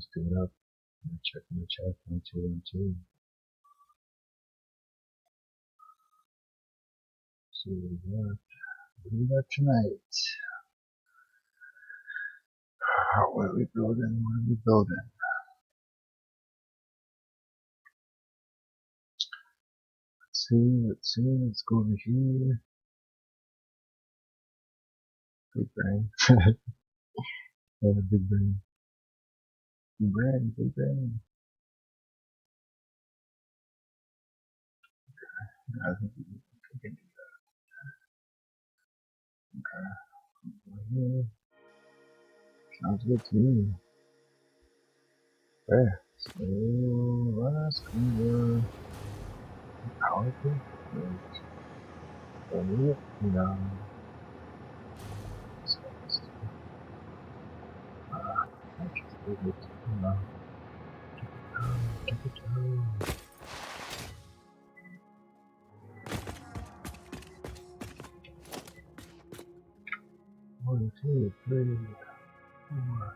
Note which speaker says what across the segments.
Speaker 1: just do it up. Check in the chat, 1212. See what we got tonight. What are we building? What are we building? Let's see, let's go over here. Big brain. Yeah, big brain. Big brain, big brain. I think we can do that. Okay. Over here. Sounds good to me. Okay. So, let's do power thing. Right. No. So let's do I just did it. No. Take it down. 1, 2, 3, 4.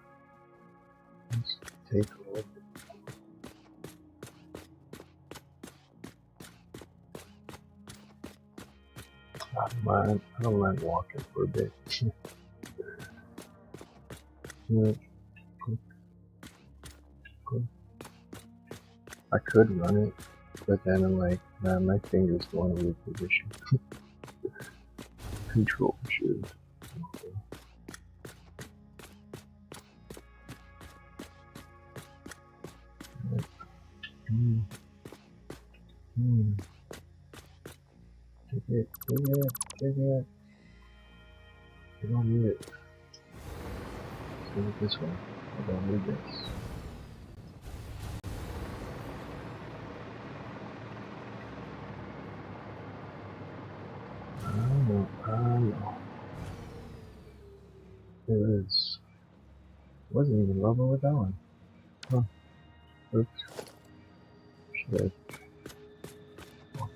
Speaker 1: Let's take a look. I don't mind walking for a bit. Yeah, cool. I could run it, but then I'm like, man, my fingers go in a weird position. Control shift. Take it. I don't need it. Let's do it this way. I don't need this. I know. There is. Wasn't even level with that one. Huh. Oops. Should I walk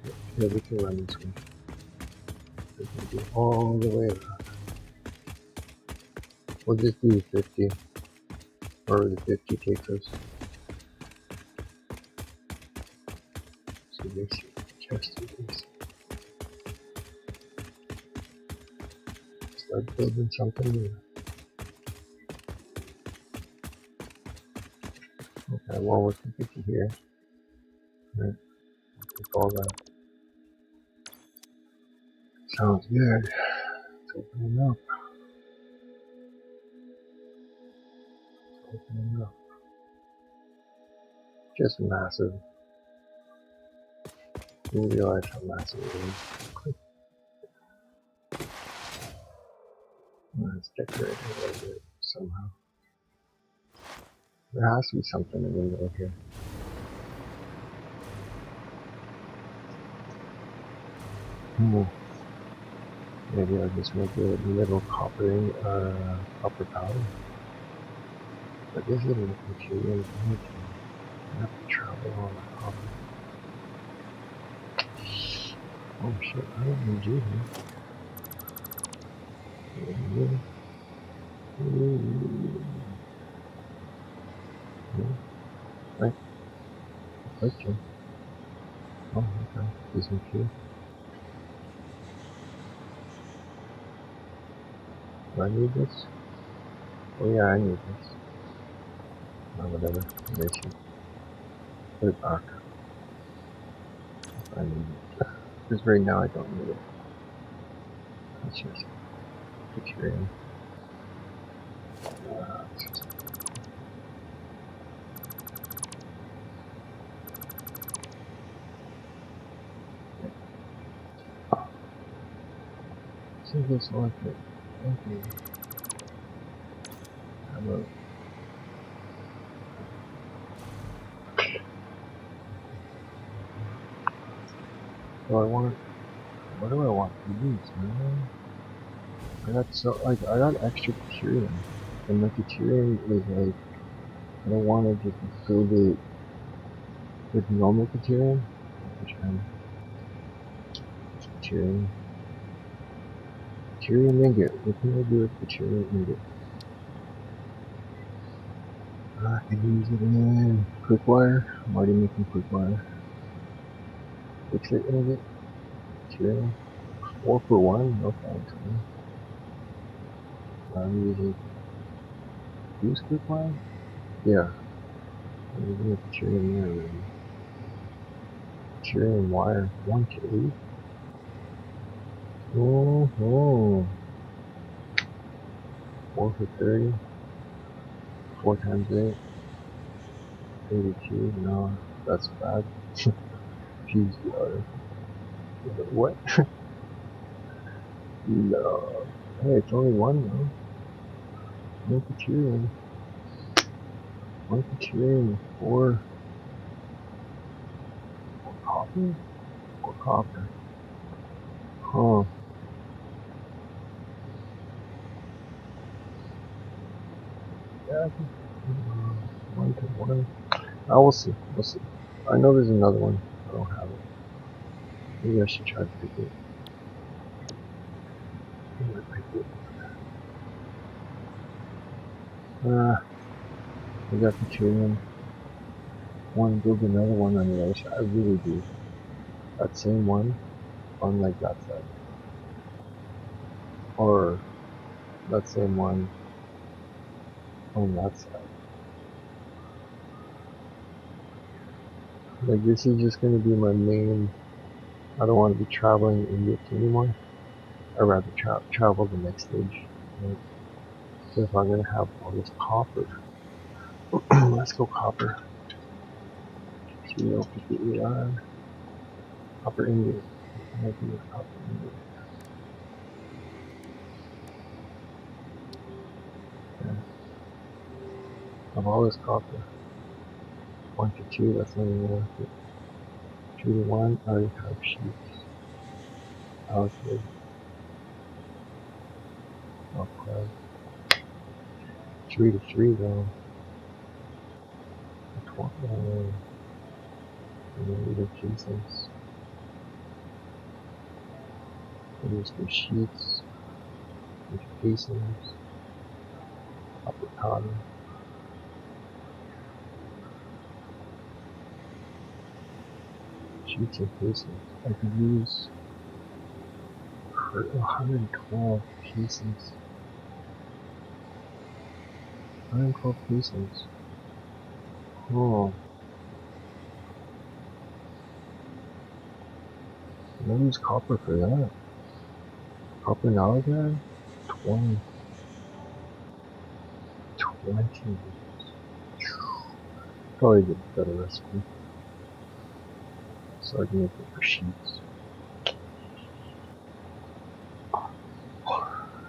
Speaker 1: it? Yeah, we can run this one. We can do all the way around. We'll just do 50. Or the 50 takes us. So this chest is. Start building something new. Okay, well, we can get to here. Right. Take all that. Sounds good. It's opening up. Just massive. You realize how massive it is. Let's decorate it a little bit somehow. There has to be something in the middle here. Maybe I'll just make it a little copper power. But this little material, I have to travel on the copper. Oh shit, I don't need you here. Right. Okay. Oh, okay. This one here. Do I need this? Oh yeah, I need this. Oh, whatever. Erase it. Put it back. I need it. Because right now I don't need it. Let's just put you in. See this like it. Okay. How about what do I want to use, man? I got extra Ethereum. And my Ethereum is like, I don't want to just build it with normal Ethereum. Which Ethereum ingot. What can I do with Ethereum ingot? I can use it in quick wire. I'm already making quick wire. Fix it in it. Material. 4 for 1? No thanks, man. I'm using use quick wire? Yeah. I'm using the material in there already. Material and wire. 1 to 8. Oh. 4 for 30. 4 times 8. 82. No, that's bad. Fuse the other. What? No. Hey, it's only one though. One material. One material. Four copper? Four copper. Huh. Yeah, I think 1 to 1. I will see. We'll see. I know there's another one. I don't have it. Maybe I should try to pick it. Maybe I pick it. I got material. Want to build another one on the other side? I really do. That same one on like that side. Or that same one on that side. Like this is just gonna be my main. I don't want to be traveling in Europe anymore. I'd rather travel the next stage. Right? So if I'm gonna have all this copper, let's go copper. CO58R. Copper ingot. I might be with copper ingot. Yeah. Of all this copper. 1 to 2, that's not even worth it. 2 to 1, I already have sheets. Okay. Okay. 3 to 3 though. 20. Either casings. There's some sheets. There's casings. Copper cotton. Sheets and casings. I could use 112 casings. 112 casings. Oh, I use copper for that. Copper knowledge? 20. 20. Probably get a better recipe. So I can make it for sheets. I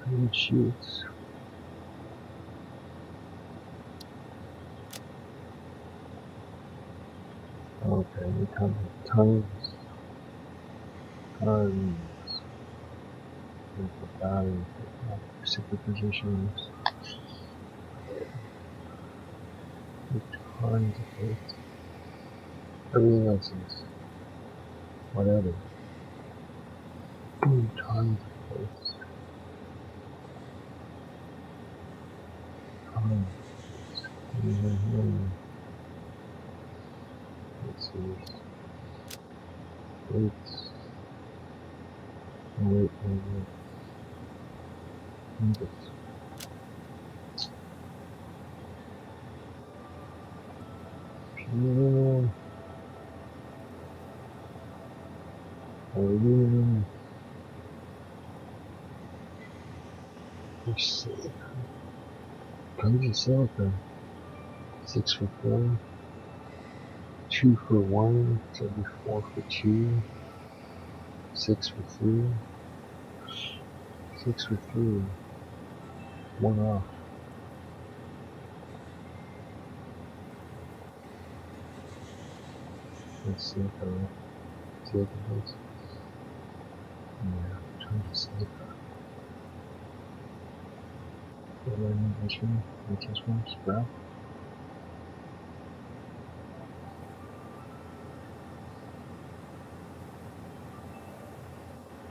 Speaker 1: need sheets. Okay, we have tons. There's the battery, superpositions. Tons of plates. Everything else is whatever. Tons of plates. Tons. Let's see. Plates. Wait. Ingots. Aluminum. Let's see. Tons of silicon. 6 for 4. 2 for 1. So it'll be 4 for 2. 6 for 3. 6 for 3. 1 off. Let's see if I see what it is. Yeah, trying to save that. What do I need this one? What's this one? Sprout?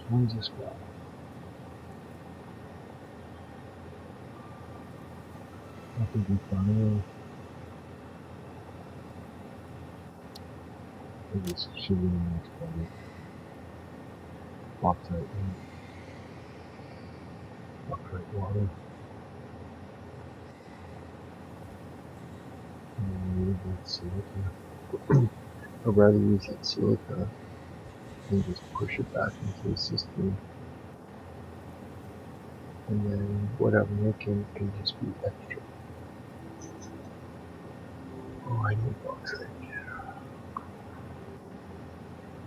Speaker 1: When's this sprout? I think we found it. I'm just shooting in next body. Bauxite, bauxite water. And use that silica. I'd rather use that silica and just push it back into the system. And then whatever making can just be extra. Oh, I need bauxite.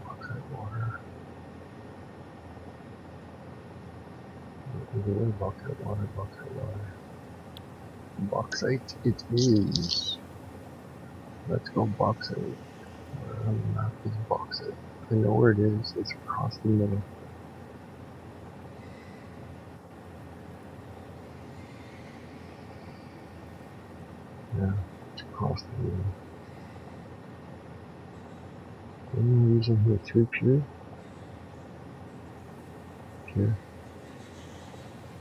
Speaker 1: Bauxite water. Either way, bauxite water, bauxite water. Bauxite it is. Let's go bauxite. Where on the map is bauxite? I know where it is. It's across the middle. Yeah, it's across the middle. Any reason here? 3 pure? Pure.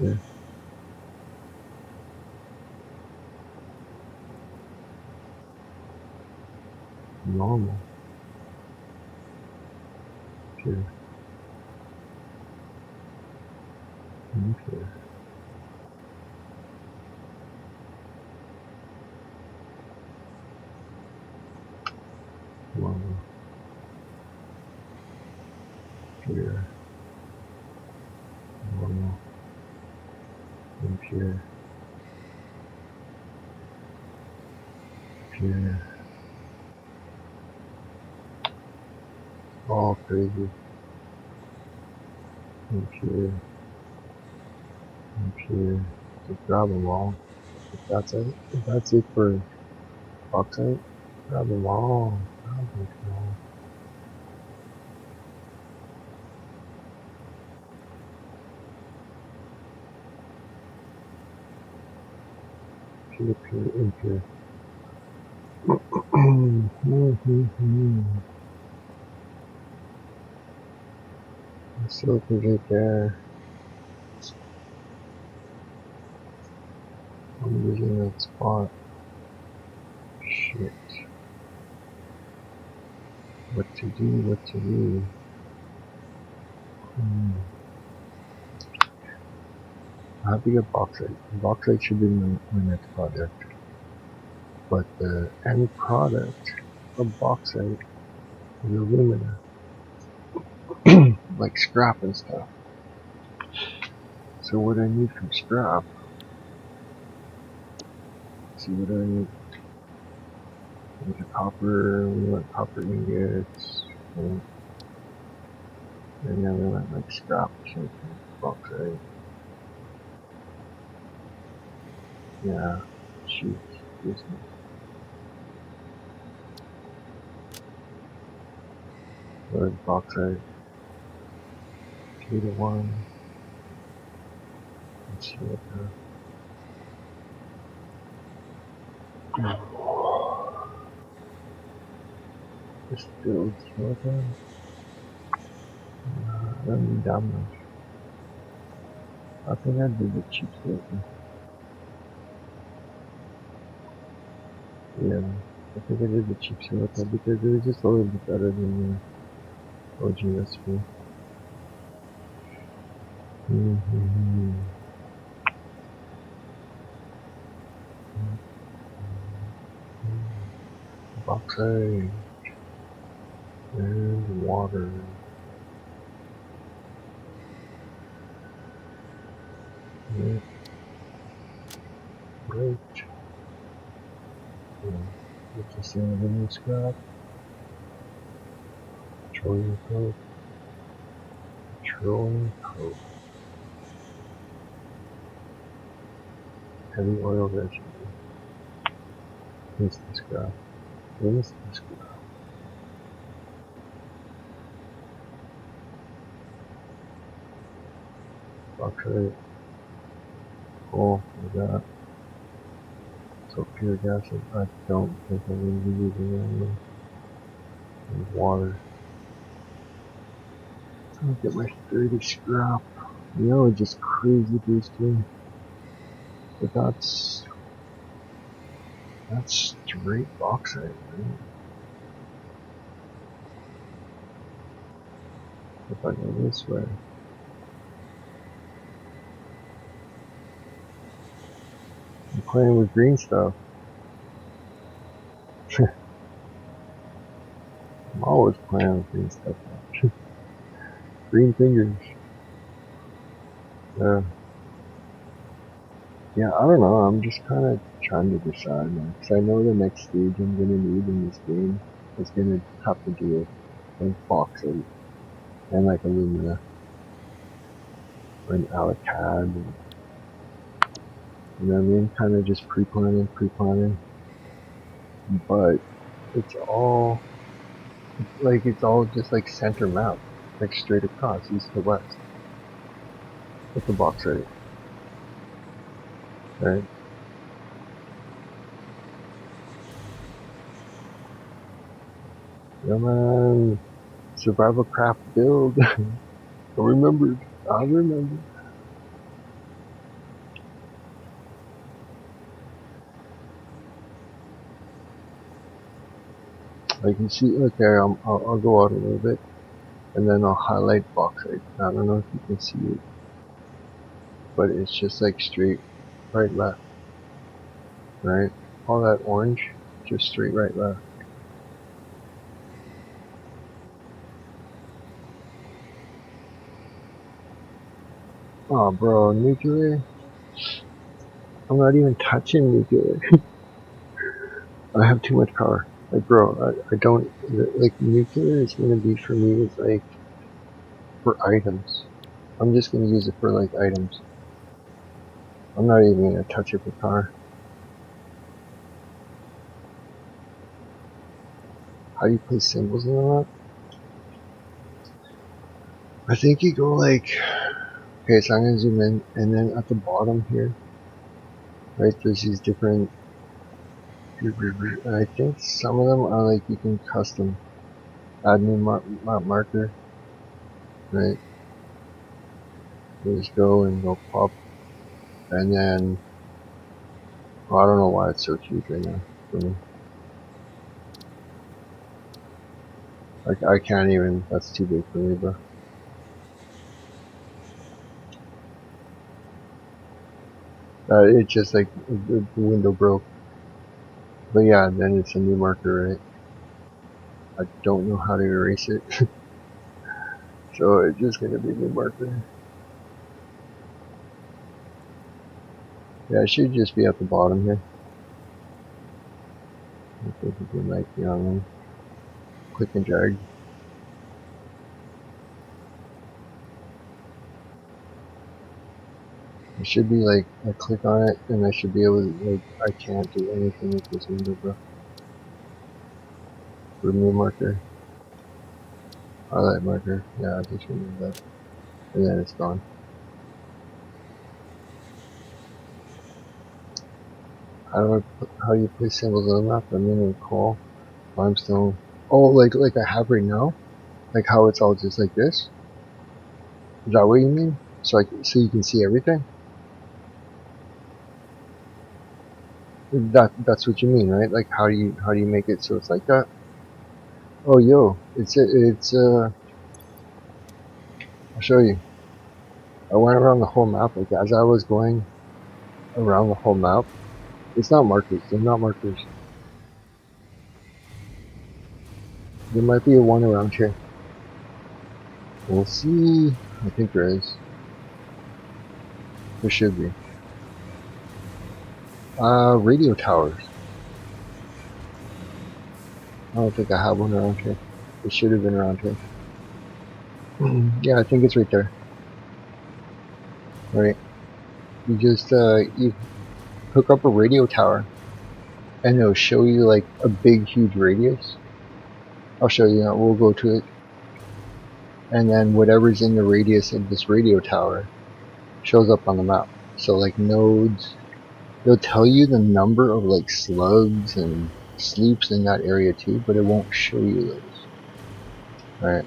Speaker 1: Yeah. Normal. Pure. Impure. Normal. Pure. Normal. Impure. Pure. All crazy. Impure. Impure. Just grab them all. If that's it for bauxite, grab them all. Grab them all. Pure, pure, impure. Silicon right there. I'm using that spot. Shit. What to do, what to do. I have to get bauxite. Bauxite should be my next project. But the end product of bauxite is alumina. Like scrap and stuff. So what I need from scrap, see what I need. With the copper, we want copper ingots, and then we want like scrap or something. Bauxite. Yeah, shoot, business. Where's bauxite? 2 to 1. Let's see what the distilled silica. I don't need that much. I think I did the cheap silica. Yeah, I think I did the cheap silica because it was just a little bit better than the OG recipe. Bauxite and water. Yeah, great. Yeah. What's the same in scrap? Petroleum coke. Petroleum coke. Heavy oil residue. Instant scrap. Instant scrap. Bauxite. Cool. Like that. Sulfuric acid. I don't think I'm going to be using that one. And water. I'll get my 30 scrap. You know, it's just crazy boosting. But that's straight bauxite, right? If I go this way. I'm playing with green stuff. I'm always playing with green stuff. Green fingers. Yeah, I don't know. I'm just kind of trying to decide now. Because I know the next stage I'm going to need in this game is going to have to do with like bauxite and like alumina or an alicad. And, you know what I mean? Kind of just pre-planning. But it's all just like center map, like straight across east to west with the bauxite, right? Yeah, man. Survival craft build. I remembered. I remember. I can see. Okay, I'll go out a little bit, and then I'll highlight bauxite. I don't know if you can see it, but it's just like straight, right, left, right. All that orange, just straight, right, left. Oh, bro, nuclear. I'm not even touching nuclear. I have too much power. Like, bro, I don't like nuclear is gonna be for me is like for items. I'm just gonna use it for like items. I'm not even gonna touch it for power. How do you place symbols in the map? I think you go like, okay, so I'm gonna zoom in, and then at the bottom here, right, there's these different, I think some of them are like you can custom add new marker, right? You just go and go pop, and then, well, I don't know why it's so huge right now for me. Like, I can't even, that's too big for me, bro. It just like, the window broke. But yeah, then it's a new marker, right? I don't know how to erase it. So it's just gonna be a new marker. Yeah, it should just be at the bottom here. I think you can like, you know, click and drag. It should be like, I click on it and I should be able to, like, I can't do anything with this window, bro. Remove marker. Highlight marker. Yeah, I just removed that. And then it's gone. How do you place symbols on the map? I'm in coal, limestone. Oh, like I have right now? Like how it's all just like this? Is that what you mean? So you can see everything? That's what you mean, right? Like how do you make it so it's like that? Oh, yo, I'll show you. I went around the whole map, like as I was going around the whole map. It's not markers, they're not markers. There might be a one around here. We'll see. I think there is. There should be. Radio towers. I don't think I have one around here. It should have been around here. Yeah, I think it's right there. Right. You just, you hook up a radio tower and it'll show you like a big, huge radius. I'll show you, we'll go to it. And then whatever's in the radius of this radio tower shows up on the map. So like nodes, they'll tell you the number of like slugs and sloops in that area too, but it won't show you those. Right.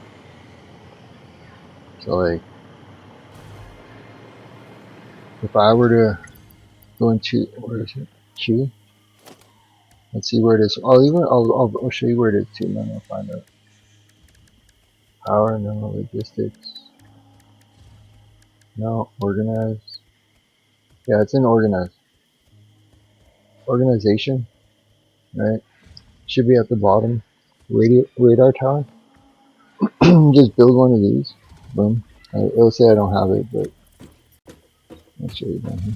Speaker 1: So like, if I were to go into, where is it? Q? Let's see where it is. I'll show you where it is too, and then I'll find out Power, no. Logistics, no. Organize. Yeah, it's in organize. Organization, right? Should be at the bottom. Radar tower. Just build one of these. Boom. It'll say I don't have it, but I'll show you down here.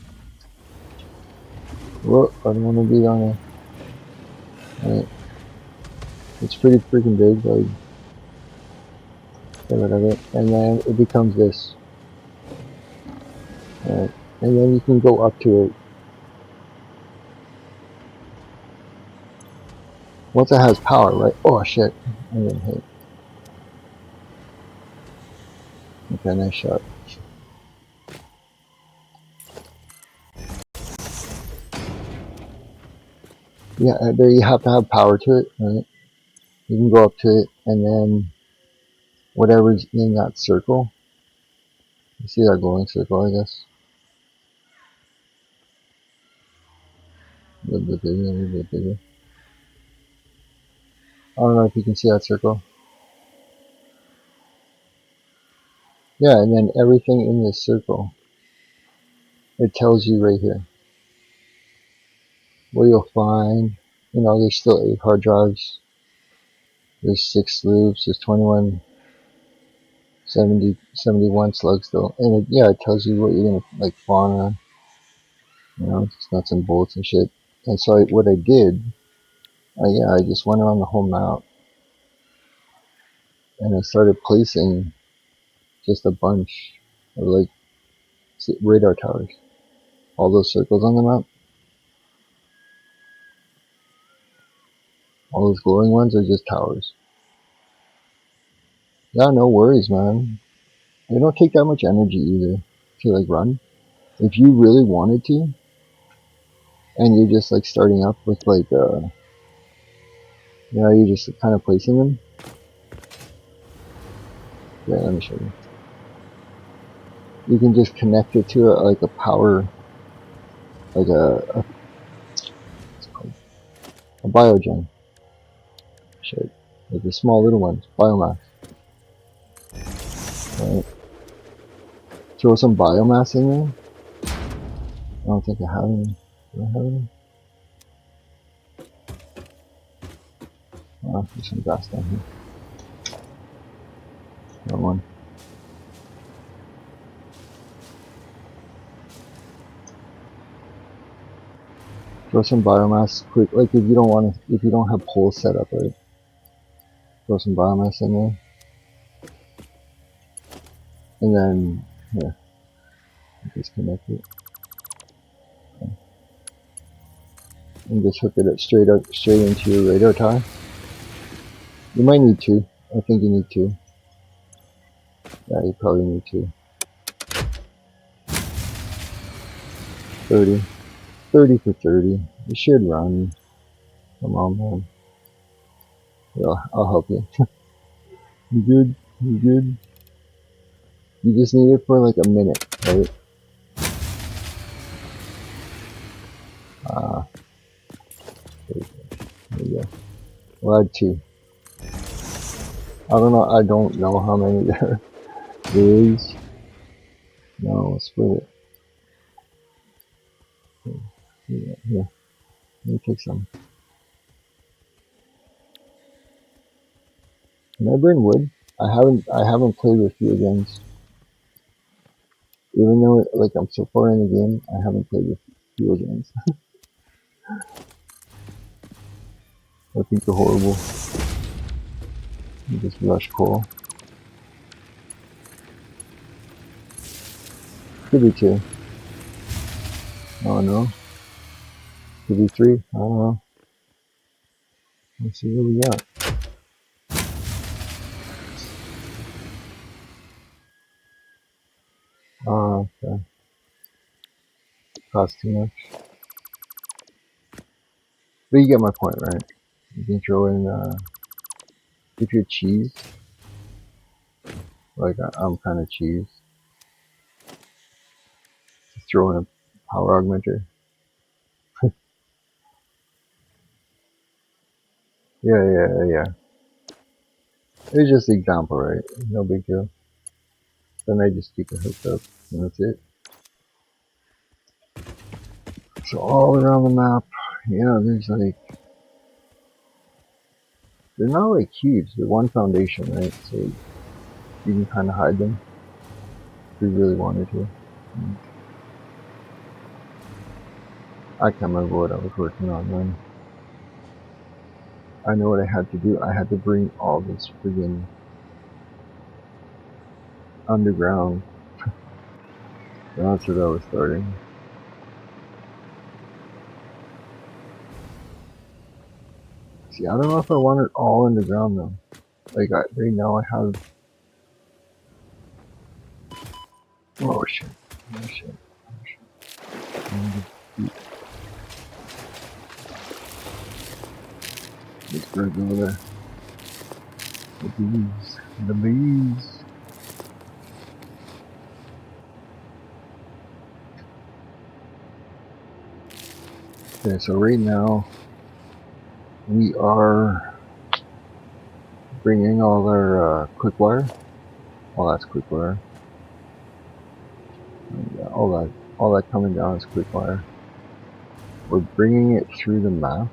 Speaker 1: Whoa, I don't want to be on a... Right. It's pretty freaking big, like... Get rid of it. And then it becomes this. Right. And then you can go up to it. Once it has power, right? Oh shit. I'm gonna hit. Okay, nice shot. Yeah, there you have to have power to it, right? You can go up to it, and then whatever's in that circle. You see that glowing circle, I guess? A little bit bigger, a little bit bigger. I don't know if you can see that circle. Yeah, and then everything in this circle, it tells you right here where you'll find, you know, there's still 8 hard drives, there's 6 loops, there's 21, 71 slugs still, and it tells you what you're gonna like spawn on, you know, it's nuts and bolts and shit. And so what I did, I just went around the whole map, and I started placing just a bunch of like radar towers, all those circles on the map. All those glowing ones are just towers. Yeah, no worries, man. They don't take that much energy either to like run. If you really wanted to, and you're just like starting up with like, you know, you're just kind of placing them. Yeah, let me show you. You can just connect it to like a power, like what's it called? A biogen. Shit. Like the small little ones, biomass. Right? Throw some biomass in there. I don't think I have any. Do I have any? Oh, there's some gas down here. Got one. Throw some biomass quick, like if you don't want to, if you don't have poles set up, right? Throw some biomass in there. And then, here, disconnect it. Okay. And just hook it up straight into your radar tower. You might need 2. I think you need 2. Yeah, you probably need 2. 30. 30 for 30. You should run. Come on, man. Yeah, I'll help you. You good? You good? You just need it for like a minute, right? There you go. We'll add 2. I don't know how many there is. No, let's split it. Here, let me take some. Can I burn wood? I haven't played with fuel gens. Even though like I'm so far in the game, I haven't played with fuel gens. I think they're horrible. You just rush coal. Could be 2. Oh no. Could be 3. I don't know. Let's see what we got. Oh, okay. Costs too much. But you get my point, right? You can throw in, if you're cheese, like I'm kind of cheese, just throw in a power augmenter. Yeah. It's just an example, right? No big deal. Then I just keep it hooked up, and that's it. So all around the map, yeah, there's like, they're not like huge. They're one foundation, right? So you can kind of hide them if you really wanted to. I can't remember what I was working on then. I know what I had to do. I had to bring all this friggin' underground. That's what I was starting. See, I don't know if I want it all underground though. Like, right now I have... Oh shit. Oh shit. Oh shit. This bird's over there. The bees. The bees. Okay, so right now we are bringing all our quick wire. All that's quick wire. And, all that coming down is quick wire. We're bringing it through the map.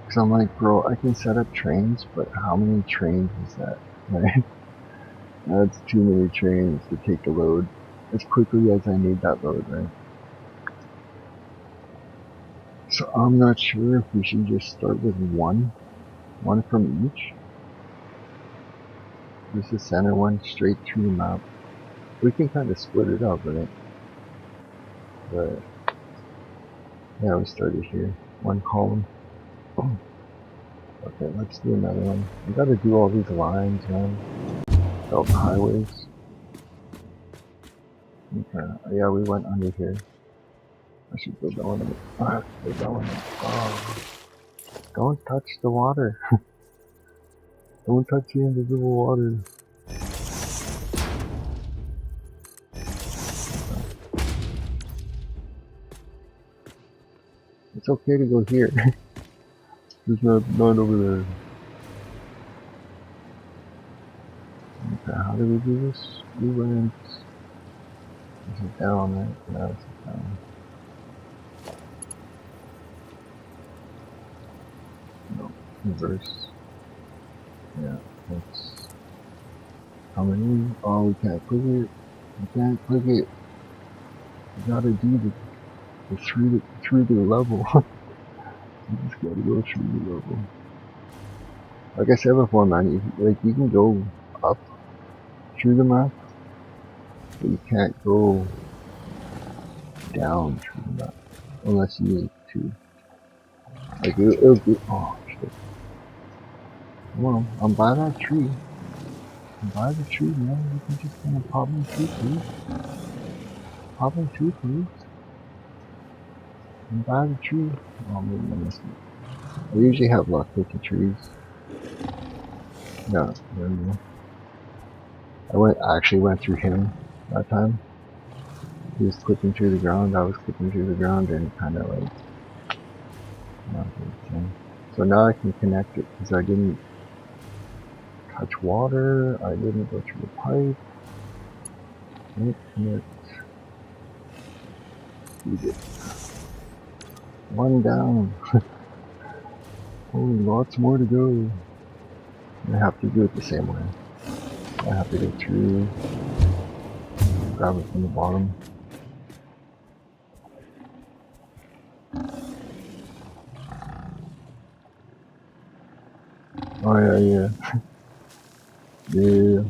Speaker 1: Cause I'm like, bro, I can set up trains, but how many trains is that, right? That's too many trains to take the load as quickly as I need that load, right? So I'm not sure if we should just start with one from each. Just the center one straight through the map. We can kind of split it up, right? But yeah, we started here. One column. Oh, okay, let's do another one. We gotta do all these lines, man. All the highways. Okay, yeah, we went under here. I should build that one up. Build that one up. Oh, don't touch the water. Don't touch the invisible water. It's okay to go here. There's not over there. Okay, how do we do this? We went... Is it down, right? No, it's down. No, reverse. Yeah, that's coming in. Oh, we can't click it. We can't click it. We gotta do the through the level. You just gotta go through the level. Like I said before, man, you can go up through the map, but you can't go down through the map unless you need to. Like it'll be. Oh shit! Come on, I'm by that tree. I'm by the tree, man. You can just kind of pop me through, please. Pop me through, please. I'm by the tree. Oh, maybe I missed it. I usually have luck with the trees. Yeah, there we go. I actually went through him that time. He was clipping through the ground, I was clipping through the ground, and kind of like, so now I can connect it because I didn't touch water, I didn't go through the pipe. Connect. One down. Oh, lots more to go. I have to do it the same way. I have to go through, grab it from the bottom. Oh yeah. Yeah.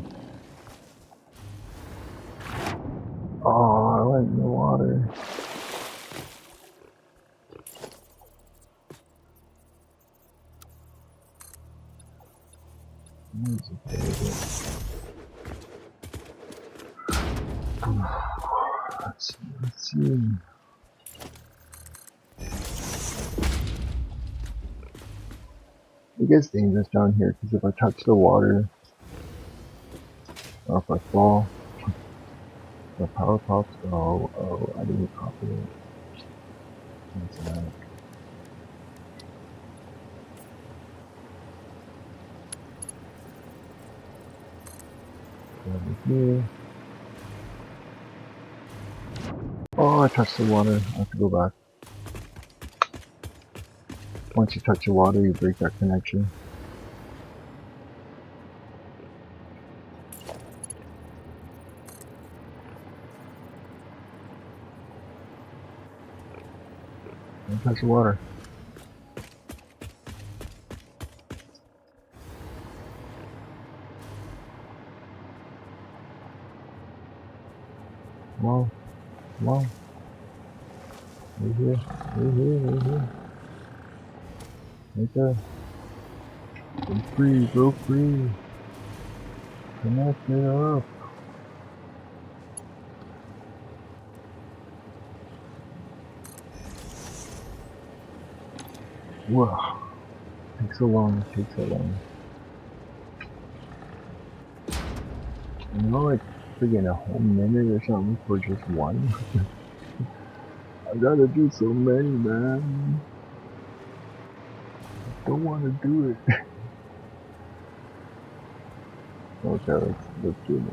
Speaker 1: Oh, I went in the water. Let's see. It gets dangerous down here because if I touch the water, or if I fall, the power pops. Oh, I didn't copy it. That's bad. Over here. Oh, I touched the water. I have to go back. Once you touch the water, you break that connection. Don't touch the water. Come on. Come on. Right here. Right here. Right here. Right there. Go free. Go free. Connect it up. Wow. Takes so long. Takes so long. You know, like freaking a whole minute or something for just one. I gotta do so many, man. Don't want to do it. Okay, let's do it.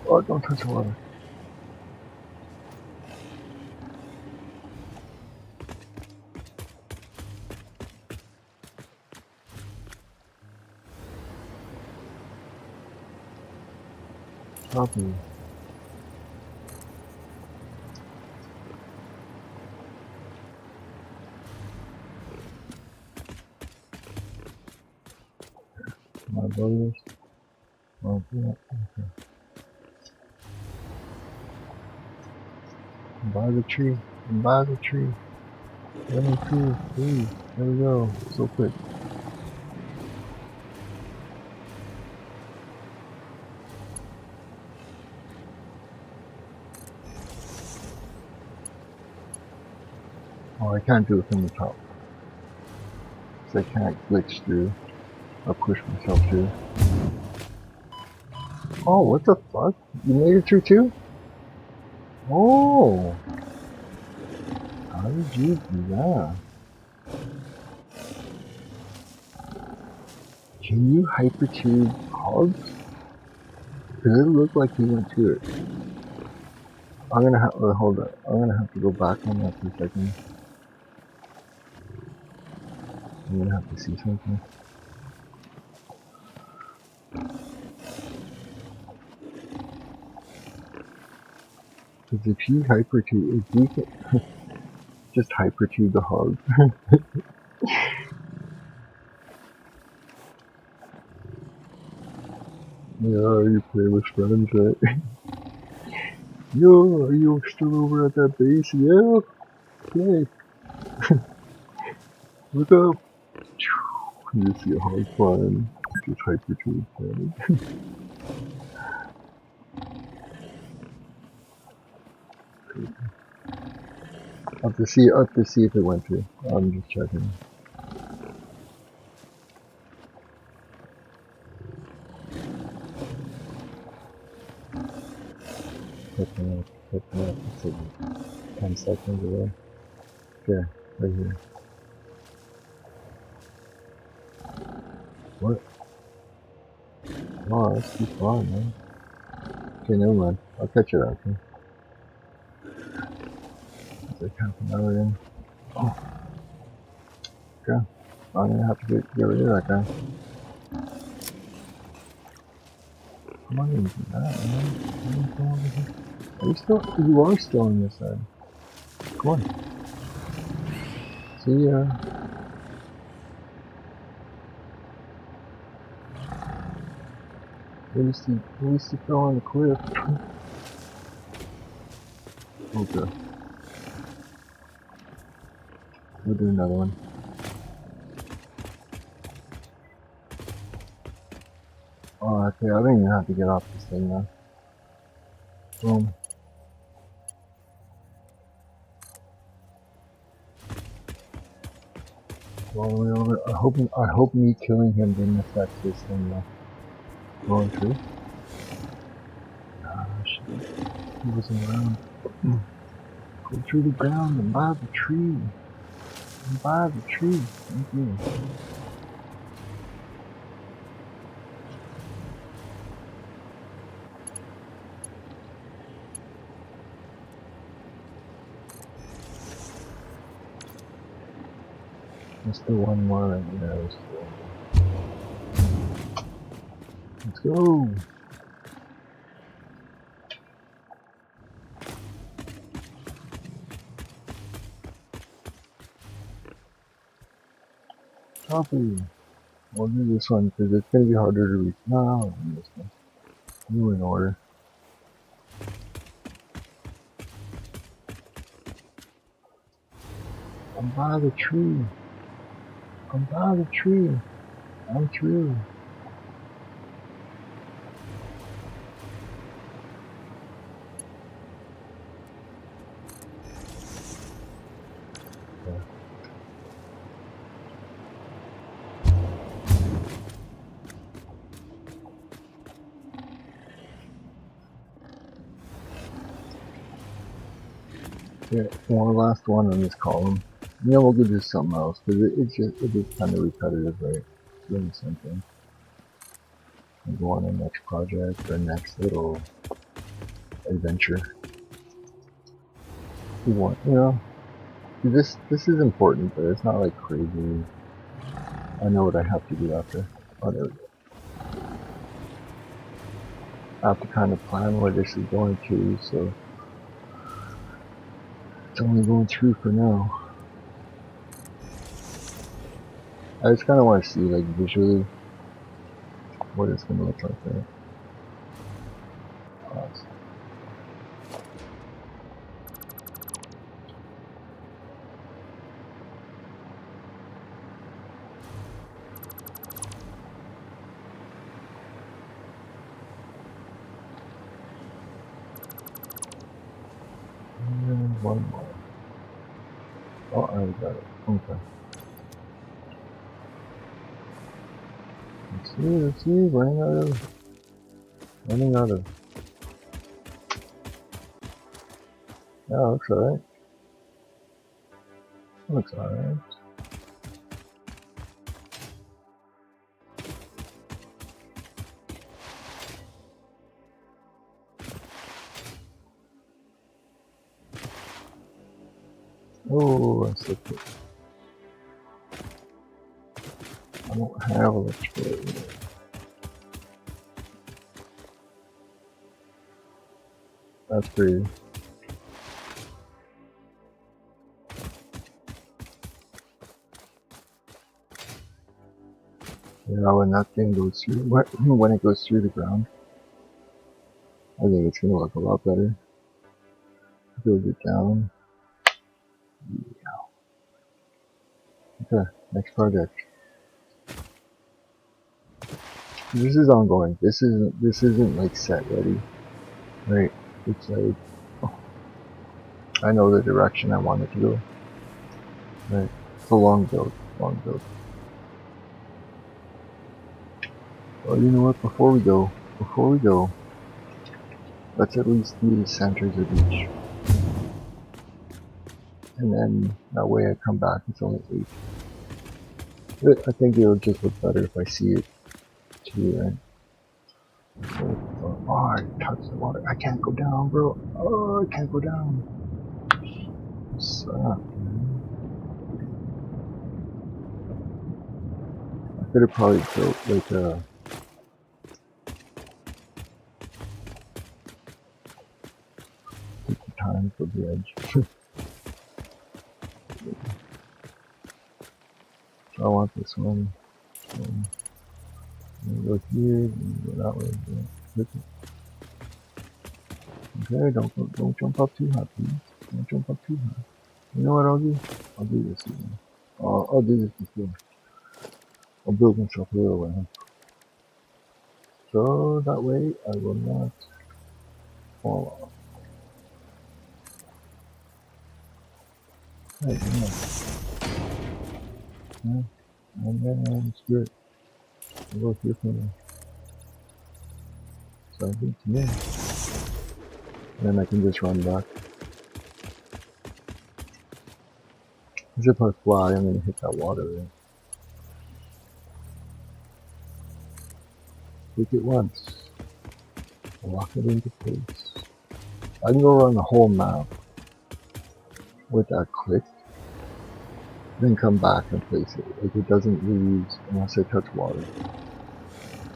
Speaker 1: Oh, don't touch the water. Stop me. My brothers. Oh, yeah. Okay. By the tree. By the tree. 1, 2, 3. There we go. So quick. Oh, I can't do it from the top. Because I can't glitch through. Or push myself through. Oh, what the fuck? You made it through too? Oh! How did you do that? Can you hypertube hogs? Does it look like he went to it? I'm gonna have to hold it. I'm gonna have to go back on that for a second. I'm gonna have to see something. Because if you hypertube, if you can just hypertube the hog. Yeah, you play with friends, right? Yo, are you still over at that base? Yeah. Okay. Look up. You see a hog flying. Just hypertube flying. I have to see if it went through. I'm just checking. Picking up. It's like 10 seconds away. Okay, right here. What? Oh, that's too far, man. Okay, never mind. I'll catch it after. It's like half an hour in. Oh, okay. I'm gonna have to get rid of that guy. Come on, you do that, man. Are you still? You are still on this side. Come on. See ya. At least he fell on the cliff. Okay. We'll do another one. Oh, okay. I don't even have to get off this thing now. Boom. All the way over. I hope me killing him didn't affect this thing though. Going through. Ah, shit. He wasn't around. Go through the ground and by the tree. I'm by the tree. Thank you. There's still one more. Yeah, there's still one more. Let's go. Copy. We'll do this one because it's going to be harder to reach. No, I'll do this one. You in order. I'm by the tree. I'm by the tree. I'm through. Yeah, one last one on this column. Yeah, we'll do something else because it is kind of repetitive, right? Doing the same thing. And go on to the next project or next little adventure. You want, this is important, but it's not like crazy. I know what I have to do after. Oh, there we go. I have to kind of plan where this is going to, so it's only going through for now. I just kind of want to see, like, visually what it's going to look like there. Awesome. And one more. Oh, I got it. Okay. Let's see, running out of. Yeah, looks alright. Looks alright. Oh, that's so cool. I don't have electrical yet. That's crazy. Yeah, when that thing goes through, when it goes through the ground, I think it's gonna look a lot better. Build it down. Yeah. Okay, next project. This is ongoing. This isn't like set ready, right? It's like, oh, I know the direction I want it to go. Right. It's a long build. Long build. Well, you know what? Before we go, let's at least do the centers of each. And then that way I come back, it's only 8. But I think it'll just look better if I see it too, right? So, oh, I touched the water. I can't go down, bro. Oh, I can't go down. Suck, man. I could have probably built like a time for the edge. I want this one. So, go here, and go that way. Yeah. Okay, don't jump up too high, please. Don't jump up too high. You know what I'll do? I'll do this again. I'll do this before. I'll build myself a little way. So that way I will not fall off. Hey, yeah. And then screw it. I'll go here for me. So I think to me. And then I can just run back. As if I fly, I'm gonna hit that water, right? Click it once. Lock it into place. I can go around the whole map with that click, then come back and place it. Like it doesn't lose unless I touch water.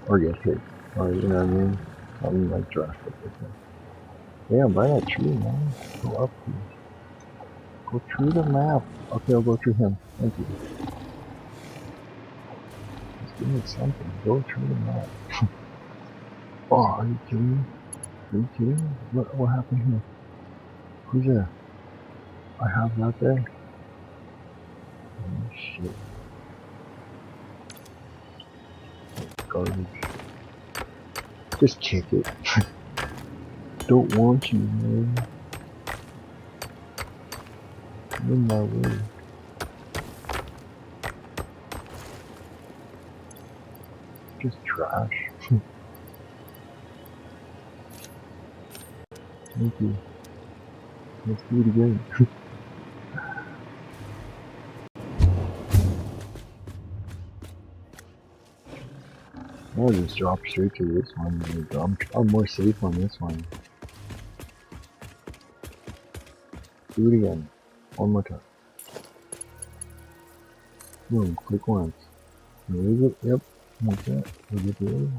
Speaker 1: Or get hit. Or you know what I mean? Something like drastic like that. Damn, by that tree, man. Go up here. Go through the map. Okay, I'll go through him. Thank you. Just give me something. Go through the map. Oh, are you kidding me? Are you kidding me? What happened here? Who's there? I have that there? Oh shit. Garbage. Just kick it. Don't want you, man. I'm in my way. Just trash. Thank you. Let's do it again. I'll just drop straight to this one. I'm more safe on this one. Do it again. One more time. Boom. Click once. Raise it. Yep. Like that. We'll get the other.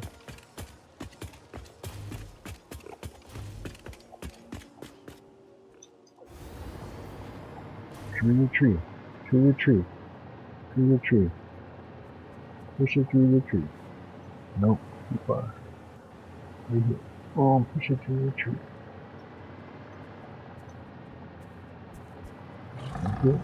Speaker 1: Through the tree. Through the tree. Through the tree. Push it through the tree. Nope. Too far. Right here. Oh, push it through the tree. Okay.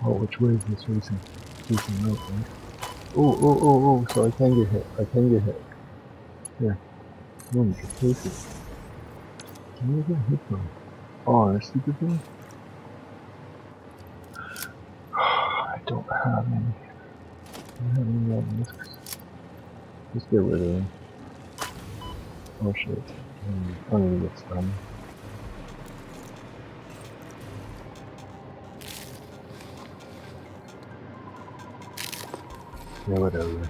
Speaker 1: Oh, which way is this facing? Facing out, right? Oh, so I can get hit. I can get hit. Here. Boom, just take it. Where did I get hit from? Oh, that stupid thing? I don't have any. I don't have any of this. Just get rid of it. Oh shit. I'm gonna get stunned. Yeah, whatever.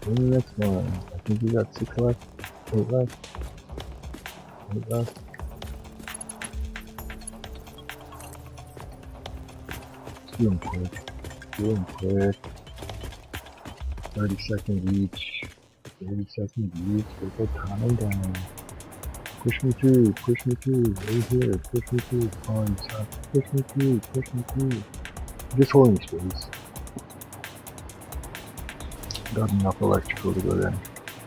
Speaker 1: Where's the next one? I think we got 6 left. 8 left. 8 left. Let's do them quick. Do them quick. 30 seconds each. 30 seconds each. Get the time down. Push me through. Push me through. Right here. Push me through. Oh, you suck. Push me through. Push me through. Just holding space. Got enough electrical to go there.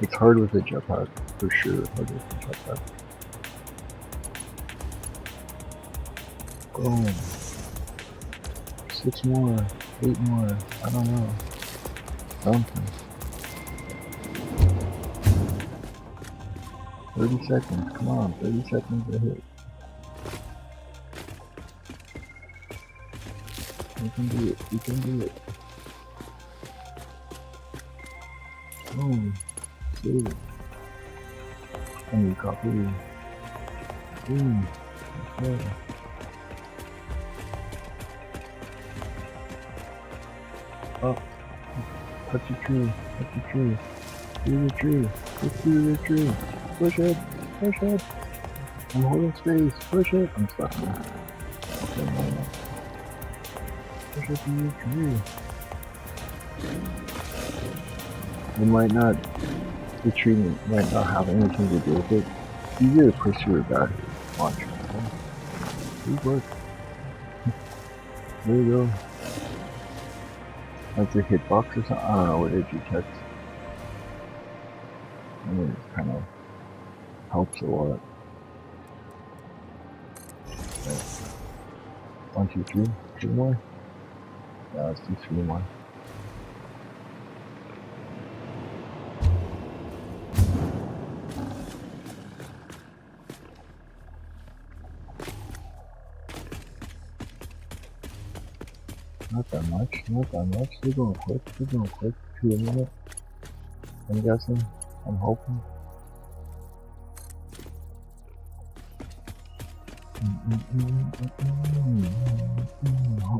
Speaker 1: It's hard with a jetpack, for sure. Hard with a jetpack. Boom. 6 more. 8 more. I don't know. Something. 30 seconds. Come on. 30 seconds to hit. You can do it. You can do it. Boom. Save it. I need copy. Boom. Okay. Up. Touch the tree. Touch the tree. Through the tree. Push through the tree. Push it. Push it. I'm holding space. Push it. I'm stuck now. Okay, no. Push it through the tree. It might not, the tree might not have anything to do with it. You gotta push through a battery. Watch. Good work. There you go. Like the hitbox or something. I don't know what it detects. I mean, it kind of helps a lot. Okay. 1, 2, 3. 3 more? Yeah, let's do 3 more. Not that much, not that much. They're going quick, 2 a minute. I'm guessing, I'm hoping.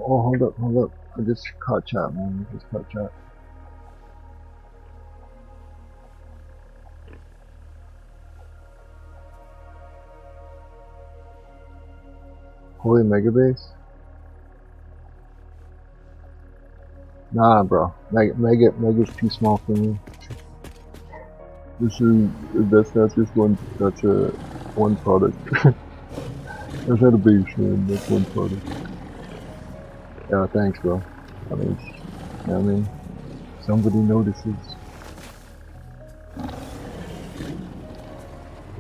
Speaker 1: Oh, hold up. I just caught chat, man. I just caught chat. Holy Mega Base? Nah, bro. Mega's too small for me. That's not just one, that's one product. That's not a base, man. That's one product. Yeah, thanks, bro. I mean, you know what I mean? Somebody notices.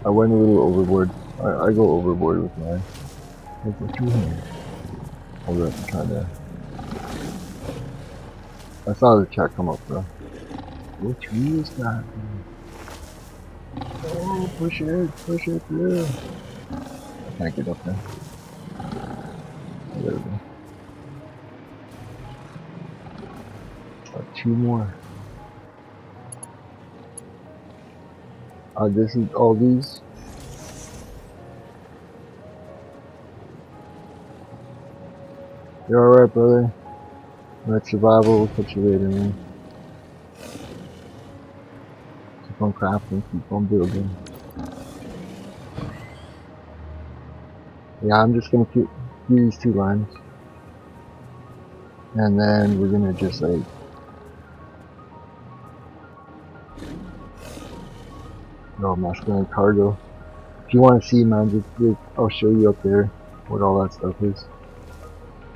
Speaker 1: I went a little overboard. I go overboard with mine. Like, what you mean? Hold up, I'm trying to... I saw the chat come up, bro. What tree is that, man? Oh, push it through. I can't get up there. Oh, there we go. Two more. This is all these. You're alright, brother. That's survival. We'll catch you later, man. Keep on crafting, keep on building. Yeah, I'm just gonna do these 2 lines. And then we're gonna just like... No, masculine cargo. If you want to see, man, just I'll show you up there what all that stuff is.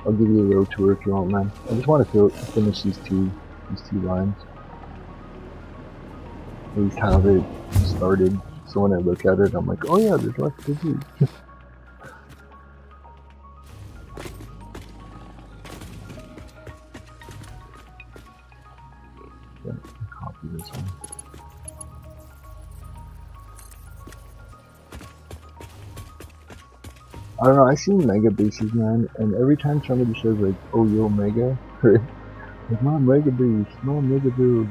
Speaker 1: I'll give you a road tour if you want, man. I just want to finish these two lines. At least have it started, so when I look at it, I'm like, oh yeah, there's lots to do. Yeah, copy this one. I don't know, I see mega bases, man, and every time somebody says like, oh yo mega, like my mega base, my mega build,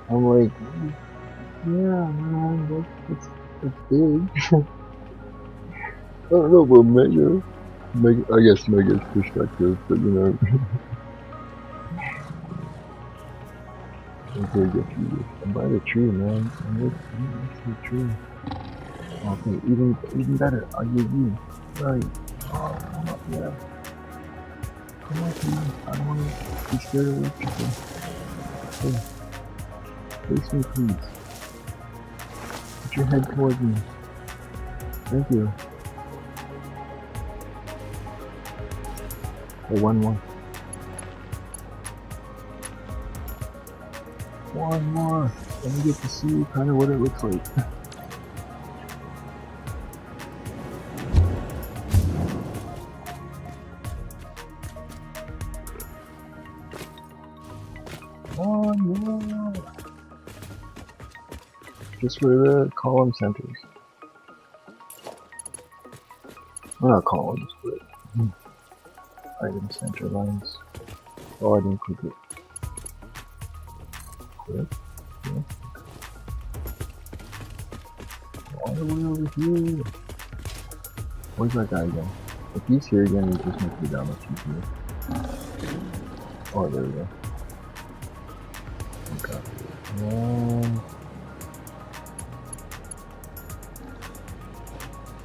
Speaker 1: I'm like, yeah man, that's big. I don't know about mega. I guess mega is perspective, but you know. I'm gonna get you. I'm by the tree, man. I'm next to the tree. Okay, even better. I'll give you. Right. Oh, come up, yeah. Come on, please. I don't want to be scared of electrical. Hey, face me, please. Put your head towards me. Thank you. Oh, one more. One more. Let me get to see kind of what it looks like. One more. Just for the column centers. Well, not columns, but item center lines. Oh, I didn't click it. Click. Yeah. All the way over here. Where's that guy again? If he's here again, he just makes me down if he's here. Oh, there we go. Okay.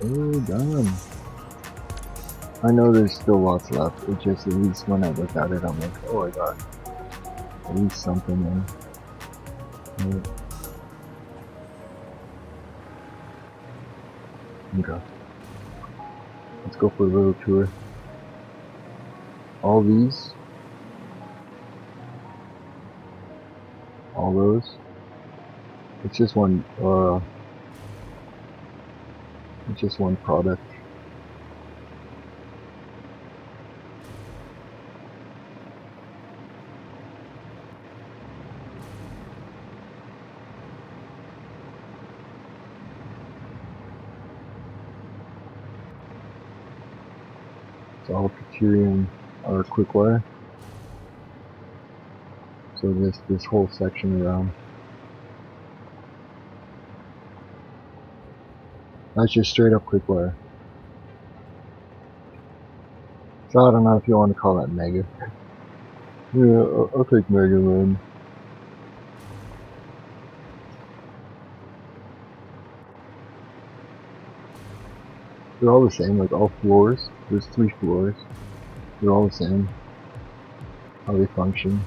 Speaker 1: Oh, done. I know there's still lots left. It's just at least when I look at it, I'm like, oh, I got at least something in. Okay. Let's go for a little tour. All these. All those. It's just one, it's just one product. It's all Criterion or quick wire. So this whole section around. That's just straight up quick wire. So I don't know if you want to call that mega. Yeah, I'll take mega then. They're all the same, like all floors. There's 3 floors. They're all the same. How they function.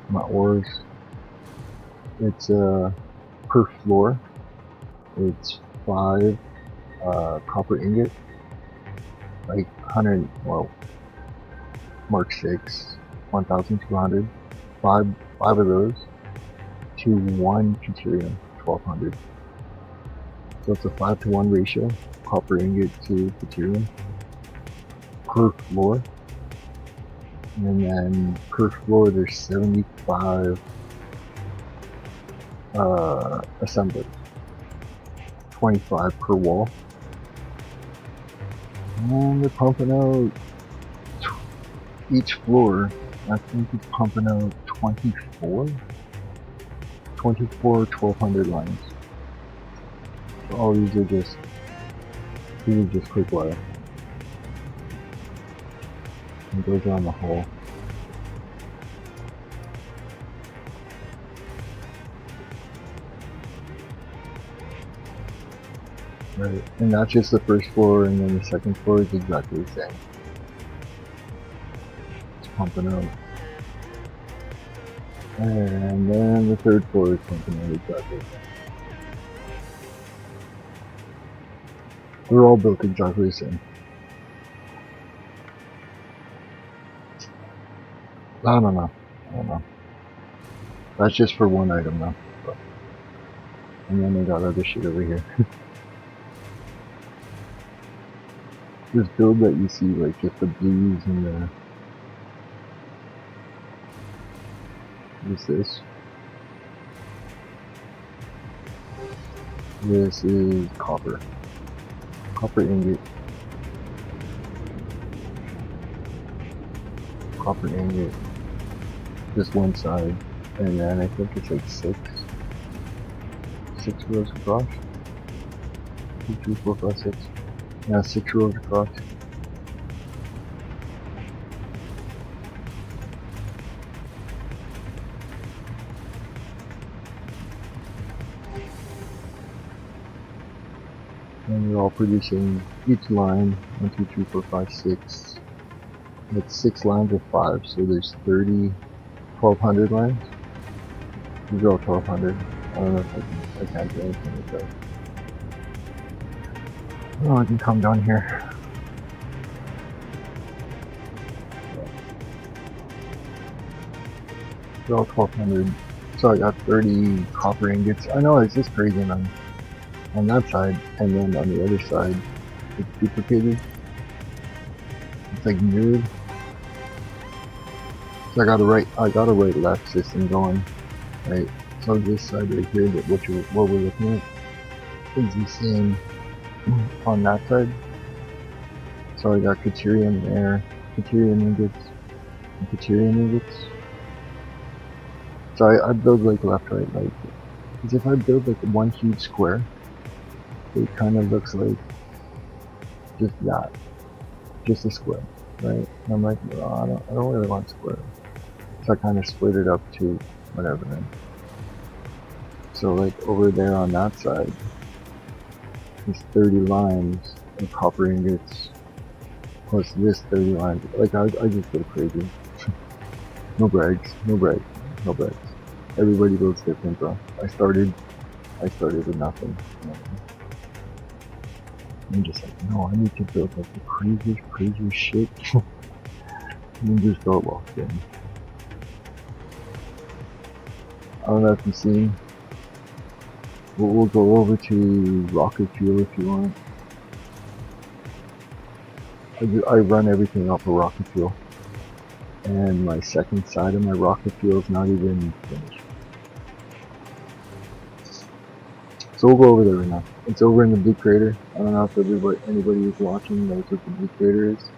Speaker 1: My ores. It's per floor. It's 5 copper ingot. Like 100, well, Mark 6, 1,200. 5 of those to 1 deuterium, 1,200. So it's a 5-to-1 ratio, copper ingot to deuterium per floor. And then per floor there's 75 assemblers, 25 per wall. And they're pumping out each floor, I think it's pumping out 24 1,200 lines. So all these are just quick wire. And goes down the hole. Right, and that's just the first floor, and then the second floor is exactly the same. It's pumping out. And then the third floor is pumping out exactly the same. They're all built exactly the same. I don't know. That's just for one item though. But, and then they got other shit over here. This build that you see, like just the blues and the... What's this? This is copper. Copper ingot. Copper ingot. Just one side. And then I think it's like 6 rows across. 2, 3, 4, 5, 6. Yeah, 6 rows across. And we're all producing each line 1, 2, 3, 4, 5, 6. That's 6 lines of 5, so there's 30, 1,200 lines. These are all 1,200. I don't know if I can't do anything with that. Oh, I can come down here. They're all 1,200. So I got 30 copper ingots. I know it's just crazy, man. On that side, and then on the other side, it's duplicated. It's like mirrored. So I got a right left system going, right? So this side right here, that what we're looking at, is the same on that side. So I got deuterium there, deuterium ingots, and deuterium ingots. So I build like left, right, like, because if I build like one huge square, it kind of looks like just that, just a square, right? And I'm like, oh, I don't really want square. So I kind of split it up to whatever then. So like over there on that side, there's 30 lines of copper ingots, plus this 30 lines. Like I just go crazy. No brags. Everybody builds different, bro. I started with nothing. I'm just like, no, I need to build like the craziest shit. And just go locked in. I don't know if you've seen. We'll go over to rocket fuel if you want. I run everything off of rocket fuel. And my second side of my rocket fuel is not even finished. So we'll go over there right now. It's over in the blue crater. I don't know if anybody who's watching knows what the blue crater is.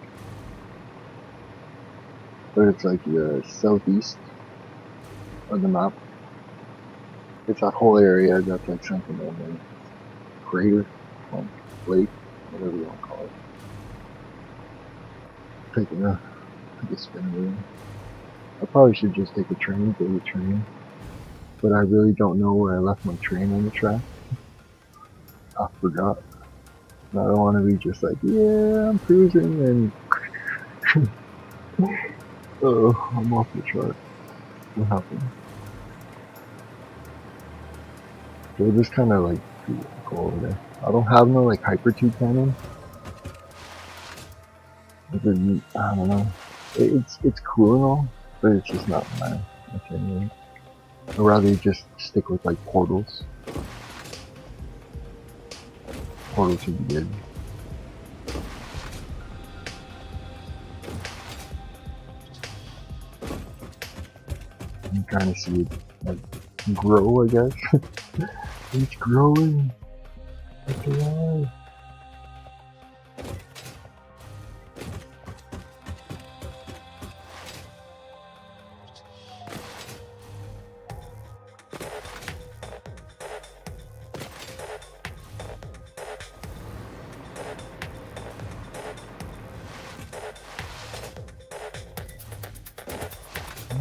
Speaker 1: but it's like the southeast of the map. It's that whole area that's like something of a crater, like lake, whatever you want to call it. Taking a spin around. I probably should just take a train, go to the train, but I really don't know where I left my train on the track. I forgot. And I don't want to be just like, yeah, I'm cruising and oh, I'm off the chart. What happened? So just kind of like go over there. I don't have no like hyper tube cannon. I don't know. It's cool and all, but it's just not my thing. Right? I'd rather just stick with like portals. Portals would be good. I'm trying to see it like grow, I guess. It's growing. It's alive.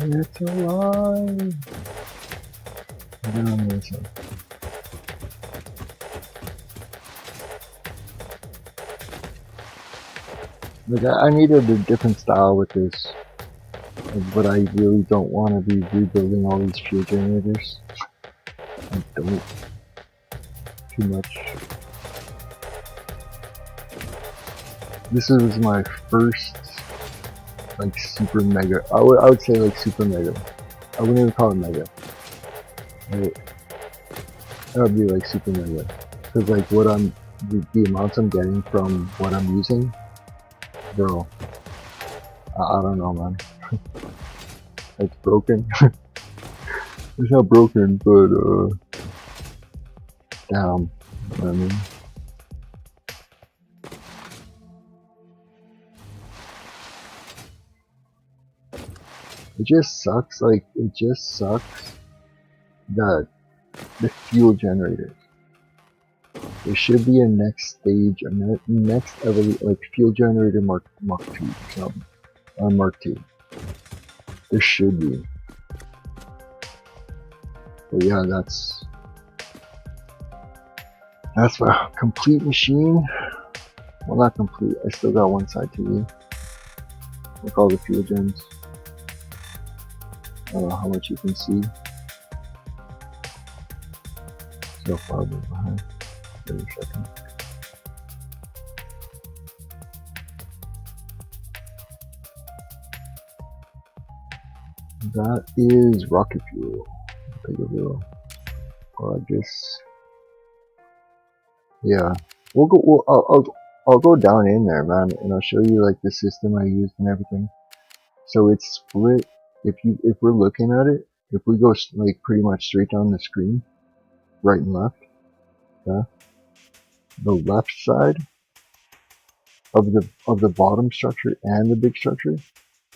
Speaker 1: It's alive. Get on this one. Like I needed a different style with this, but I really don't want to be rebuilding all these fuel generators. I don't. Too much. This is my first like super mega. I would say like super mega. I wouldn't even call it mega. Right? That would be like super mega. Cause like what the amounts I'm getting from what I'm using, bro. I don't know, man. It's broken. It's not broken, but damn. You know what I mean? It just sucks, like, it just sucks that the fuel generators. There should be a next stage, a next evolution, like fuel generator Mark 2 or something, or Mark 2. There should be. But yeah, that's a complete machine. Well, not complete. I still got one side to do. Like all the fuel gens. I don't know how much you can see. So far behind. Wait a second. That is rocket fuel. Take a little. Or I guess. Yeah. I'll go down in there, man, and I'll show you like the system I used and everything. So it's split. If we're looking at it, if we go like pretty much straight down the screen, right and left, yeah, the left side of the bottom structure and the big structure,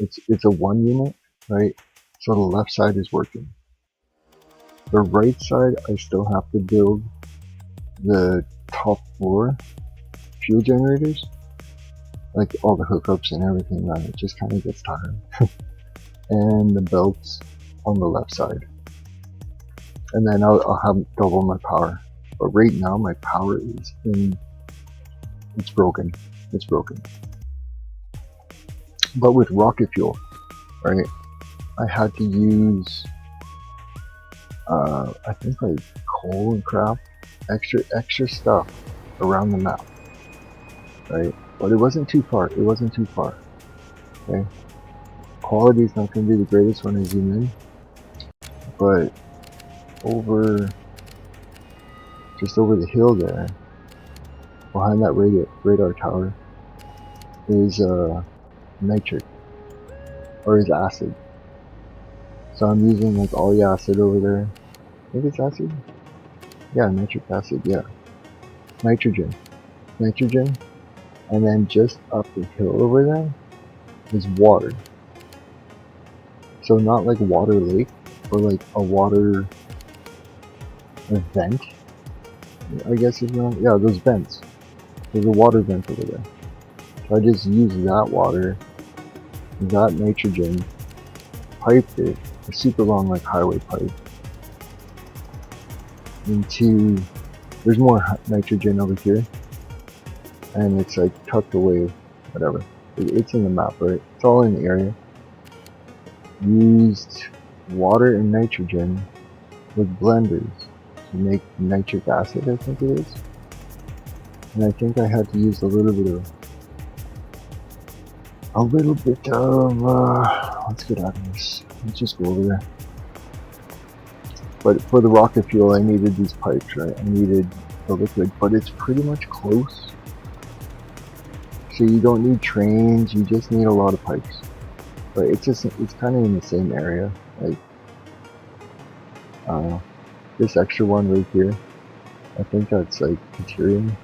Speaker 1: it's a 1 unit, right? So the left side is working. The right side, I still have to build the top floor fuel generators, like all the hookups and everything, man. It just kind of gets tiring. And the belts on the left side, and then I'll have double my power. But right now my power is it's broken. It's broken. But with rocket fuel, right, I had to use I think like coal and crap, extra stuff around the map, right? But it wasn't too far. Okay, quality is not going to be the greatest when I zoom in, but just over the hill there, behind that radar tower, is nitric, or is acid. So I'm using like all the acid over there. I think it's acid? Yeah, nitric acid, yeah. Nitrogen. And then just up the hill over there is water. So not like a water lake, but like a water vent, I guess is not. Yeah, those vents. There's a water vent over there. So I just used that water, that nitrogen, piped it, a super long like highway pipe, into, there's more nitrogen over here, and it's like tucked away, whatever. It's in the map, right? It's all in the area. Used water and nitrogen with blenders to make nitric acid, I think it is. And I think I had to use a little bit of, let's get out of this. Let's just go over there. But for the rocket fuel, I needed these pipes, right? I needed the liquid, but it's pretty much close. So you don't need trains, you just need a lot of pipes. But it's kind of in the same area. Like, I don't know. This extra one right here, I think that's like deuterium.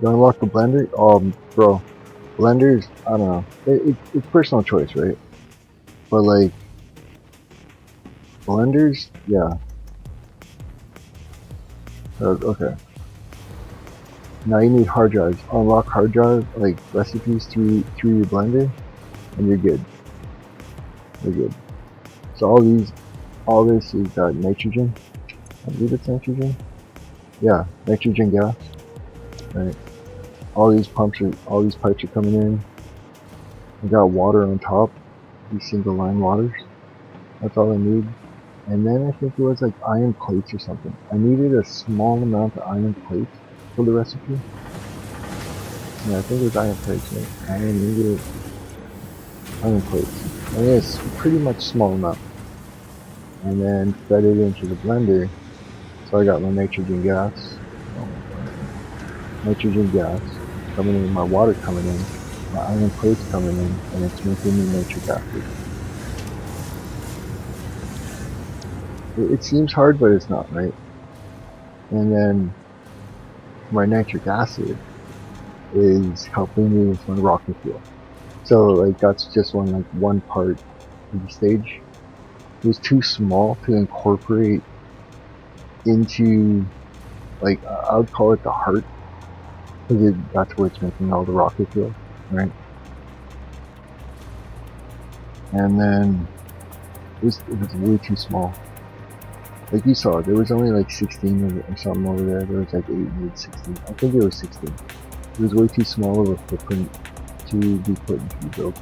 Speaker 1: You unlock the blender? Bro, blenders, I don't know. It's personal choice, right? But like, blenders, yeah. Okay. Now you need hard drives. Unlock hard drive, like recipes through your blender, and you're good. You're good. So all this is nitrogen. I believe it's nitrogen. Yeah, nitrogen gas. Right. All these pipes are coming in. I got water on top. These single line waters. That's all I need. And then I think it was like iron plates or something. I needed a small amount of iron plates for the recipe. Yeah, I think it was iron plates, right? I needed iron plates. I mean, it's pretty much small amount. And then fed it into the blender. So I got my nitrogen gas. Nitrogen gas coming in, my water coming in, my iron plates coming in, and it's making me nitric acid. It seems hard, but it's not, right? And then my nitric acid is helping me with my rocket fuel. So like that's just one part of the stage. It was too small to incorporate into, like, I would call it the heart, because that's where it's making all the rocket fuel, right? And then it was way too small. Like you saw, there was only like 16 of it or something over there. There was like 8, maybe 16. I think it was 16. It was way too small of a footprint to be put into the build.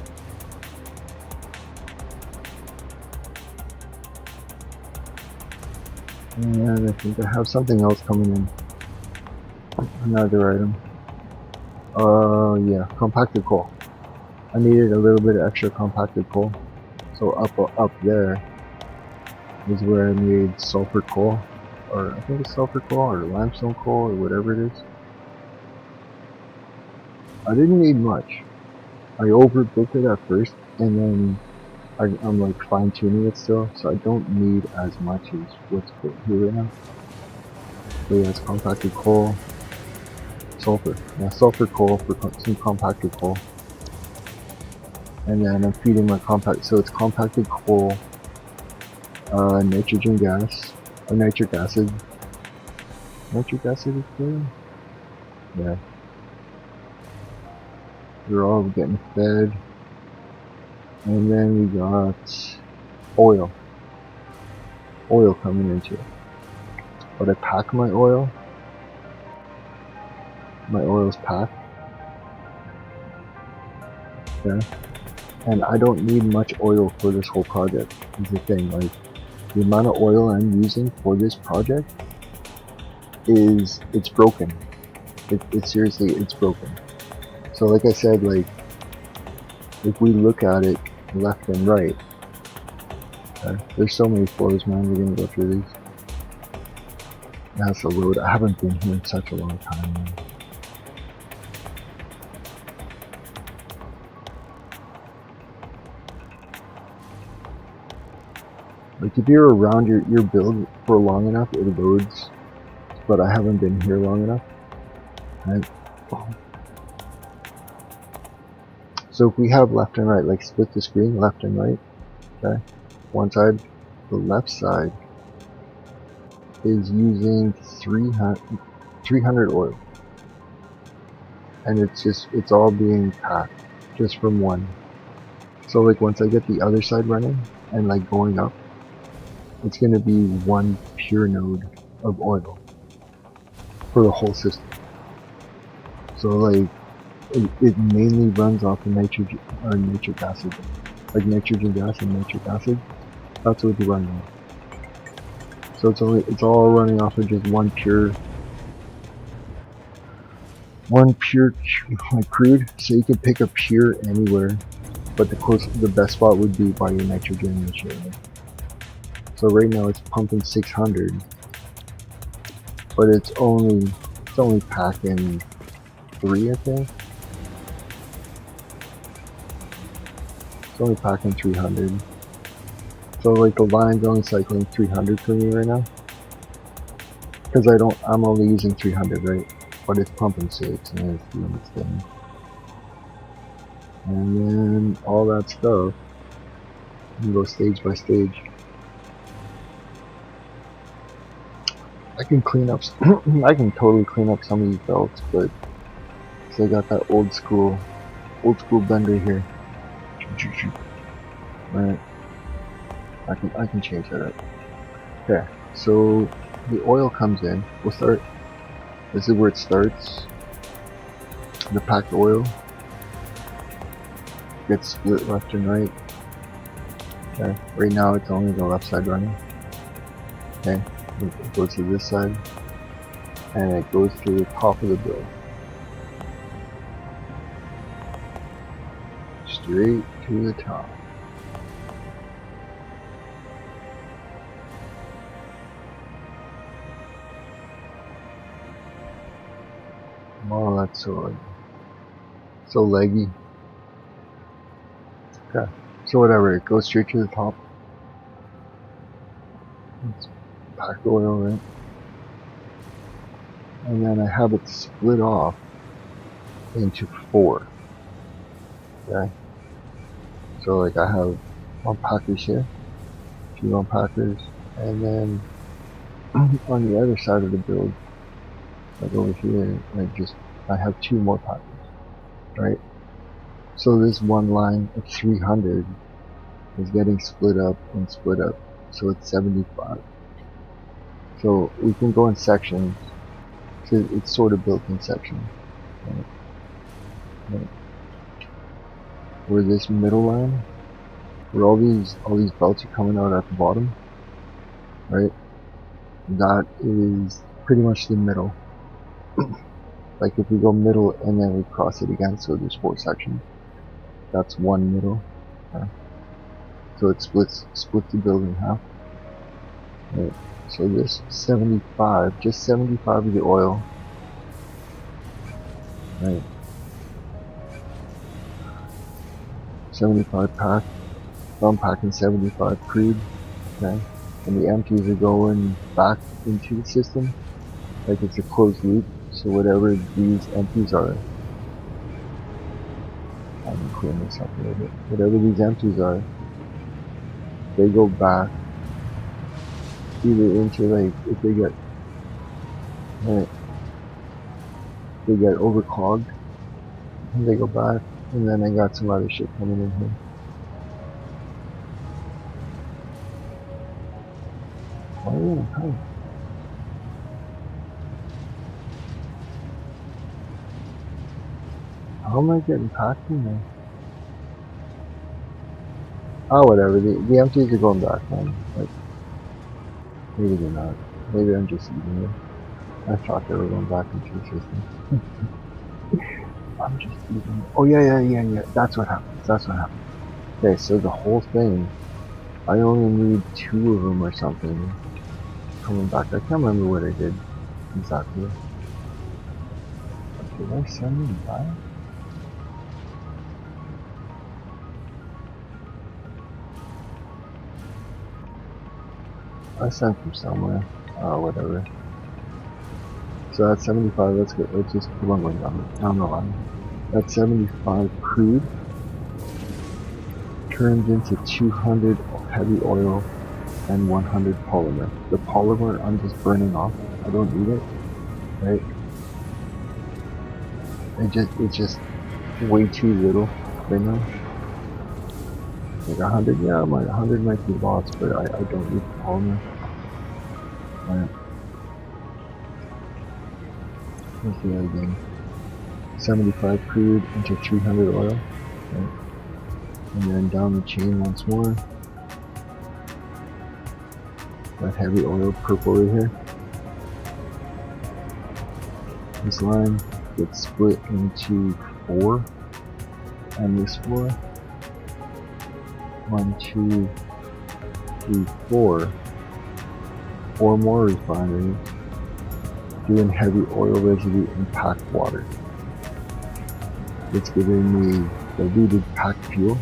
Speaker 1: And I think I have something else coming in. Another item. Yeah, compacted coal. I needed a little bit of extra compacted coal. So up there is where I made sulfur coal, or I think it's sulfur coal or limestone coal or whatever it is. I didn't need much. I overbuilt it at first, and then I'm like fine tuning it still, so I don't need as much as what's put here right now. But yeah, it's compacted coal, sulfur. Yeah, sulfur coal for some compacted coal. And then I'm feeding my so it's compacted coal, nitrogen gas, or nitric acid. Nitric acid is good? Yeah. They're all getting fed. And then we got oil. Oil coming into it. But I pack my oil. My oil's packed. Okay. And I don't need much oil for this whole project, is the thing. Like, the amount of oil I'm using for this project it's broken. It's seriously, it's broken. So like I said, like, if we look at it left and right, there's so many floors, man, we're gonna go through these. That's a load. I haven't been here in such a long time, man. Like, if you're around your build for long enough, it loads. But I haven't been here long enough. So if we have left and right, like split the screen, left and right, okay? One side, the left side is using 300 oil. And it's all being packed just from one. So like once I get the other side running and like going up, it's gonna be one pure node of oil for the whole system. So like it mainly runs off of nitrogen or nitric acid, like nitrogen gas and nitric acid. That's what it's running on. So it's all running off of just one pure like crude. So you can pick a pure anywhere, but the best spot would be by your nitrogen initiator. So right now it's pumping 600, but it's only packing 3, I think. It's only packing 300. So like the line's only cycling 300 for me right now. Because I'm only using 300, right? But it's pumping 6 and it's doing its thing. And then all that stuff, you go stage by stage. I can clean up, I can totally clean up some of these belts, but I got that old school bender here. Right. I can change that up. Okay, so the oil comes in. We'll start. This is where it starts. The packed oil gets split left and right. Okay, right now it's only the left side running. Okay, it goes to this side, and it goes to the top of the build. Straight to the top. Oh, that's so leggy. Okay, so whatever, it goes straight to the top. It's packed oil, right? And then I have it split off into 4. Okay, so like I have 1 package here, 2 unpackers, and then on the other side of the build, like over here, I have 2 more packers, right? So this one line of 300 is getting split up and split up, so it's 75. So we can go in sections, so it's sort of built in sections. Right? Where this middle line, where all these belts are coming out at the bottom, right? That is pretty much the middle. Like if we go middle and then we cross it again, so there's 4 sections. That's one middle. Okay. So it splits the build in half. Right. So this 75, just 75 of the oil. Right. 75 pack. So I'm packing 75 crude. Okay. And the empties are going back into the system. Like it's a closed loop. So whatever these empties are, I'm gonna clean this up a little bit. Whatever these empties are, they go back either into like if they get overclogged, and they go back, and then I got some other shit coming in here. Why are you in a hurry? How am I getting packed in there? Oh, whatever. The empties are going back, man. Like, maybe they're not. Maybe I'm just eating them. I thought they were going back into the system. I'm just eating them. Oh, yeah. That's what happens. Okay, so the whole thing, I only need 2 of them or something coming back. I can't remember what I did exactly. Did I send them back? I sent them somewhere. Whatever. So that's 75. Let's just keep on going down the line. That's 75 crude. turns into 200 heavy oil and 100 polymer. The polymer I'm just burning off. I don't need it, right? It's just way too little right now. Like 100, yeah, 100 might be lost, but I don't need the polymer. Alright. Let's do that again. 75 crude into 300 oil. Right? And then down the chain once more. That heavy oil purple right here. This line gets split into 4. And this 4. 1, 2, 3, 4. 4 more refineries doing heavy oil residue and packed water. It's giving me diluted packed fuel.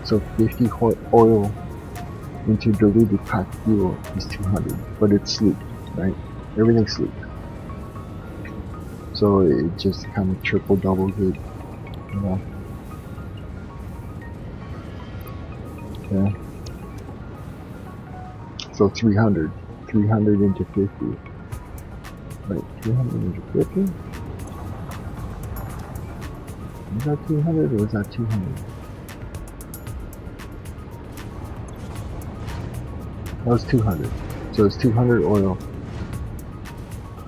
Speaker 1: So 50 oil into diluted packed fuel is 200, but it's sleeked, right? Everything's sleeked. So it just kind of triple doubles it, you know. Yeah. So 300 into 50. Wait, 300 into 50? Was that 300 or was that 200? That was 200. So it's 200 oil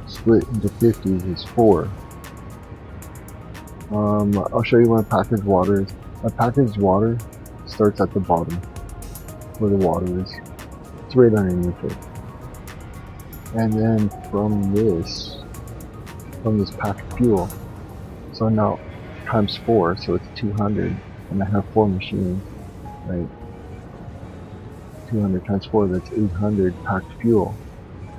Speaker 1: split into 50s is 4. I'll show you my packaged water is. My packaged water starts at the bottom where the water is. It's right underneath it. And then from this packed fuel, so now times 4, so it's 200, and I have 4 machines, right? 200 times 4, that's 800 packed fuel.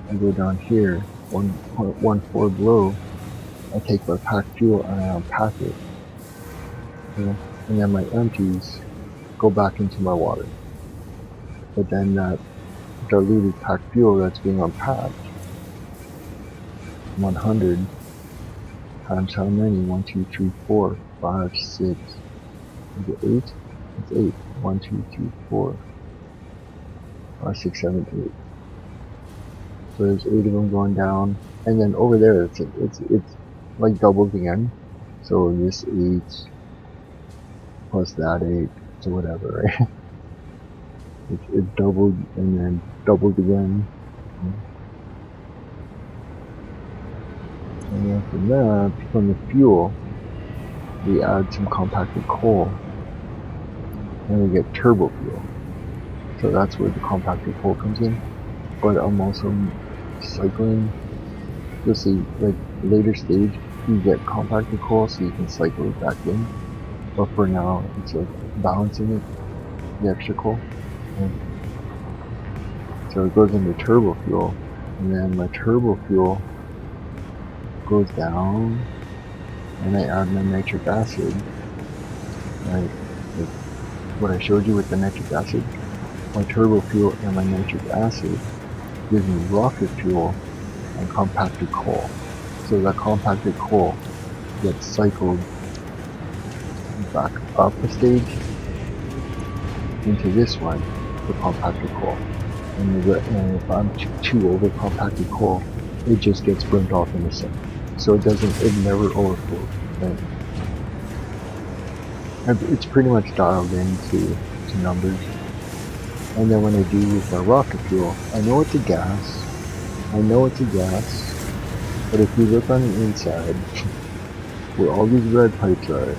Speaker 1: I go down here, 1.14 below, I take my packed fuel and I unpack it. Okay? And then my empties go back into my water. But then that diluted packed fuel that's being unpacked, 100 times how many? 1, 2, 3, 4, 5, 6. Is it 8? It's 8. 1, 2, 3, 4, 5, 6, 7, 8. So there's 8 of them going down, and then over there it's like doubles again. So this 8 plus that 8, so whatever, right? It doubled and then doubled again. And then from that, from the fuel, we add some compacted coal, and we get turbo fuel. So that's where the compacted coal comes in. But I'm also cycling. You'll see, like later stage, you get compacted coal, so you can cycle it back in. But for now, it's like balancing it, the extra coal. And so it goes into turbo fuel, and then my turbo fuel goes down, and I add my nitric acid. Right, like what I showed you with the nitric acid. My turbo fuel and my nitric acid gives me rocket fuel and compacted coal. So that compacted coal gets cycled back up a stage into this one, the compacted coal. And if I'm too over compacted coal, it just gets burnt off in the sink. So it never overflows. Right? And it's pretty much dialed into numbers. And then when I do with my rocket fuel, I know it's a gas. But if you look on the inside, where all these red pipes are,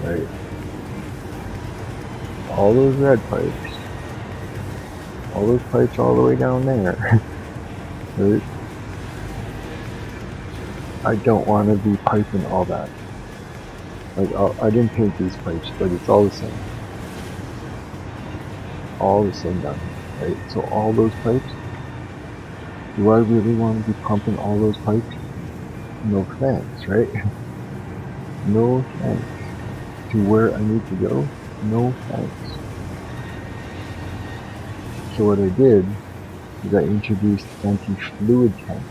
Speaker 1: right? All those red pipes, all those pipes all the way down there, right? I don't want to be piping all that. Like, I didn't paint these pipes, but it's all the same. All the same down here, right? So all those pipes, do I really want to be pumping all those pipes? No thanks, right? No thanks. To where I need to go? No thanks. So what I did is I introduced anti-fluid tanks.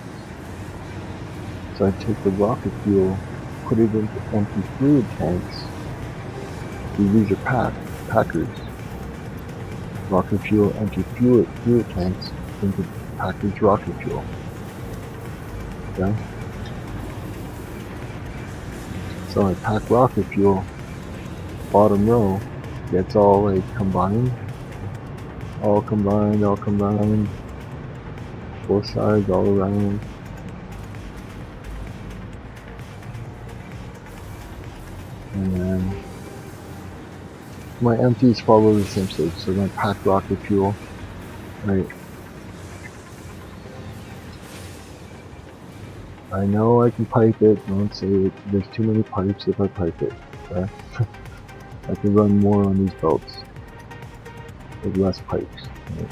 Speaker 1: So I took the rocket fuel, put it into empty fluid tanks. These are packed, packers. Rocket fuel empty fuel tanks into package rocket fuel. Okay? So I pack rocket fuel, bottom row gets all like combined, both sides all around. And then my empties follow the same stage. So then pack rocket fuel, right? I know I can pipe it, don't say it. There's too many pipes if I pipe it. Okay? I can run more on these belts with less pipes. Right?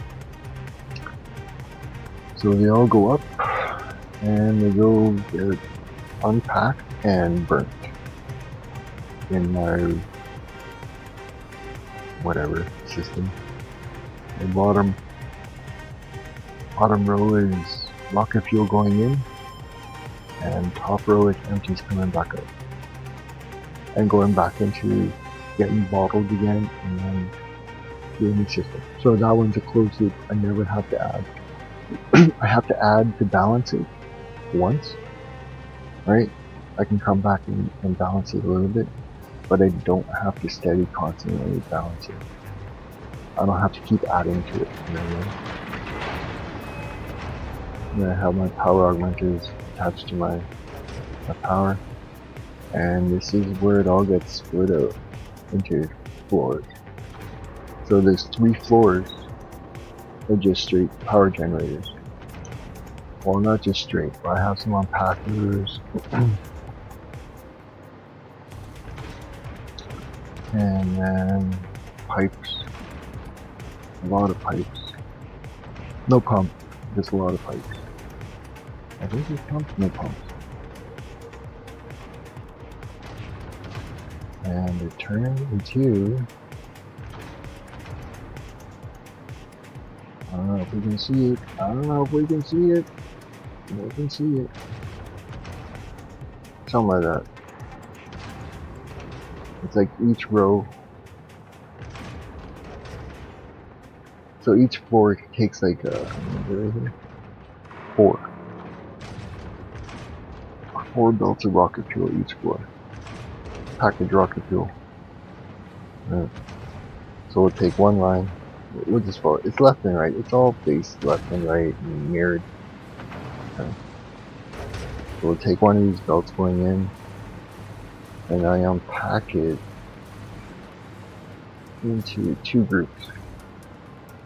Speaker 1: So they all go up and they go get unpacked and burnt in my whatever system. The bottom row is rocket fuel going in, and top row is empties coming back out and going back into getting bottled again and then doing the system. So that one's a closed loop. I never have to add. I have to add to balance it once, right? I can come back and balance it a little bit, but I don't have to steady constantly balance it. I don't have to keep adding to it. You know what I mean? And I have my power augmenters attached to my power, and this is where it all gets split out into floors. So there's 3 floors of just straight power generators. Well, not just straight, but I have some on packers. And then pipes. A lot of pipes. No pump, just a lot of pipes. I think there's pumps, no pumps. And it turns into, I don't know if we can see it. I don't know if we can see it. We can see it. Something like that. It's like each row. So each floor takes like four belts of rocket fuel each floor. Package rocket fuel. Right. So we'll take one line. We'll just follow. It's left and right. It's all faced left and right and mirrored. Okay. So we'll take one of these belts going in, and I unpack it into 2 groups.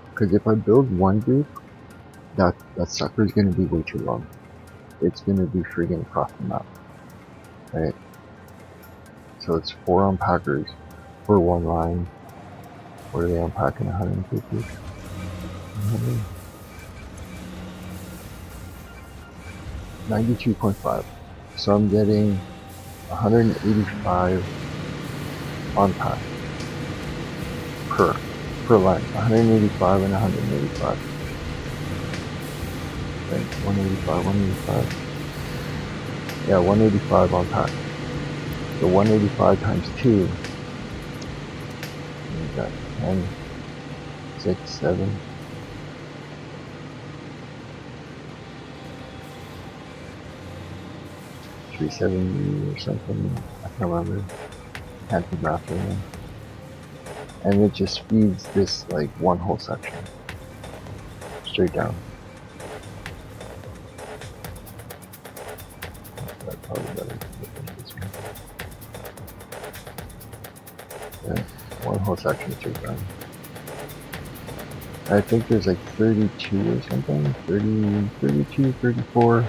Speaker 1: Because if I build one group, that sucker is going to be way too long. It's going to be friggin' across the map. Right? So it's 4 unpackers for one line. What are they unpacking? 150? 92.5. So I'm getting 185 unpacked per line. 185 and 185. Okay, 185. Yeah, 185 unpacked. So 185 times 2. We got 10, 6, 7. $370 or something. I can't remember. Can't do math right now. And it just feeds this like one whole section straight down. That's probably better to look at this one. Yeah, one whole section straight down. I think there's like 32 or something. 30, 32, 34.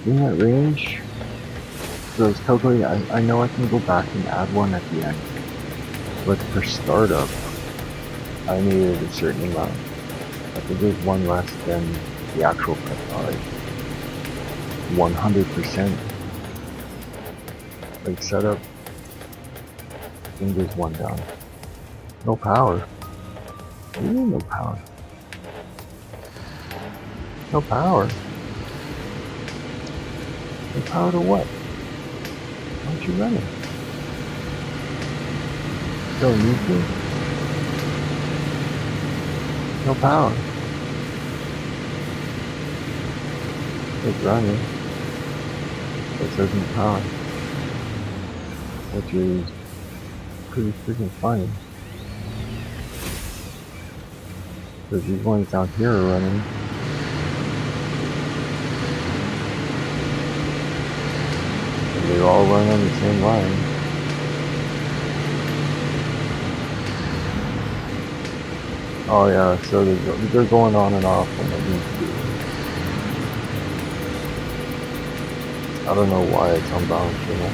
Speaker 1: In that range. So I was calculating, I know I can go back and add one at the end. But for startup, I needed a certain amount. I think there's one less than the actual like 100% like setup. I think there's one down. No power. What do you mean no power? No power? No power to what? Why aren't you running? Don't need to. No power. It's running. It says no power. Which is pretty freaking funny. Because these ones down here are running. And they all run on the same line. Oh yeah, so they're going on and off when they need to. I don't know why it's unbalanced, you know.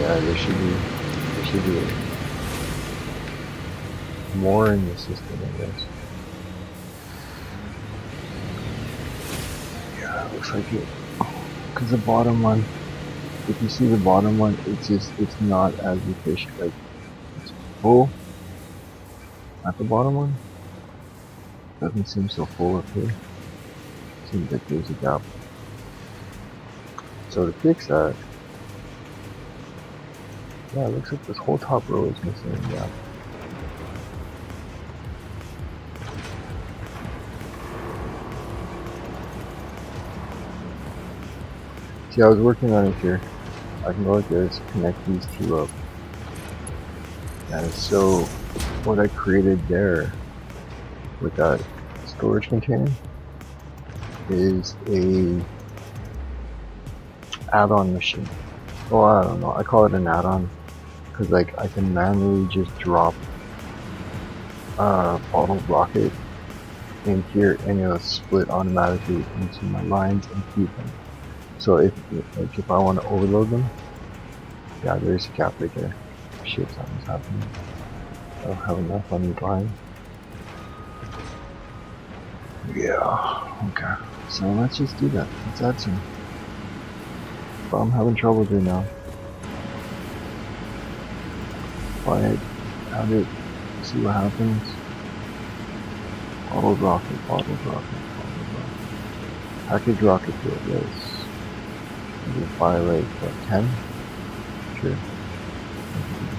Speaker 1: Yeah, there should be more in the system, I guess. Yeah, it looks like it. Because the bottom one, if you see the bottom one, it's not as efficient. Like, it's full at the bottom one. Doesn't seem so full up here. Seems like there's a gap. So to fix that, yeah, it looks like this whole top row is missing a gap. See, I was working on it here. I can go like this, connect these two up. And so, what I created there with that storage container is a add-on machine. Well, I don't know, I call it an add-on because like I can manually just drop a bottled rocket in here and it'll split automatically into my lines and feed them. So if I want to overload them, yeah, there's a gap right there. Shit, something's happening. I don't have enough on the line. Yeah, okay. So let's just do that. Let's add some. But I'm having trouble right now. Quiet, add it, see what happens. Bottled rocket, bottled rocket, bottled rocket. Package rocket fuel, yes. Maybe buy like what, 10? Sure.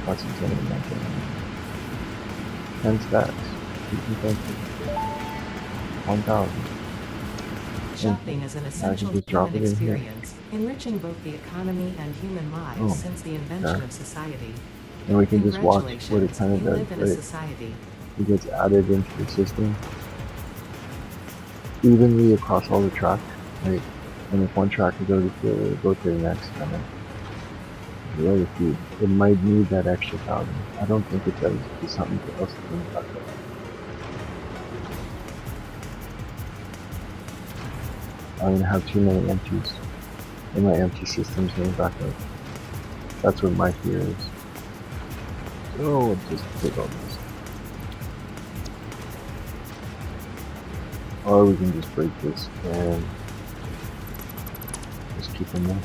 Speaker 1: That's insane. 10 stacks. 1,000.
Speaker 2: Shopping is an essential human experience, enriching both the economy and human lives since the invention of society.
Speaker 1: And we can just watch what it kind of does, right? It gets added into the system evenly across all the tracks, right? And if one track is already full, it'll go to the next, and then the other few. It might need that extra 1,000. I don't think it does. It's something else to think about that. I'm gonna have too many empties, and my empty system's going back up. That's what my fear is. So let's just take all this. Or we can just break this and just keep them there.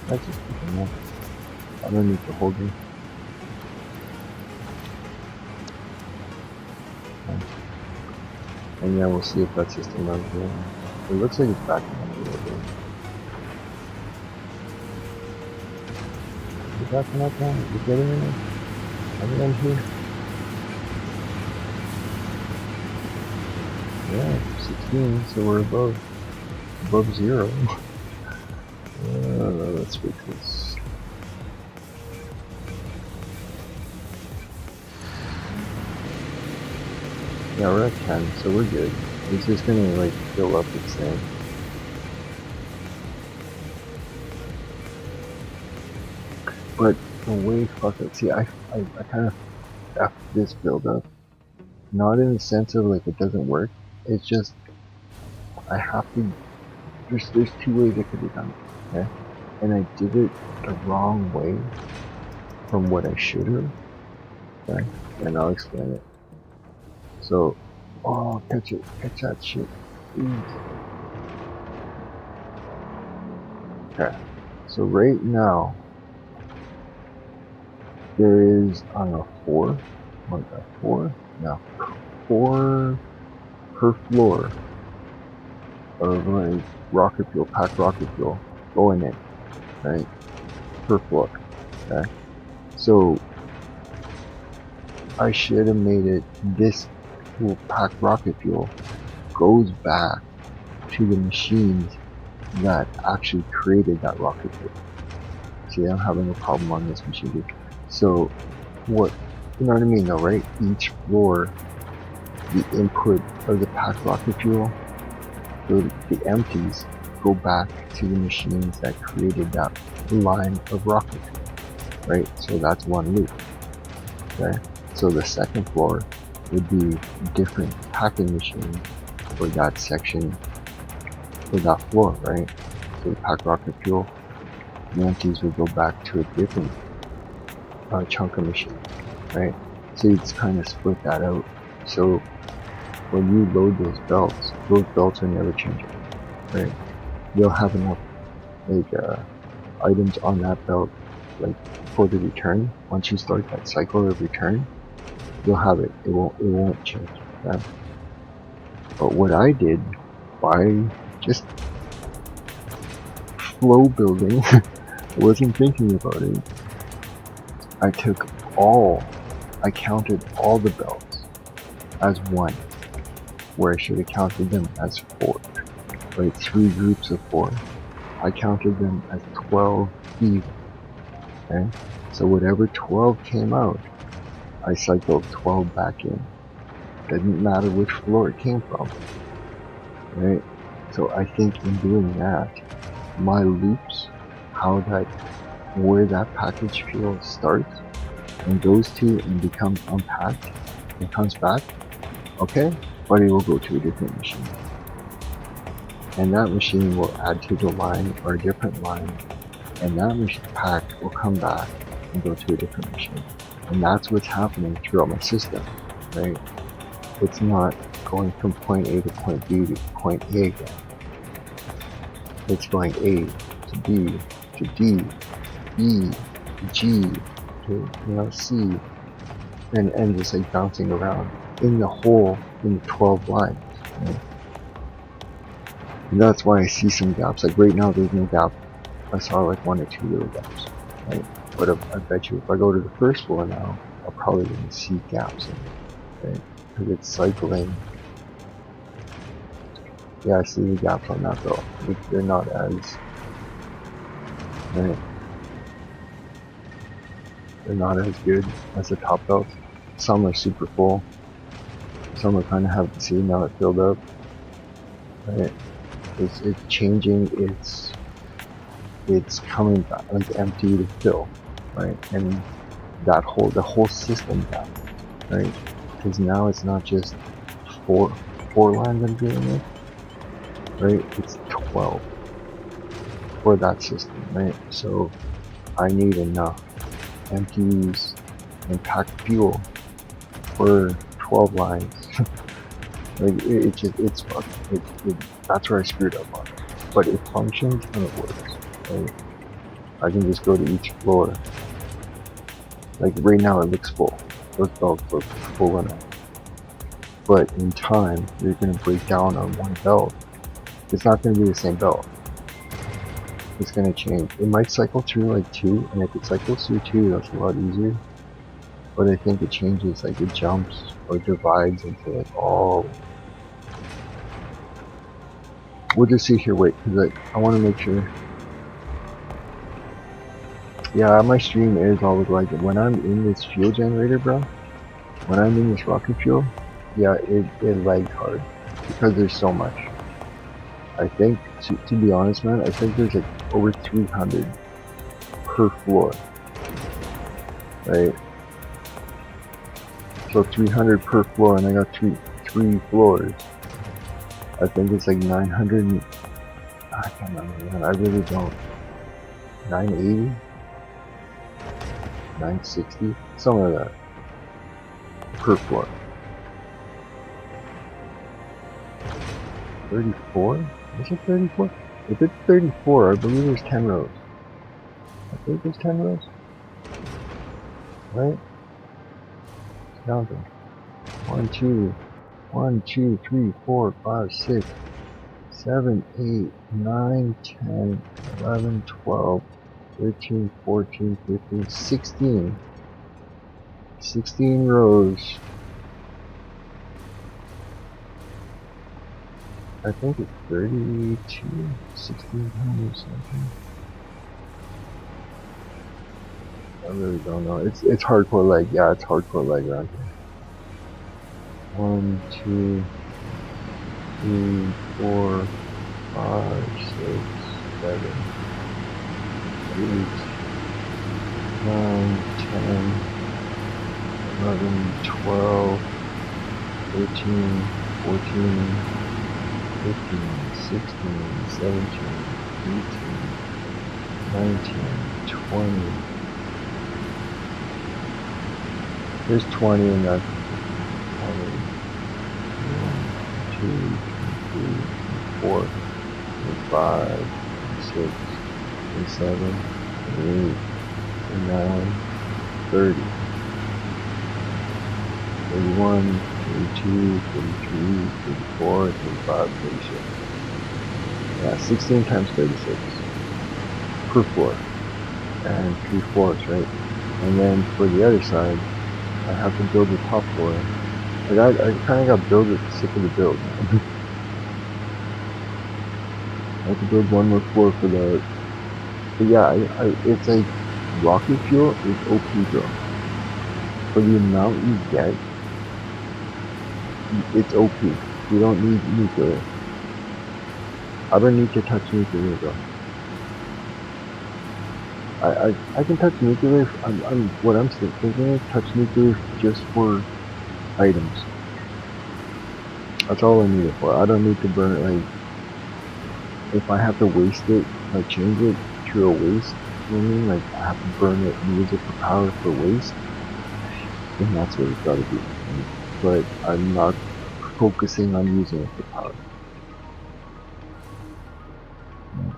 Speaker 1: Let's just keep them there. I don't need to hold them. Okay. And yeah, we'll see if that system runs here. It looks like it's backing up a little bit. Is it backing up now? Is it getting in there? Are we in here? Yeah, 16, so we're above 0. Let's fix this. Yeah, we're at 10, so we're good. It's just gonna like fill up its thing. But the way fuck it. See, I kind of f this build up. Not in the sense of like it doesn't work. It's just I have to. There's two ways it could be done. Okay, and I did it the wrong way from what I should have. Okay, and I'll explain it. So, oh, catch that shit. Okay, so right now there is, I don't know, 4? What is that, 4? No, 4 per floor of like rocket fuel, packed rocket fuel going in, right? Per floor. Okay. So I should have made it this packed rocket fuel goes back to the machines that actually created that rocket fuel. See, I'm having a problem on this machine too. So what, you know what I mean though, right? Each floor, the input of the packed rocket fuel, the empties go back to the machines that created that line of rocket fuel, right? So that's one loop, okay? So the second floor would be different packing machine for that section, for that floor, right? So the packed rocket fuel, the empties would go back to a different chunk of machine, right? So you just kind of split that out. So when you load those belts are never changing, right? You'll have enough like items on that belt, like for the return. Once you start that cycle of return, you'll have it. It won't change. Okay? But what I did by just flow building, I wasn't thinking about it. I counted all the belts as one, where I should have counted them as 4, right? 3 groups of 4. I counted them as 12 even, okay? So whatever 12 came out, I cycled 12 back in. Doesn't matter which floor it came from, right? So I think in doing that, my loops, where that package fuel starts and goes to and becomes unpacked and comes back, okay, but it will go to a different machine. And that machine will add to the line or a different line, and that machine pack will come back and go to a different machine. And that's what's happening throughout my system, right? It's not going from point A to point B to point A again. It's going A to B to D, E, G to C, and just like bouncing around in the 12 lines. Right? And that's why I see some gaps. Like right now, there's no gap. I saw like 1 or 2 little gaps, right? But I bet you if I go to the first floor now, I'll probably gonna see gaps in it, right? Because it's cycling. Yeah, I see the gaps on that though. They're not as, right? They're not as good as the top belts. Some are super full. Some are kind of have, see, now it filled up, right? It's changing, it's coming back, like empty to fill, right? And the whole system down, right? Because now it's not just four lines I'm dealing with, right? It's 12 for that system, right? So I need enough empties and packed fuel for 12 lines. Like it's fucked. That's where I screwed up on it. But it functions and it works. Right? I can just go to each floor. Like right now it looks full. Those belts look full enough. But in time, you're gonna break down on one belt. It's not gonna be the same belt. It's gonna change. It might cycle through like 2, and if it cycles through 2, that's a lot easier. But I think it changes, like it jumps or divides into like all. We'll just see here, wait, because I want to make sure. Yeah, my stream is always like it. When I'm in this fuel generator, bro, when I'm in this rocket fuel, yeah, it lags hard because there's so much. I think, to be honest, man, I think there's like over 300 per floor, right? So 300 per floor, and I got three floors. I think it's like 900. I can't remember, man. I really don't. 980, 960, something like that per floor. 34? Is it 34? If it's 34, I believe there's 10 rows. I think there's 10 rows. Right? Counting. 1, 2, 3, 4, 5, 6, 7, 8, 9, 10, 11, 12, 13, 14, 15, 16. 16 rows. I think it's 32, 16 times something. I really don't know. It's hardcore leg. Yeah, it's hardcore leg around here. 1, 2, 3, 4, 5, 6, 7, 8, 9, 10, 11, 12, 13, 14, 15, 16, 17, 18, 19, 20. There's 20 in that. 2, 3, 4, 5, 6, 7, 8, 9, 30, 31, 32, 33, 34, 35, 36. Yeah, 16 times 36 per floor. And 3 floors, right? And then for the other side, I have to build the top floor. Like I kind of got sick of the build. I have to build one more floor for the. But yeah, it's like rocket fuel is OP, bro. For the amount you get, it's OP. You don't need nuclear. I don't need to touch nuclear, bro. I can touch nuclear. What I'm thinking is touch nuclear just for items. That's all I need it for. I don't need to burn it. Like, if I have to waste it, like change it to a waste, you know what I mean? Like, I have to burn it and use it for power for waste, then that's what it's gotta be. Right? But I'm not focusing on using it for power. Right?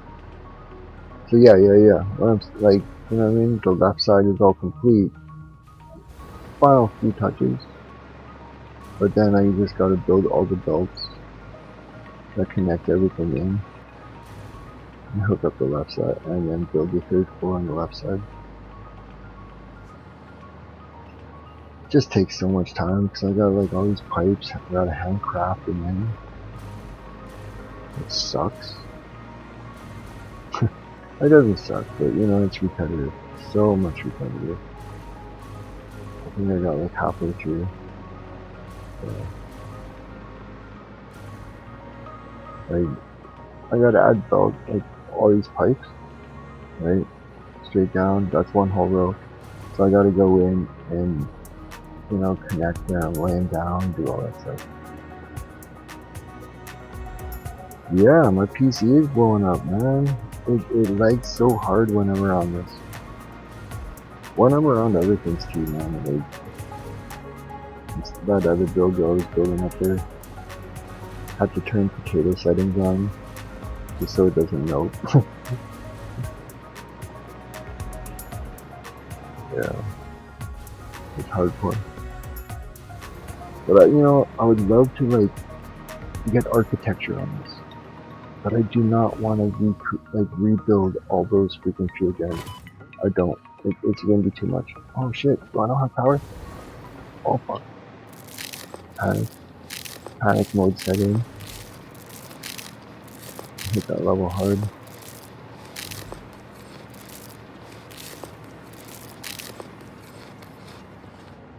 Speaker 1: So yeah. What I'm like, you know what I mean? The left side is all complete. Final few touches. But then I just gotta build all the belts that connect everything in. And hook up the left side, and then build the third floor on the left side. It just takes so much time because I got like all these pipes I gotta handcraft them in. It sucks. It doesn't suck, but you know, it's repetitive. So much repetitive. I think I got like halfway through. So, like, I gotta add belt, like all these pipes, right? Straight down, that's one whole row. So I gotta go in and, you know, connect them, lay them down, do all that stuff. Yeah, my PC is blowing up, man. It lags so hard when I'm around this. When I'm around other things too, man. Like, it's that other build I was building up there. Had to turn potato settings on just so it doesn't melt. Yeah, it's hardcore. But you know, I would love to like get architecture on this, but I do not want to rebuild all those freaking fuel gens. I don't. It's gonna be too much. Oh shit! Do I not have power? Oh fuck! Panic mode setting. Hit that level hard.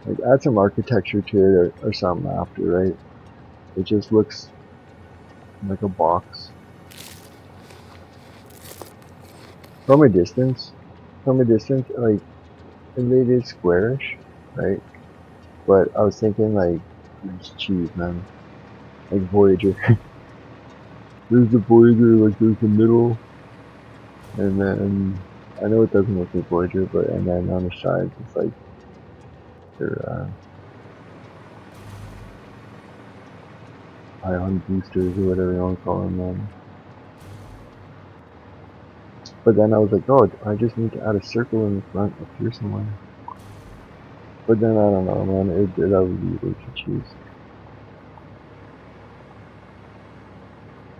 Speaker 1: Like, add some architecture to it or something after, right? It just looks like a box. From a distance, like, it made it squarish, right? But I was thinking, like, it's cheese, man. Like Voyager. There's the Voyager, like, there's the middle, and then, I know it doesn't look like Voyager, but, and then on the sides, it's like, their, ion boosters, or whatever you want to call them, man. But then I was like, oh, I just need to add a circle in the front up here somewhere. But then I don't know, man. That would be way too cheese.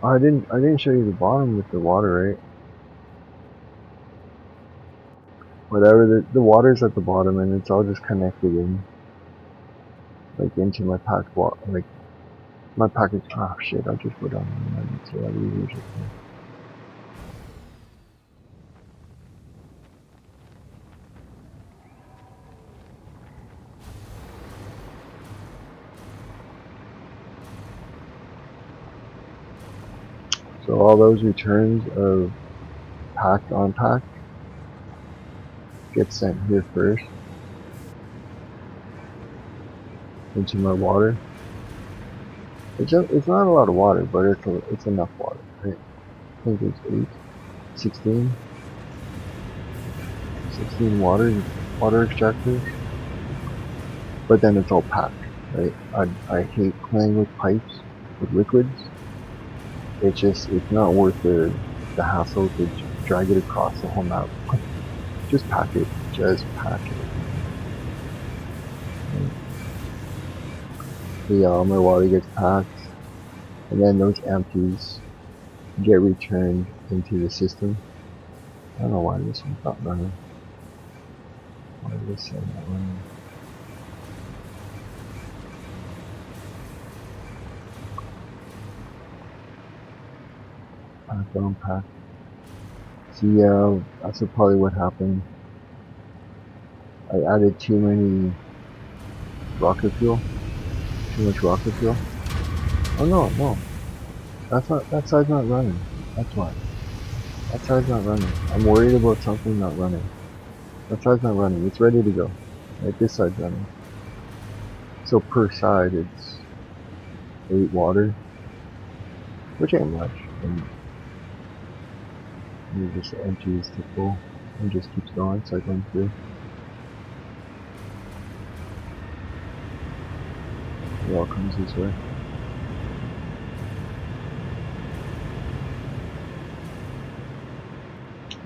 Speaker 1: I didn't show you the bottom with the water, right? Whatever, the water's at the bottom and it's all just connected in, like into my packed water, like my package. Oh shit! I just put on my mind. So I really just. So all those returns of packed unpacked get sent here first into my water. It's not a lot of water, but it's enough water, right? I think it's 16 water extractors, but then it's all packed, right? I hate playing with pipes, with liquids. It's not worth the hassle to drag it across the whole map. Just pack it. Just pack it. Yeah, all my water gets packed, and then those empties get returned into the system. I don't know why this one's not running. Why is this one not running? Pack on pack. See, that's probably what happened. I added too many rocket fuel. Too much rocket fuel. Oh no. That side's not running. That's why. That side's not running. I'm worried about something not running. That side's not running. It's ready to go. Right, this side's running. So per side, it's 8 water, which ain't much. And you just empties to full and just keeps going, cycling through. It all comes this way.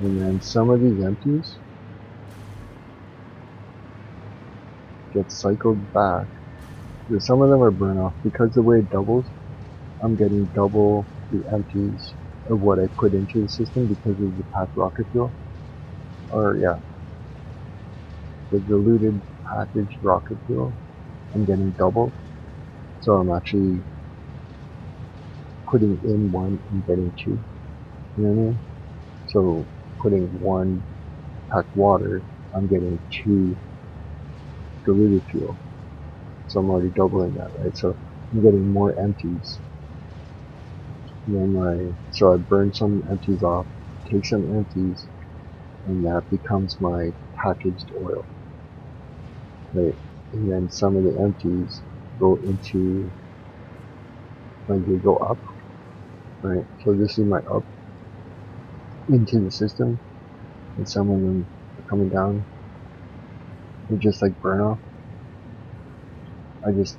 Speaker 1: And then some of these empties get cycled back. Some of them are burn off because the way it doubles. I'm getting double the empties of what I put into the system because of the packed rocket fuel. Or yeah, the diluted packaged rocket fuel. I'm getting double. So I'm actually putting in one and getting two. You know what I mean? So putting one packed water, I'm getting two diluted fuel. So I'm already doubling that, right? So I'm getting more empties. And then so I burn some empties off, take some empties, and that becomes my packaged oil, right? And then some of the empties go into, like they go up, right? So this is my up into the system, and some of them are coming down. They just like burn off. I just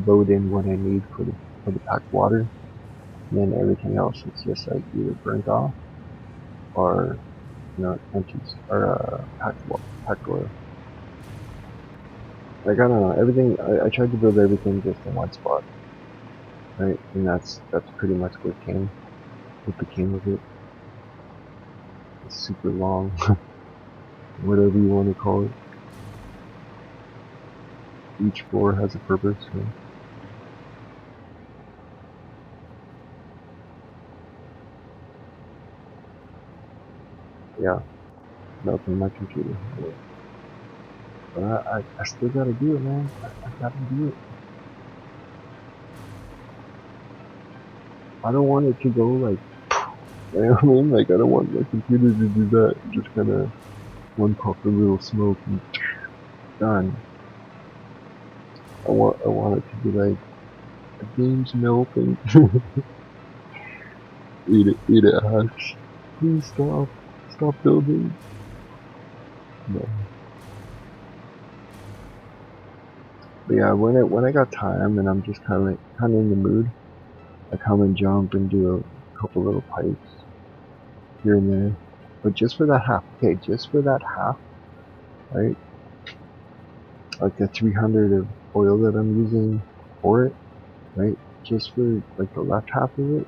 Speaker 1: load in what I need for the packed water, and then everything else is just like either burnt off or empties or packed oil. Like I don't know, everything. I tried to build everything just in one spot, right? And that's pretty much what became of it. It's super long, whatever you want to call it. Each floor has a purpose, right? Yeah, melting my computer. But I still gotta do it, man. I gotta do it. I don't want it to go like, you know what I mean? Like I don't want my computer to do that. Just kind of one puff of little smoke and done. I want it to be like the game's melting. Eat it, Ash. Please stop building. No. But yeah, when I got time and I'm just kind of in the mood, I come and jump and do a couple little pipes here and there. But just for that half, okay, just for that half, right? Like the 300 of oil that I'm using for it, right? Just for like the left half of it,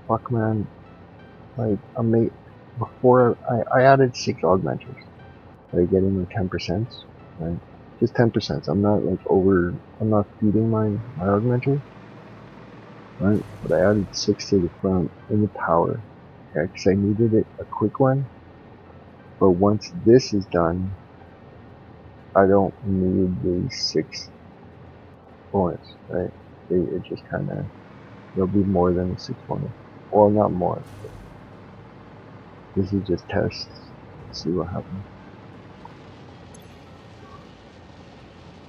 Speaker 1: fuck, man. Like, before I added 6 augmenters. Like, getting the 10%, right? Just 10%. I'm not like I'm not feeding my augmenter, right? But I added 6 to the front in the power, okay? Because I needed it a quick one. But once this is done, I don't need the 6 bonus, right? It just kind of, it'll be more than the 6 bonus. Well, not more. This is just tests. Let's see what happens.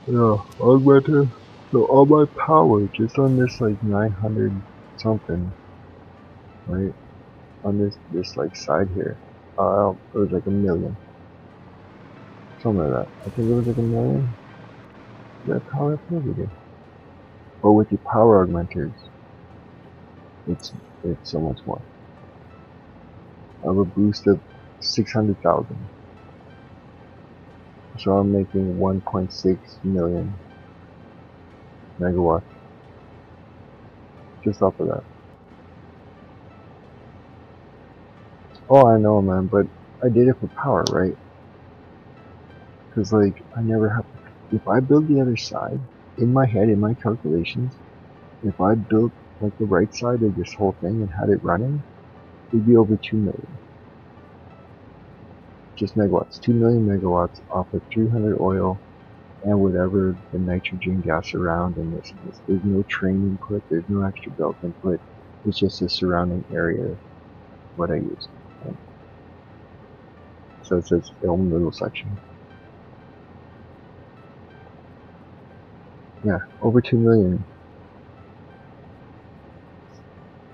Speaker 1: Yeah, augmenter. So all my power just on this like 900 something, right? On this like side here. It was like 1,000,000. Something like that. I think it was like 1,000,000. That power up over there. But with the power augmenters, it's so much more. I have a boost of 600,000. So I'm making 1.6 million megawatts just off of that. Oh, I know, man, but I did it for power, right? Because, like, I never have to. If I build the other side, in my head, in my calculations, if I built, like, the right side of this whole thing and had it running, it'd be over 2 million. Just megawatts. 2 million megawatts off of 300 oil and whatever the nitrogen gas around and this and this. There's no train input, there's no extra belt input. It's just the surrounding area, what I use. Right? So it says film little section. Yeah, over 2 million.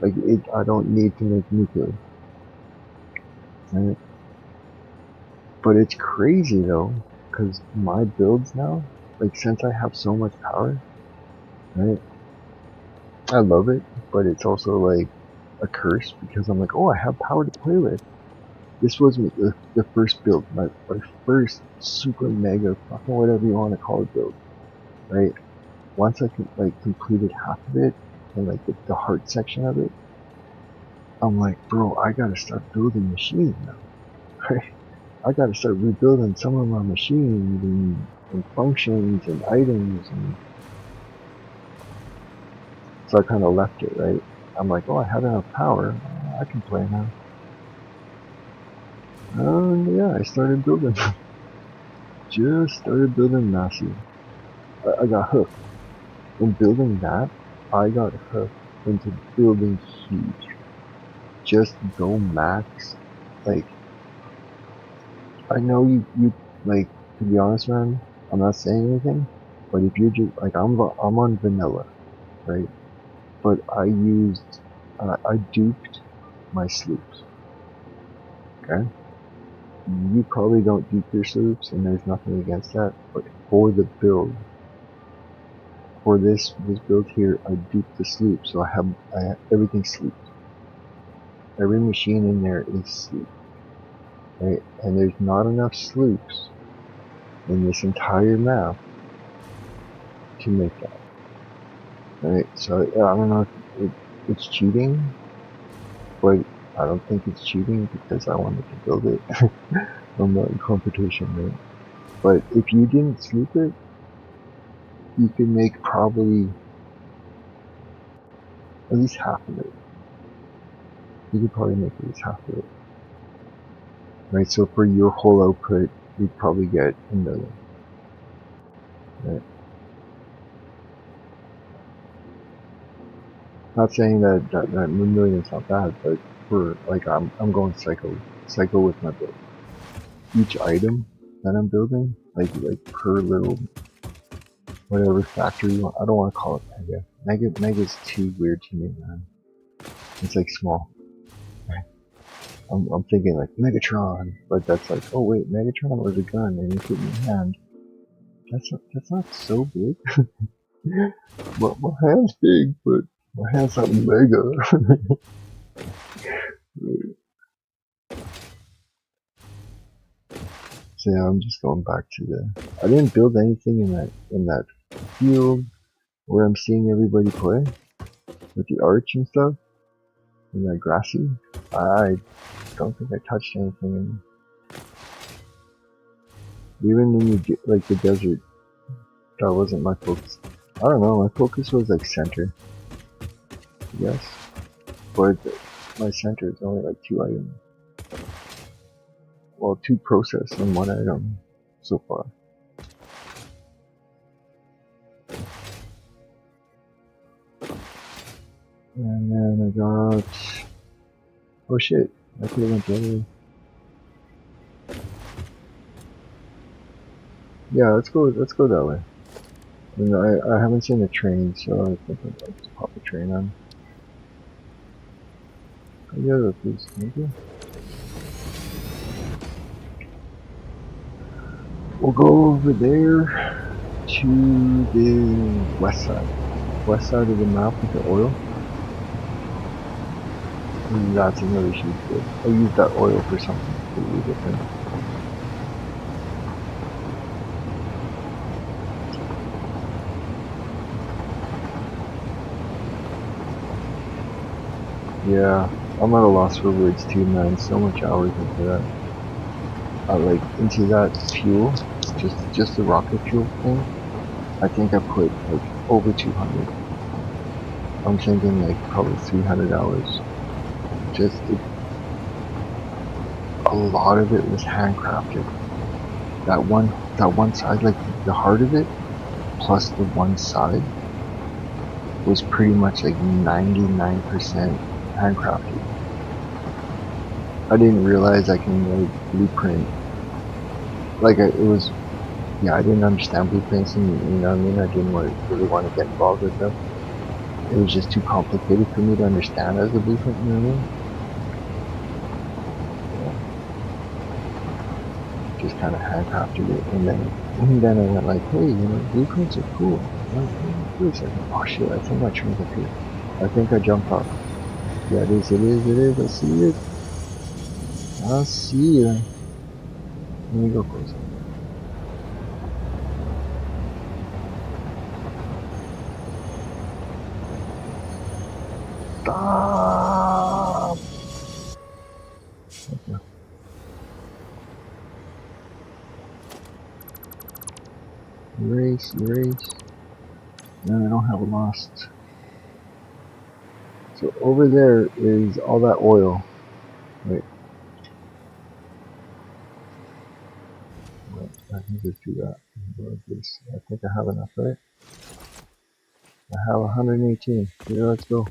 Speaker 1: Like, I don't need to make nuclear. Right? But it's crazy though, because my builds now, like since I have so much power, right? I love it, but it's also like a curse because I'm like, oh, I have power to play with. This was the first build, my first super mega fucking whatever you want to call it build, right? Once I completed half of it and like the heart section of it, I'm like, bro, I gotta start building machines now, right? I gotta start rebuilding some of my machines and functions and items, and so I kind of left it, right? I'm like, oh, I have enough power, I can play now. Yeah, I started building. Just started building massive. I got hooked. In building that, I got hooked into building huge. Just go max. Like, I know you like, to be honest, man, I'm not saying anything, but if you're just, like, I'm on vanilla, right? But I duped my sloops, okay? You probably don't dupe your sloops, and there's nothing against that, but for the build, for this build here, I duped the sloop, so I have everything slooped. Every machine in there is slooped, right? And there's not enough sloops in this entire map to make that, right? So I don't know if it's cheating, but I don't think it's cheating because I wanted to build it. I'm not in competition, right? But if you didn't sloop it, you can make probably at least half of it. You could probably make at least half of it. Right, so for your whole output, you'd probably get 1,000,000. Right? Not saying that 1,000,000 is not bad, but for, like, I'm going psycho with my build. Each item that I'm building, like per little, whatever factory, I don't want to call it mega. Mega's too weird to me, man. It's like small. I'm thinking like Megatron, but that's like, oh wait, Megatron was a gun and you put in your hand. That's not so big. But my hand's big, but my hand's not mega. So yeah, I'm just going back to I didn't build anything in that field where I'm seeing everybody play with the arch and stuff. In the grassy? I don't think I touched anything. Even in the, like the desert, that wasn't my focus. I don't know, my focus was like center. Yes. But my center is only like 2 items. Well, 2 process and 1 item so far. And then I got... Oh shit, I could have went the other way. Yeah, let's go that way. And I haven't seen a train, so I think I'd like to pop a train on. Yeah, please, thank you. We'll go over there to the west side of the map with the oil. And that's another huge bit. I'll use that oil for something completely different. Yeah, I'm at a loss for words too, man. So much hours into that. Like into that fuel, just the rocket fuel thing. I think I put like over 200. I'm thinking like probably 300 hours. Just a lot of it was handcrafted. That one side, like the heart of it, plus the one side, was pretty much like 99% handcrafted. I didn't realize I can like blueprint. Like it was, yeah, I didn't understand blueprints, and you know what I mean. I didn't really want to get involved with them. It was just too complicated for me to understand as a blueprint. You know what I mean? Just kind of handcrafted it, and then I went like, hey, you know, blueprints are cool. Like, wait a second. Oh shit, I think my train's up here. I think I jumped off. Yeah, it is. I see it. I see it. Let me go closer. Stop! Okay. Erase. No, I don't have a lost. So over there is all that oil. Wait, I can just do that. I think I have enough, right? I have 118. Yeah, let's go.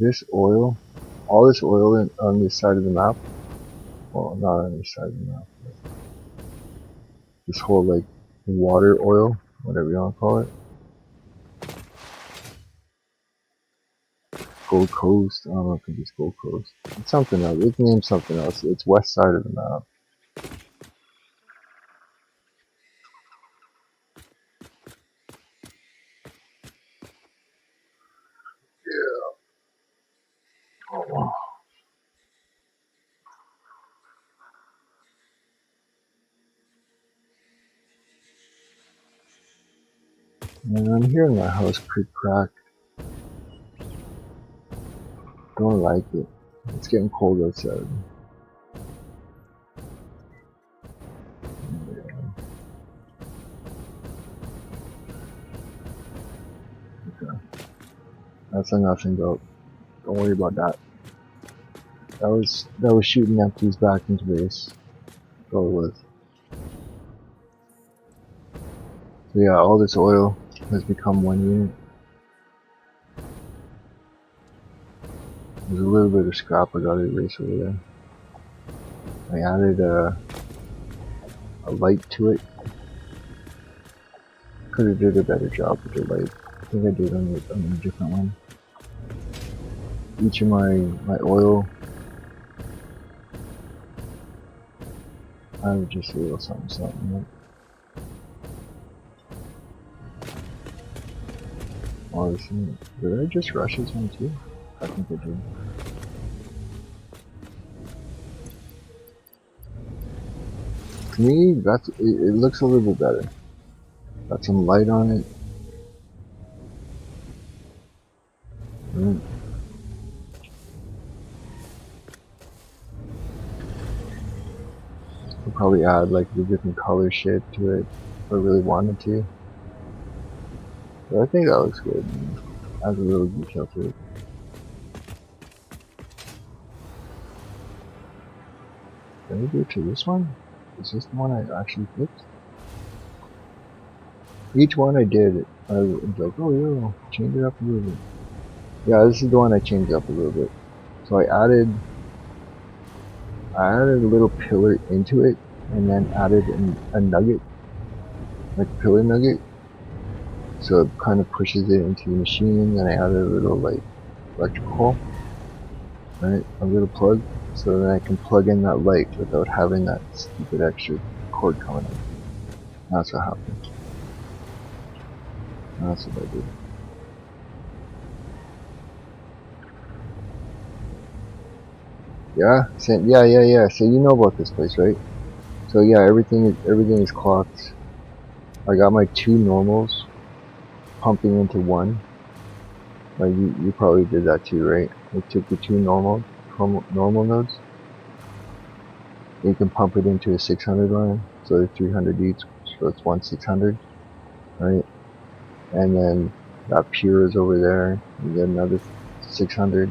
Speaker 1: This oil, all this oil on this side of the map, well, not on this side of the map, but this whole like water oil, whatever you want to call it. Gold Coast, I don't know if it's Gold Coast. It's something else, it's named something else. It's west side of the map. Yeah. Oh, wow. And I'm hearing my house creak crack. Don't like it. It's getting cold outside. Okay. That's a nothing though. Don't worry about that. That was shooting empties back into base. That's all it was. So yeah, all this oil has become one unit. There's a little bit of scrap I gotta erase over there. I added a light to it. Could have did a better job with the light. I think I did on a different one. Each of my oil, I would just a little something. Right? Oh, did I just rush this one too? I think I did. To me, it looks a little bit better. Got some light on it. Mm. I'll probably add like the different color shade to it if I really wanted to. But I think that looks good. Adds a little detail to it. Can we do it to this one? Is this the one I actually fixed? Each one I did, I was like, oh yo, change it up a little bit. Yeah, this is the one I changed up a little bit. So I added a little pillar into it, and then added a nugget, like a pillar nugget. So it kind of pushes it into the machine, and I added a little like electrical hole, right? A little plug, so then I can plug in that light without having that stupid extra cord coming in. That's what happened. That's what I did. Yeah, yeah. So you know about this place, right? So yeah, everything is clocked. I got my 2 normals pumping into one. Like you probably did that too, right? You took the 2 normal nodes. You can pump it into a 600 line, so they're 300 each, so it's 1/600, right? And then that pure is over there. You get another 600,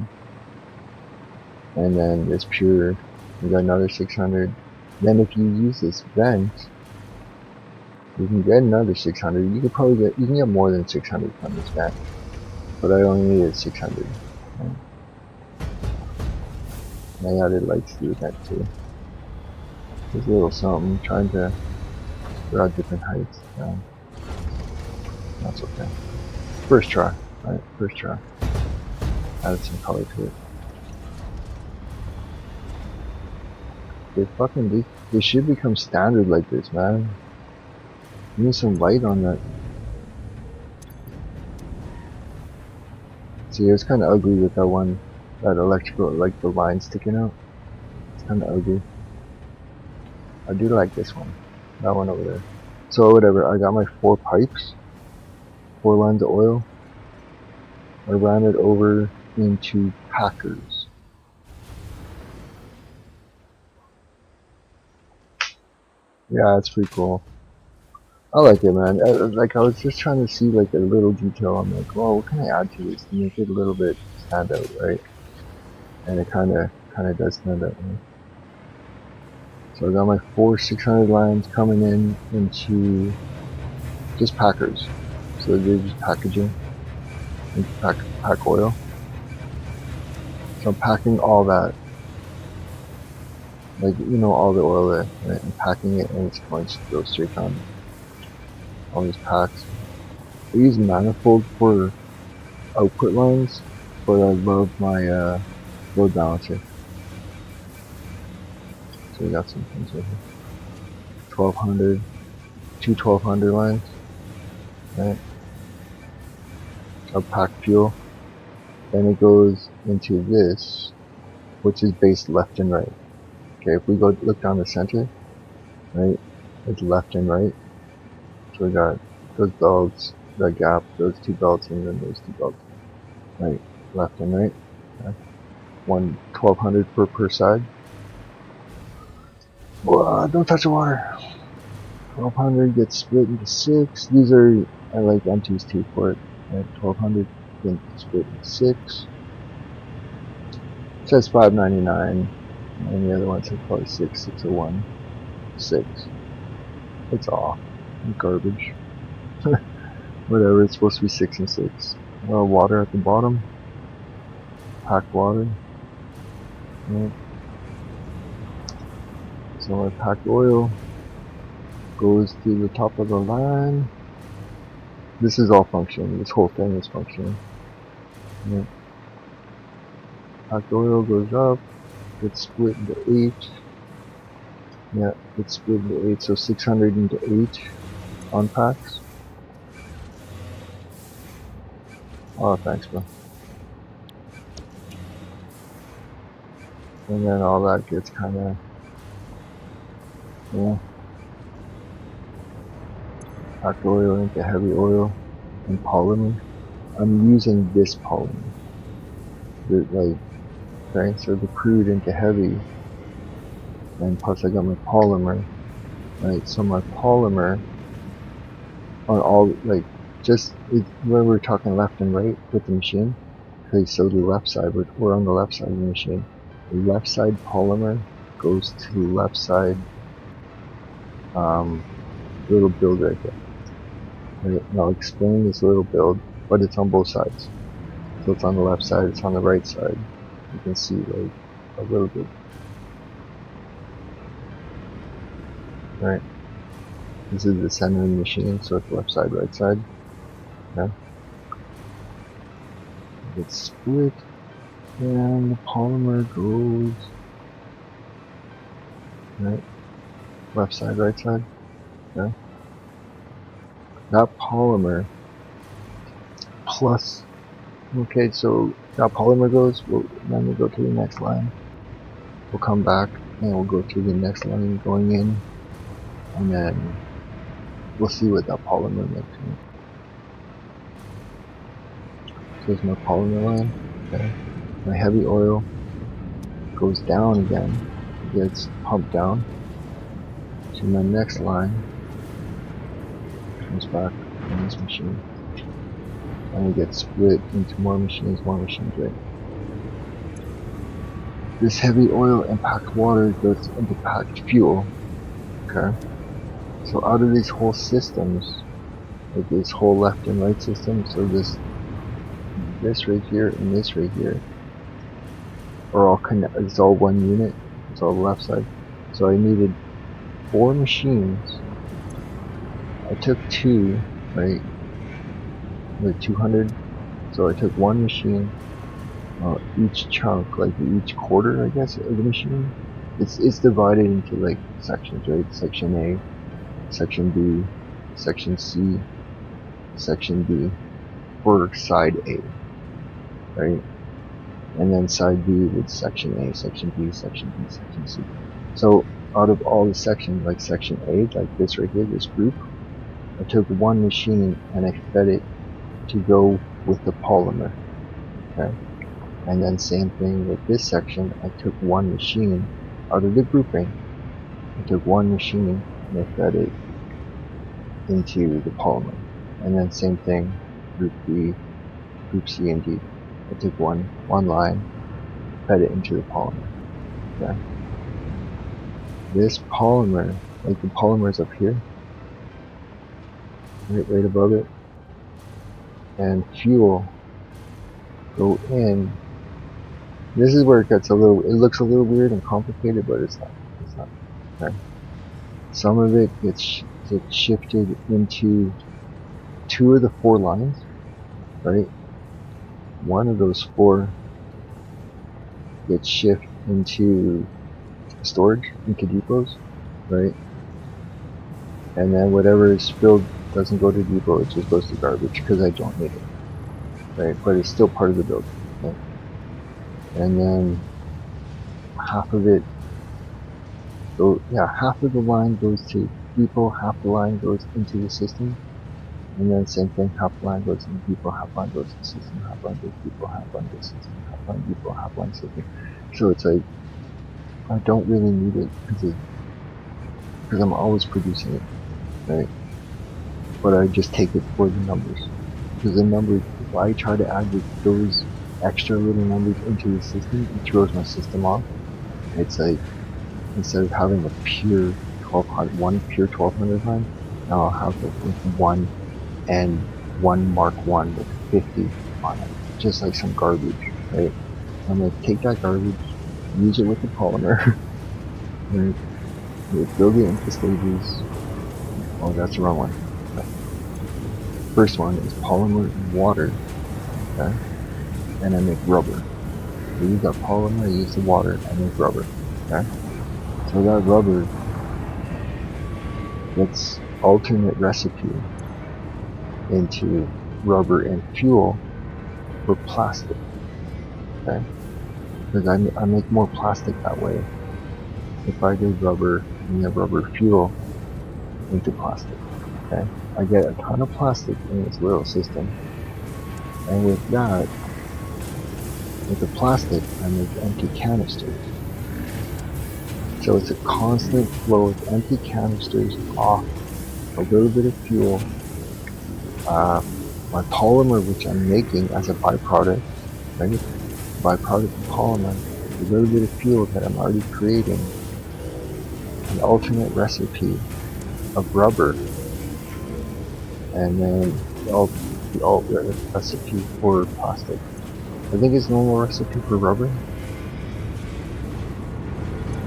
Speaker 1: and then this pure, you got another 600. Then if you use this vent, you can get another 600. You can get more than 600 from this vent, but I only needed 600. Right? And I added lights to the vent too. There's a little something, trying to draw different heights down. That's okay. First try, right? First try. Added some color to it. They should become standard like this, man. You need some light on that. See, it was kind of ugly with that one, that electrical, like the line sticking out. It's kind of ugly. I do like this one. That one over there. So whatever, I got my 4 pipes. 4 lines of oil. I ran it over into packers. Yeah, it's pretty cool. I like it, man. I was just trying to see like a little detail. I'm like, well, what can I add to this to make it a little bit stand out, right? And it kind of does stand out, right? So I got my 4 600 lines coming into just packers. So they're just packaging into pack oil. So I'm packing all that, like all the oil there, right? I'm packing it, and it's going to go straight down all these packs. I use manifold for output lines, but I love my load balancer. So we got some things over here. 1200, 2 1200 lines, right? I'll pack fuel. Then it goes into this, which is based left and right. Okay, if we go look down the center, right, it's left and right. So we got those belts, that gap, those 2 belts, and then those 2 belts. Right, left and right. Okay. 1200 per side. Whoa, don't touch the water. 1200 gets split into 6. These are, I like empties too for it. Right, 1200 gets split into 6. It says 599, and the other one says probably 601, 6. It's off. Garbage. Whatever, it's supposed to be 6 and 6. Water at the bottom. Packed water. Right. So my packed oil goes to the top of the line. This is all functioning. This whole thing is functioning. Right. Packed oil goes up. Gets split into 8. Yeah, it's split into 8. So 600 into 8 on packs. Oh, thanks, bro. And then all that gets kind of, yeah. packed oil into heavy oil and polymer. I'm using this polymer. Okay, so the crude into heavy, and plus I got my polymer, right? So my polymer on all, when we're talking left and right with the machine, okay, so the left side, we're on the left side of the machine. The left side polymer goes to the left side little build right there. Right? And I'll explain this little build, but it's on both sides. So it's on the left side, it's on the right side. You can see like a little bit. Right? This is the center of the machine, so it's left side, right side. Okay? It's split, and the polymer goes right, left side, right side. Okay? That polymer plus, okay, so that polymer goes, then we'll go to the next line. We'll come back and we'll go to the next line going in, and then we'll see what that polymer makes. So here's my polymer line. Okay. My heavy oil goes down again. It gets pumped down to my next line. Comes back on this machine. And we get split into more machines, right? This heavy oil and packed water goes into packed fuel. Okay. So out of these whole systems, like this whole left and right system, so this right here and this right here are all connected. It's all one unit. It's all the left side. So I needed 4 machines. I took 2, right? Like 200. So I took 1 machine. Each chunk, like each quarter, I guess, of the machine. It's divided into like sections, right? Section A, Section B, Section C, Section D, for side A, right? And then side B with Section A, Section B, Section B, Section C. So out of all the sections, like Section A, like this right here, this group, I took 1 machine and I fed it to go with the polymer. Okay? And then same thing with this section, I took 1 machine out of the grouping. I took 1 machine and I fed it into the polymer. And then same thing, group B, group C and D. I took one line, fed it into the polymer. Okay? This polymer, like the polymer's up here, right above it, and fuel go in. This is where it gets it looks a little weird and complicated, but it's not. Okay? Some of it gets shifted into 2 of the 4 lines, right? 1 of those 4 gets shifted into storage, into depots, right? And then whatever is spilled doesn't go to depot, it just goes to garbage because I don't need it, right? But it's still part of the build, right? And then half of it, half of the line goes to depot, half the line goes into the system, and then same thing, half the line goes into depot, half line goes to the system, half line goes to depot, half line goes to system, half line depot, half line system. So it's like, I don't really need it because I'm always producing it, right? But I just take it for the numbers. Because the numbers, if I try to add those extra little numbers into the system, it throws my system off. It's like, instead of having a pure 1200 line, now I'll have it with 1 and 1 Mark 1 with 50 on it. Just like some garbage, right? I'm gonna take that garbage, use it with the polymer, right? Build it into stages. Oh, that's the wrong one. First one is polymer and water, okay? And I make rubber. I use that polymer, I use the water, I make rubber, okay? So that rubber gets alternate recipe into rubber and fuel for plastic, okay? Because I make more plastic that way if I do rubber and rubber fuel into plastic. Okay, I get a ton of plastic in this little system, and with that, with the plastic, I make empty canisters. So it's a constant flow of empty canisters off a little bit of fuel, my polymer which I'm making as a byproduct, right? Byproduct of polymer, a little bit of fuel that I'm already creating, an alternate recipe of rubber, and then the alternate recipe for plastic. I think it's normal recipe for rubber.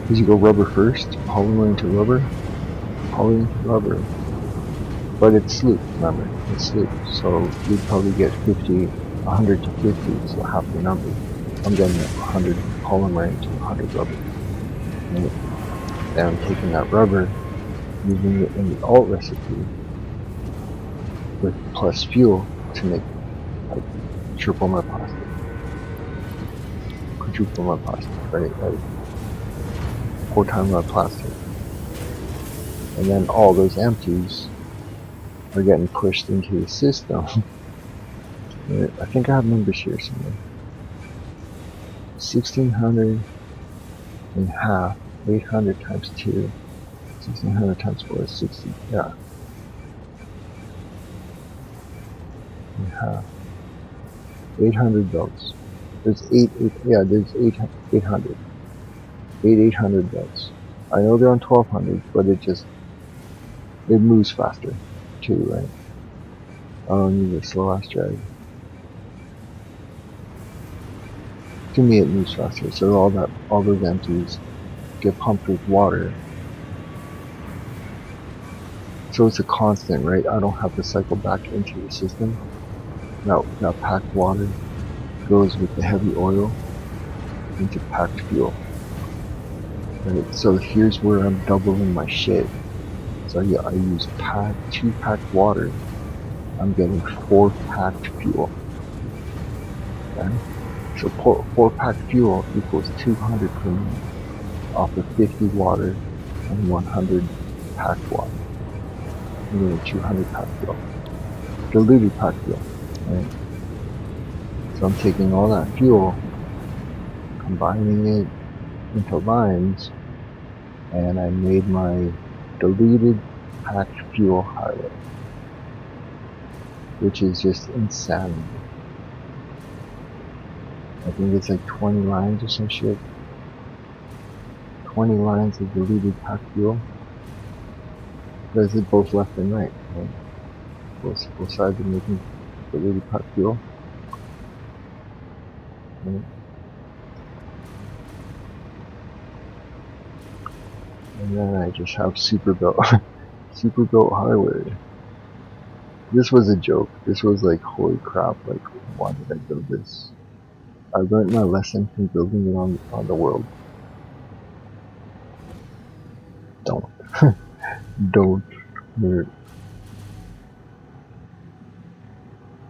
Speaker 1: Because you go rubber first, polymer into rubber, poly into rubber. But it's sloop, remember? It's sloop. So you'd probably get 50, 100 to 50, so half the number. I'm getting 100 polymer into 100 rubber. Right? Then I'm taking that rubber, using it in the alt recipe with plus fuel to make like triple my plastic, quadruple my plastic, right? Like 4 times my plastic. And then all those empties are getting pushed into the system. I think I have numbers here somewhere. 1600 in half, 800 times 2, 1600 times 4 is 60, yeah, in half. 800 belts. There's 800. 800 belts. I know they're on 1200, but it moves faster, too, right? I don't need a slow ass drag. To me, it moves faster, so all those empties get pumped with water. So it's a constant, right? I don't have to cycle back into the system. Now, packed water goes with the heavy oil into packed fuel. Right? So here's where I'm doubling my shit. So yeah, I use 2 packed water. I'm getting 4 packed fuel. Okay? So 4 packed fuel equals 200 per minute off of 50 water and 100 packed water. I'm getting 200 packed fuel. Diluted packed fuel. Right? So I'm taking all that fuel, combining it into lines, and I made my diluted packed fuel highway, which is just insanity. I think it's like 20 lines or some shit. 20 lines of diluted packed fuel. Because it's both left and right. Both sides are making diluted packed fuel. Right? And then I just have super belt highway. This was a joke. This was like, holy crap, like, why did I build this? I learned my lesson from building it on the world. Don't. Don't.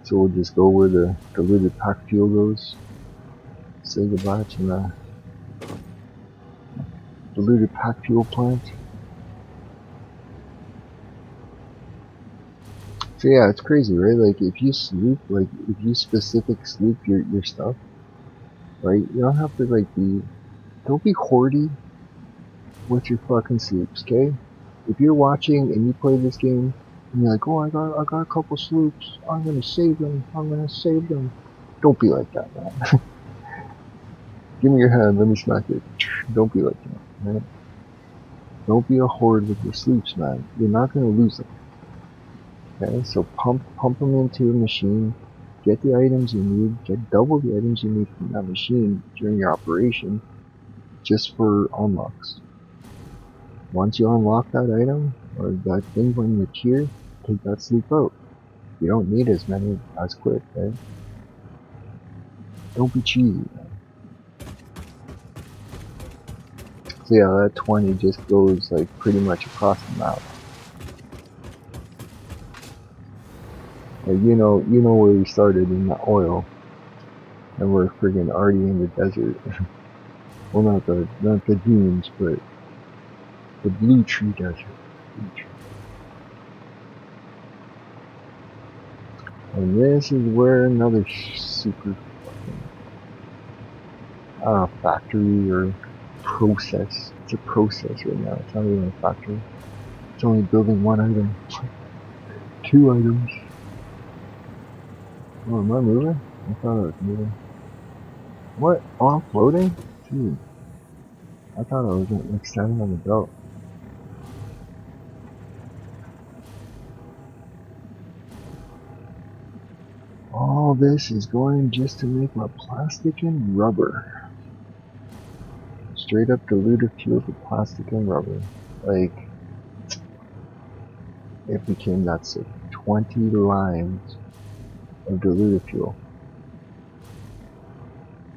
Speaker 1: So we'll just go where the diluted packed fuel goes. Say goodbye to the diluted packed fuel plant. So yeah, it's crazy, right? Like if you specific sloop your stuff, right? You don't have to don't be hoardy with your fucking sloops, okay? If you're watching and you play this game and you're like, oh, I got a couple sloops, I'm gonna save them. Don't be like that, man. Give me your hand, let me smack it. Don't be like that, man. Don't be a hoard with your sloops, man. You're not gonna lose them. Okay, so pump them into a machine, get the items you need, get double the items you need from that machine during your operation, just for unlocks. Once you unlock that item, or that thing when you're tier, take that sleep out. You don't need as many as quick, right? Don't be cheesy, man. So yeah, that 20 just goes like pretty much across the map. Like, you know where we started in the oil, and we're friggin' already in the desert. Well, not the dunes, but the blue tree desert. And this is where another super fucking, I don't know, factory or process. It's a process right now. It's not even a factory. It's only building one item. 2 items. Oh, am I moving? I thought I was moving. What? Oh, I'm floating? Dude. I thought I was like standing on the belt. All this is going just to make my plastic and rubber. Straight up diluted fuel for plastic and rubber. Like, it became that sick. 20 lines of diluted fuel.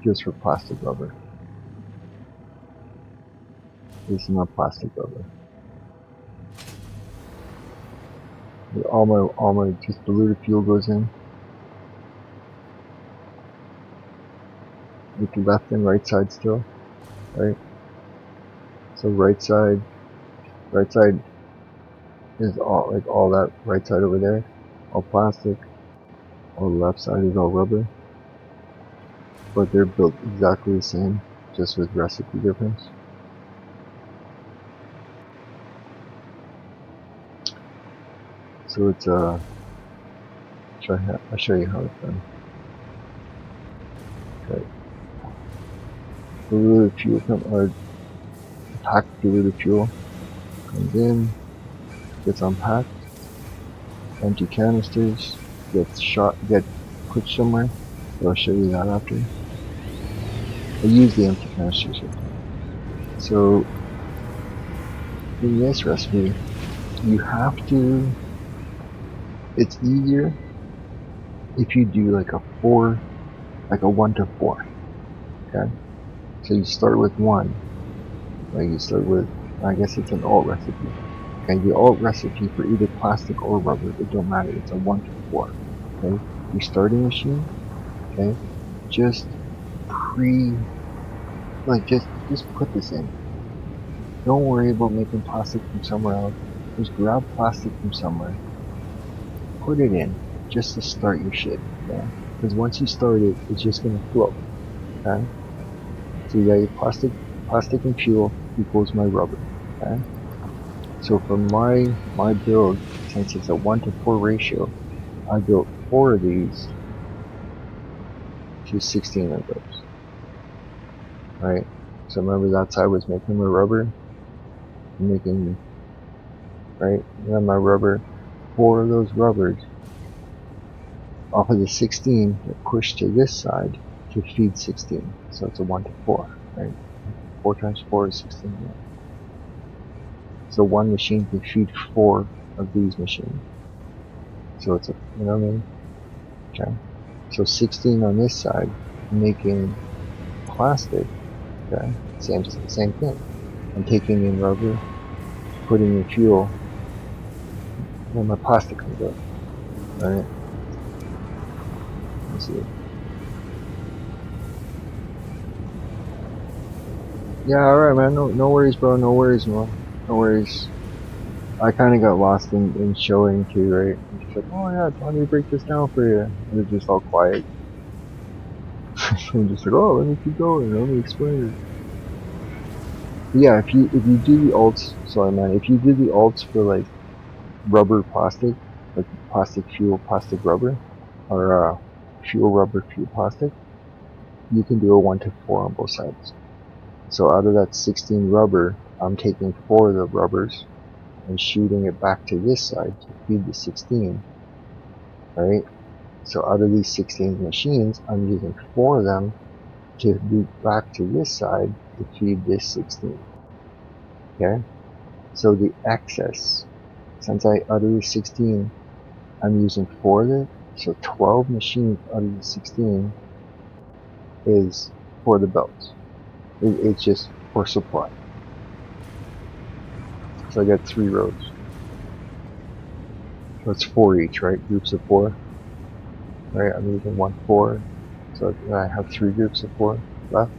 Speaker 1: Just for plastic rubber. This is not plastic rubber. All my just diluted fuel goes in. With the left and right side still. Right? So right side is all that right side over there, all plastic. All the left side is all rubber. But they're built exactly the same, just with recipe difference. So it's I'll show you how it's done. Okay. Diluted fuel packed diluted fuel comes in, gets unpacked, empty canisters, get put somewhere. So I'll show you that after. I use the empty canisters here. So in this recipe, you have to. It's easier if you do like a 1 to 4. Okay, so you start with 1. Like you start with, I guess it's an alt recipe. Okay, the alt recipe for either plastic or rubber, it don't matter. It's a 1 to 4. Okay, your starting machine. Okay, just just put this in. Don't worry about making plastic from somewhere else. Just grab plastic from somewhere. Put it in, just to start your shit. Okay, because once you start it, it's just gonna flow. Okay, so you got your plastic and fuel equals my rubber. Okay, so for my build, since it's a 1 to 4 ratio, I built 4 of these to 16 of those. Right, so remember that's how I was making my rubber. Right, then my rubber, 4 of those rubbers off of the 16 get pushed to this side to feed 16. So it's a 1 to 4, right? 4 times 4 is 16. Yeah. So one machine can feed 4 of these machines. So it's you know what I mean? Okay. So 16 on this side, making plastic. Okay. Same thing. I'm taking in rubber, putting in fuel, and my plastic comes up. Alright. Let's see. Yeah, alright, man. No worries, bro. No worries, man. No worries. I kind of got lost in showing too, right? I'm just like, oh yeah, let me break this down for you. And it's just all quiet. I'm just like, oh, let me keep going. Let me explain it. But yeah, if you do the alts, sorry, man. If you do the alts for like rubber plastic, like plastic fuel, plastic rubber, or fuel rubber, fuel plastic, you can do a 1 to 4 on both sides. So out of that 16 rubber, I'm taking 4 of the rubbers and shooting it back to this side to feed the 16, right? So out of these 16 machines, I'm using 4 of them to loop back to this side to feed this 16. Okay? So the excess, since out of the 16, I'm using 4 of it, so 12 machines out of the 16 is for the belts. It's just for supply. So I got 3 rows. So it's 4 each, right? Groups of 4. Right? I'm using 1 4. So I have 3 groups of 4 left.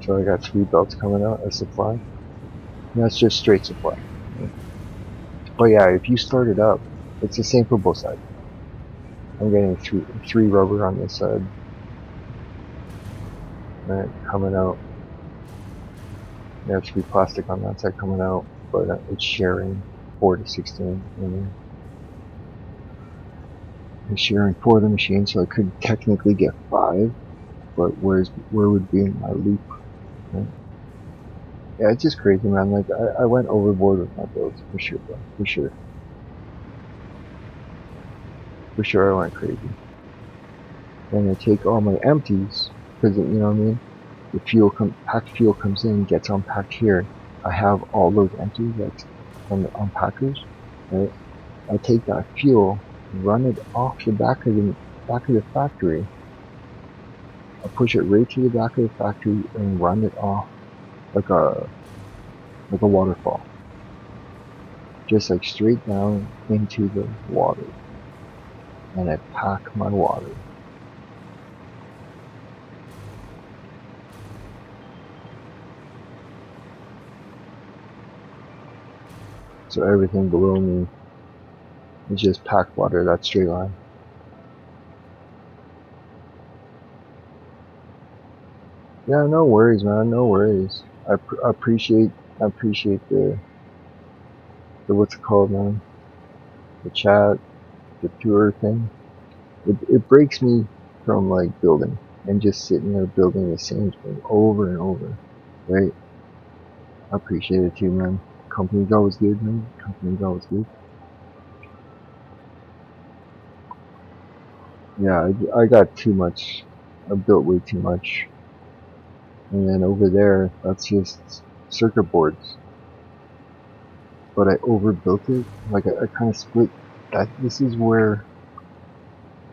Speaker 1: So I got 3 belts coming out as supply. And that's just straight supply. But yeah, if you start it up, it's the same for both sides. I'm getting three rubber on this side. Right, coming out. There should be plastic on that side coming out, but it's sharing 4 to 16. It's sharing 4 of the machine, so I could technically get 5, but where would be my loop? Right? Yeah, it's just crazy, man. Like I went overboard with my builds for sure, bro. For sure, I went crazy. And I take all my empties because you know what I mean. The packed fuel comes in, gets unpacked here. I have all those empties that's from the unpackers, right? I take that fuel, run it off the back of the factory. I push it right to the back of the factory and run it off like a waterfall, just like straight down into the water. And I pack my water. So everything below me is just packed water, that straight line. Yeah, no worries, man. No worries. I appreciate the what's it called, man? The chat, the tour thing. It breaks me from like building and just sitting there building the same thing over and over, right? I appreciate it too, man. Company's always good, man. Company's always good. Yeah, I got too much. I built way too much. And then over there, that's just circuit boards. But I overbuilt it. Like I kind of split that. This is where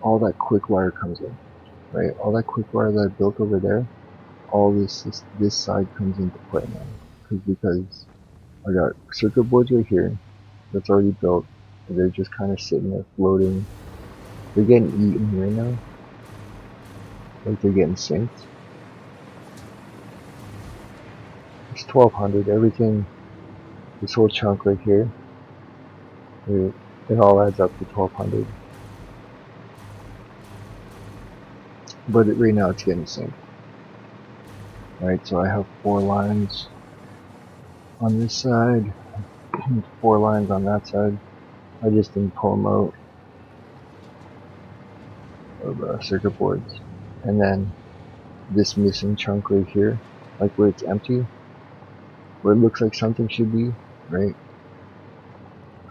Speaker 1: all that quick wire comes in, right? All that quick wire that I built over there, all this side comes into play now. Because I got circuit boards right here that's already built. And they're just kind of sitting there floating. They're getting eaten right now. Like they're getting synced. It's 1200. Everything, this whole chunk right here, it all adds up to 1200. But right now it's getting synced. Right, so I have 4 lines on this side, 4 lines on that side. I just didn't pull them out of circuit boards. And then this missing chunk right here, like where it's empty, where it looks like something should be, right?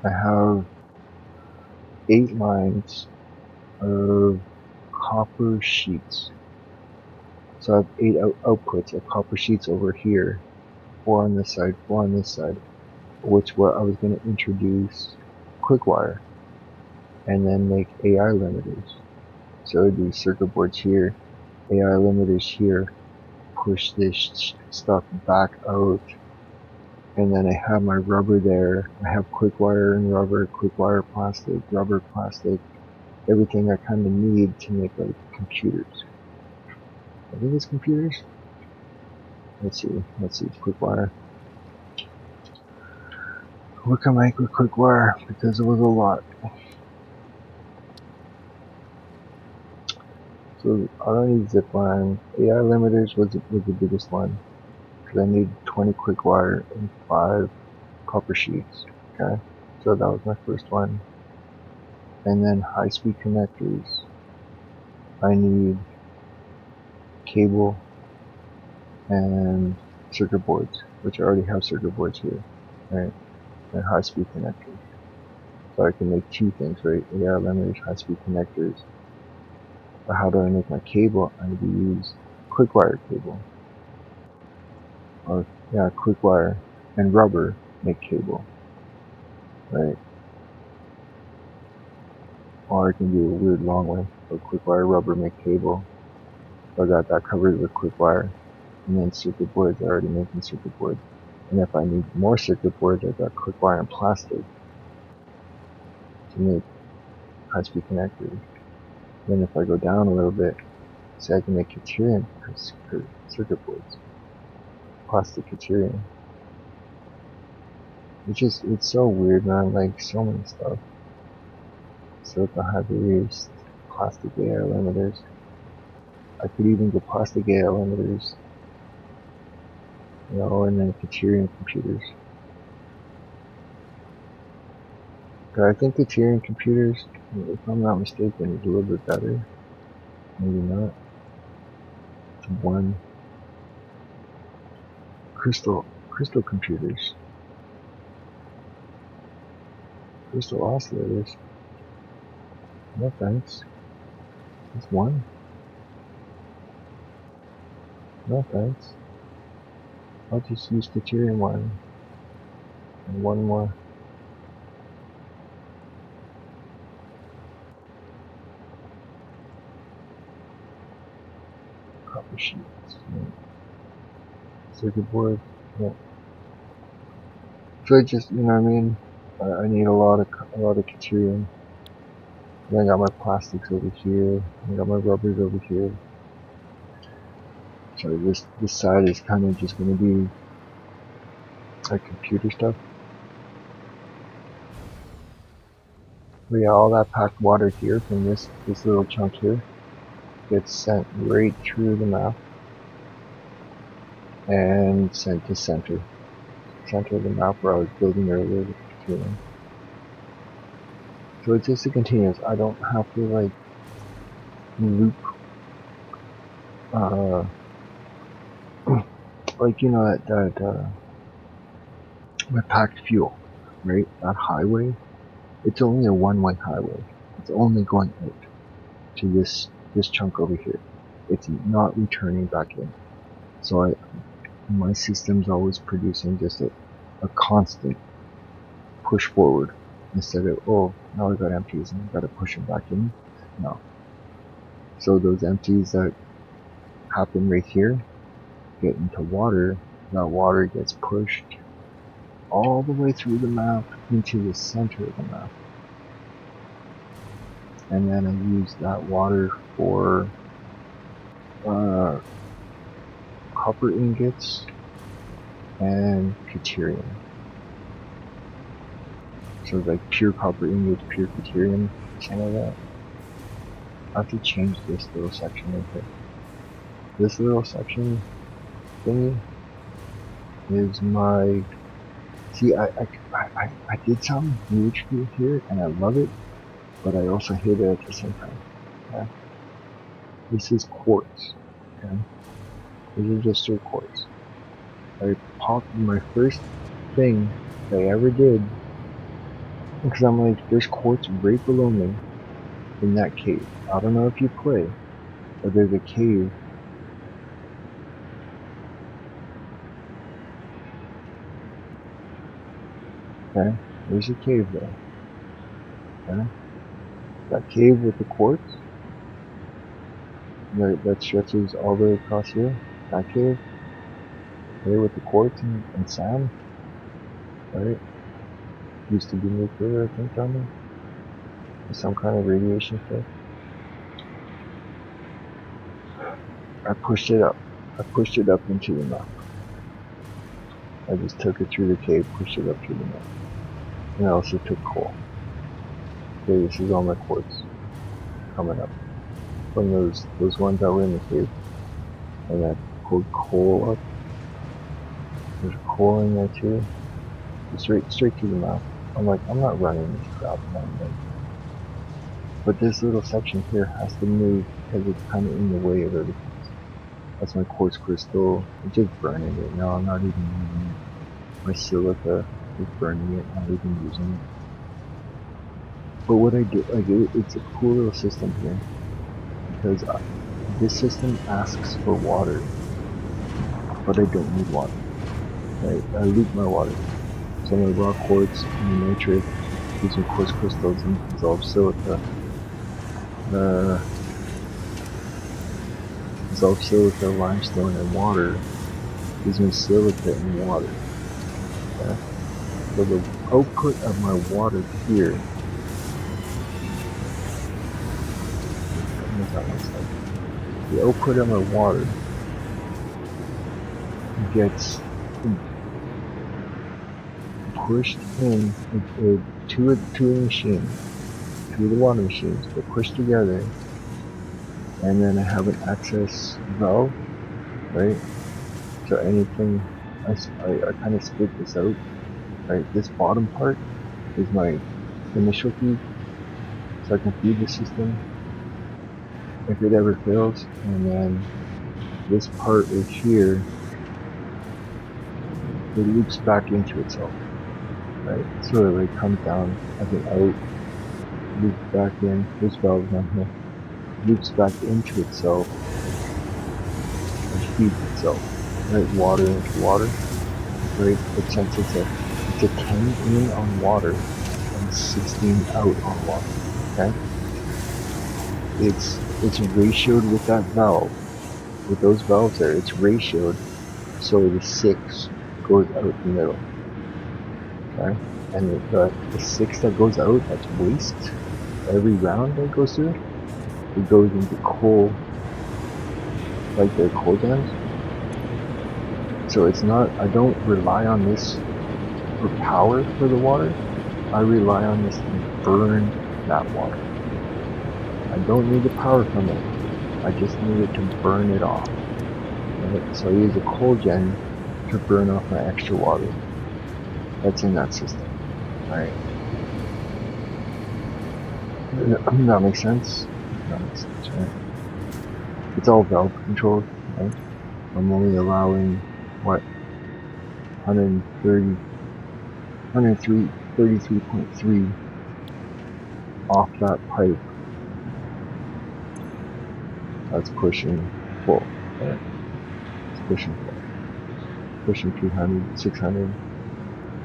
Speaker 1: I have 8 lines of copper sheets. So I have 8 outputs of copper sheets over here, 4 on this side, 4 on this side, which what I was going to introduce quick wire and then make AI limiters. So I would do circuit boards here, AI limiters here, push this stuff back out, and then I have my rubber there. I have quick wire and rubber, quick wire plastic, rubber plastic, everything I kind of need to make like computers. I think it's computers. Let's see, quick wire. What can I make with quick wire? Because it was a lot. So I don't need zip line. AI limiters was the biggest one. Because I need 20 quick wire and 5 copper sheets. Okay, so that was my first one. And then high speed connectors. I need cable and circuit boards, which I already have circuit boards here, right? And high speed connectors. So I can make 2 things, right? AI limiters, high speed connectors. But how do I make my cable? I need to use quick wire cable. Or, yeah, quick wire and rubber make cable, right? Or I can do a weird long way. So quick wire, rubber make cable. So I got that covered with quick wire. And then circuit boards, I already making circuit boards. And if I need more circuit boards, I got quick wire and plastic to make high speed connectors. Then if I go down a little bit, say I can make Criterion for circuit boards. Plastic Criterion. It's so weird, man. Like so many stuff. Silicon high barriers, plastic air limiters. I could even get plastic air limiters, you know, and then Criterion computers. But I think Criterion computers, if I'm not mistaken, is a little bit better. Maybe not. It's one. Crystal computers. Crystal oscillators. No thanks. Just one. No thanks. I'll just use Criterion one. And one more. Copper sheets. Yeah. Circuit board. Yeah. So I just, you know what I mean? I need a lot of Criterion. Then I got my plastics over here. I got my rubbers over here. So this side is kind of just going to be like computer stuff. But yeah, all that packed water here from this little chunk here gets sent right through the map and sent to center of the map where I was building earlier with the Criterion. So it's just a continuous. I don't have to like loop like, you know, that my packed fuel, right? That highway, it's only a one-way highway. It's only going out to this chunk over here. It's not returning back in. So my system's always producing just a constant push forward instead of, oh, now we got empties and we got to push them back in. No. So those empties that happen right here get into water. That water gets pushed all the way through the map into the center of the map. And then I use that water for copper ingots and Criterion. So like pure copper ingots, pure Criterion, some of that. I have to change this little section right here. This little section thingy is my. See, I did some huge here, and I love it, but I also hate it at the same time. Okay? This is quartz. Okay? These are just straight quartz. I popped my first thing that I ever did, because I'm like, there's quartz right below me in that cave. I don't know if you play, but there's a cave. Okay, there's a cave there. Okay, that cave with the quartz that stretches all the way across here. That cave, okay, with the quartz and sand. Right, used to be nuclear, I think, down there. With some kind of radiation stuff. I pushed it up. I pushed it up into the map. I just took it through the cave, pushed it up through the map. And I also took coal. Okay, this is all my quartz coming up from those ones that were in the cave. And I pulled coal up. There's coal in there too. Straight through the map. I'm like, I'm not running this crap, man. But this little section here has to move because it's kind of in the way of everything. That's my quartz crystal. I'm just burning it now. I'm not even using it. My silica is burning it. I'm not even using it. But what I did, like, it's a cool little system here because this system asks for water, but I don't need water. Right? I loop my water. So my raw quartz and nitrate, using quartz crystals and dissolved silica. Dissolved silica, limestone, and water gives me silica and water. Okay? So the output of my water here, the output of my water gets pushed in to the machine, to the water machines. They're pushed together and then I have an access valve, right? So anything, I kind of split this out, right? This bottom part is my initial feed, so I can feed the system if it ever fails, and then this part right here, it loops back into itself, right? So it like comes down as an out, loops back in, this valve down here, loops back into itself, and feeds itself, right? Water into water, right? But since it's a 10 in on water and 16 out on water, okay? It's ratioed with that valve, with those valves there, it's ratioed so the 6 goes out the middle, okay? And the 6 that goes out, that's waste, every round that goes through, it goes into coal, like the coal gens. So it's not, I don't rely on this for power for the water, I rely on this to burn that water. I don't need the power from it, I just need it to burn it off. Right? So I use a coal gen to burn off my extra water that's in that system. Alright. That makes sense? That makes sense, right? It's all valve controlled, right? I'm only allowing, what, 33.3 off that pipe. That's pushing full, right? It's pushing full. Pushing 300, 600,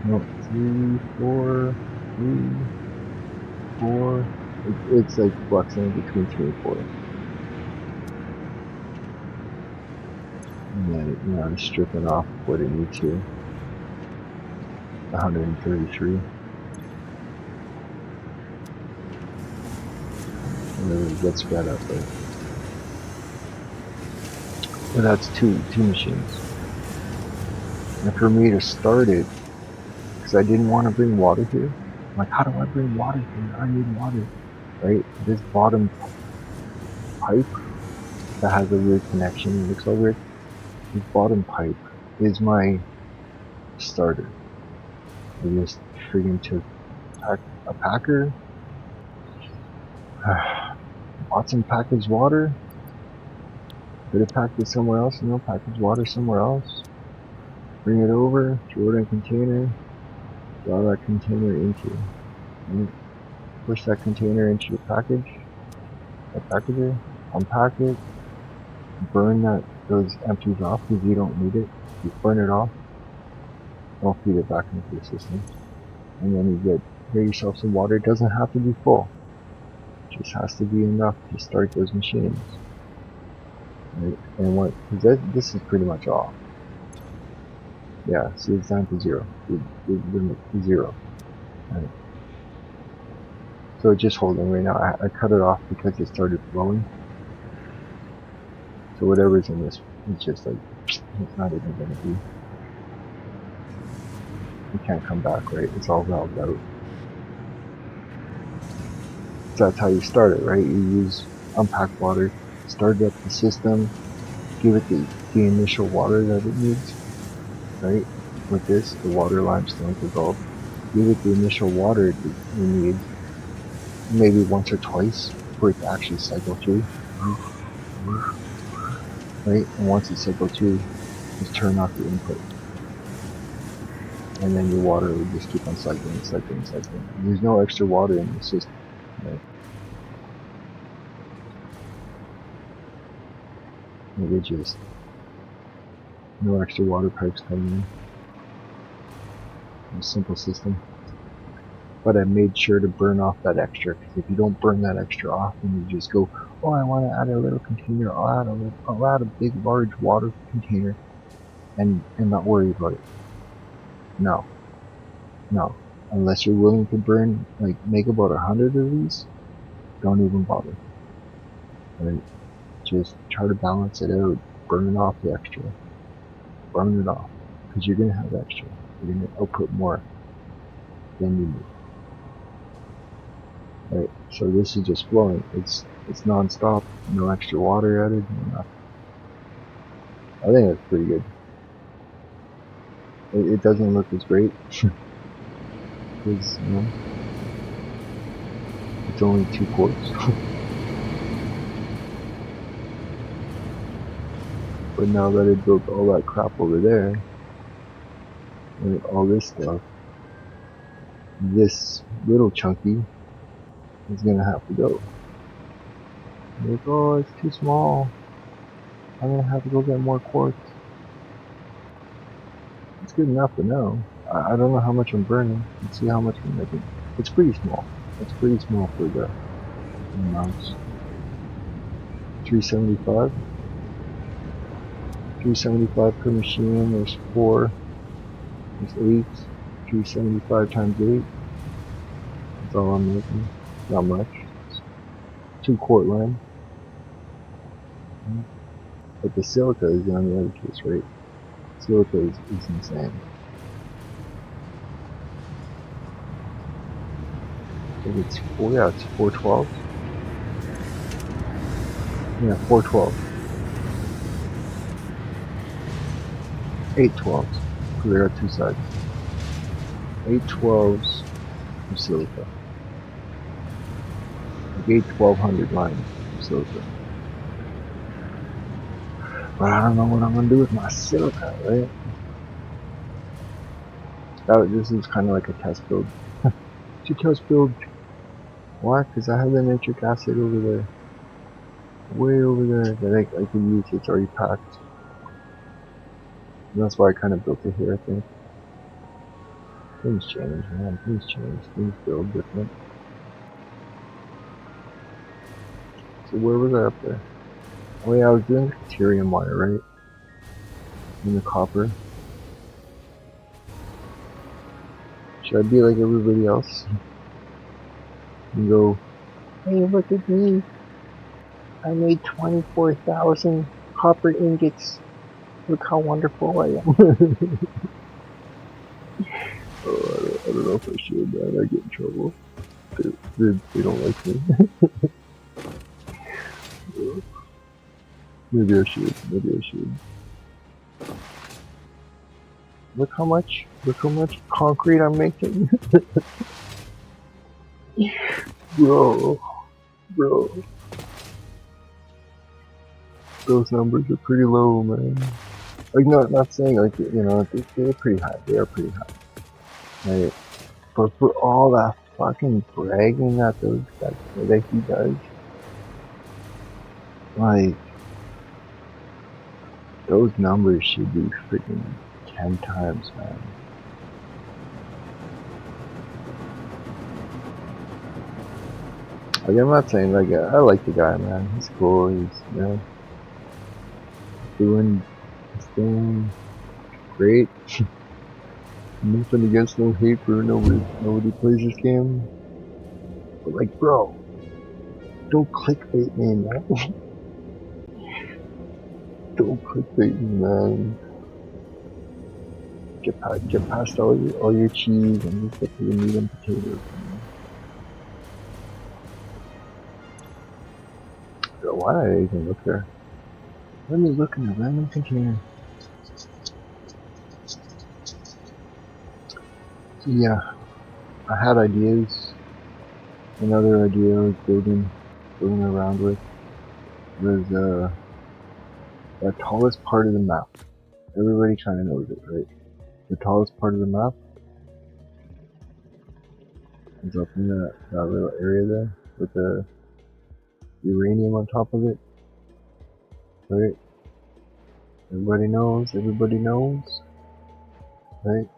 Speaker 1: no, 3, 4, 3, 4. It's like flexing between 3 and 4. And then, you know, strip it off what it needs to. 133. And then it gets sped up, right? But that's two machines. And for me to start it, because I didn't want to bring water here. I'm like, how do I bring water here? I need water, right? This bottom pipe that has a weird connection, it looks all weird. This bottom pipe is my starter. I just friggin' took a packer, bought some packaged water, could have packed it somewhere else, you know, package water somewhere else, bring it over, throw it in a container, draw that container into, and push that container into your package, that packager, unpack it, burn those empties off because you don't need it, you burn it off, don't feed it back into the system, and then you get yourself some water. It doesn't have to be full, it just has to be enough to start those machines. Right? And what, because this is pretty much off. Yeah, see, it's down to 0. It's 0. Right. So it's just holding right now. I cut it off because it started flowing. So whatever's in this, it's just like, it's not even going to be. You can't come back, right? It's all valved out. So that's how you start it, right? You use unpacked water, start up the system, give it the initial water that it needs, right? With this, the water limestone dissolved. Give it the initial water it needs, maybe once or twice for it to actually cycle through. Right? And once it cycles through, just turn off the input. And then your water will just keep on cycling. There's no extra water in the system. Right? Maybe just no extra water pipes coming in. A simple system. But I made sure to burn off that extra, because if you don't burn that extra off and you just go, oh, I want to add a little container, I'll add a big large water container and not worry about it. No. Unless you're willing to burn, like, make about 100 of these, don't even bother. Right? Just try to balance it out, burn off the extra. Burn it off. Because you're going to have extra. You're going to output more than you need. Right? So this is just flowing. It's It's non-stop, no extra water added, no nothing. I think that's pretty good. It doesn't look as great, because, you know, it's only 2 quarts. But now that I built all that crap over there, and all this stuff, this little chunky is gonna have to go. Like, oh, it's too small. I'm gonna have to go get more quartz. It's good enough to know. I don't know how much I'm burning. Let's see how much I'm making. It's pretty small. It's pretty small for the amounts. 375. 375 per machine. There's 4. There's 8. 375 times 8. That's all I'm making. Not much. 2 quart land. But the silica is on the other case, right? Silica is insane. I think it's 4, yeah, it's 412. Yeah, 412. 812s. Because they got 2 sides. 812s of silica. Like 1200 lines of silica. But I don't know what I'm gonna do with my silica, right? This is kind of like a test build. It's a test build. Why? Because I have the nitric acid over there. Way over there that I can use. It's already packed. And that's why I kind of built it here, I think. Things change, man. Things change. Things build different. So where was I up there? Oh yeah, I was doing the deuterium wire, right? And the copper. Should I be like everybody else? And go, hey, look at me. I made 24,000 copper ingots. Look how wonderful I am. Oh, I don't know if I should, man. I get in trouble. They don't like me. Maybe I should. Maybe I should. Look how much concrete I'm making. Bro. Those numbers are pretty low, man. Like, not saying, like, you know, they're pretty high. They are pretty high. Right? But for all that fucking bragging that he does, like, those numbers should be freaking 10 times, man. Like, I'm not saying, like, I like the guy, man. He's cool. He's, you know, doing his thing. Great. Nothing against no hate for nobody plays this game. But, like, bro, don't clickbait me, man. Don't clickbait me, man. Get past all your cheese and just get to the meat and potatoes, man. So why did I even look there? Let me look in the random container. So yeah, I had ideas. Another idea I was building around with was the tallest part of the map. Everybody kind of knows it, right? The tallest part of the map is up in that little area there with the uranium on top of it, right? Everybody knows, right?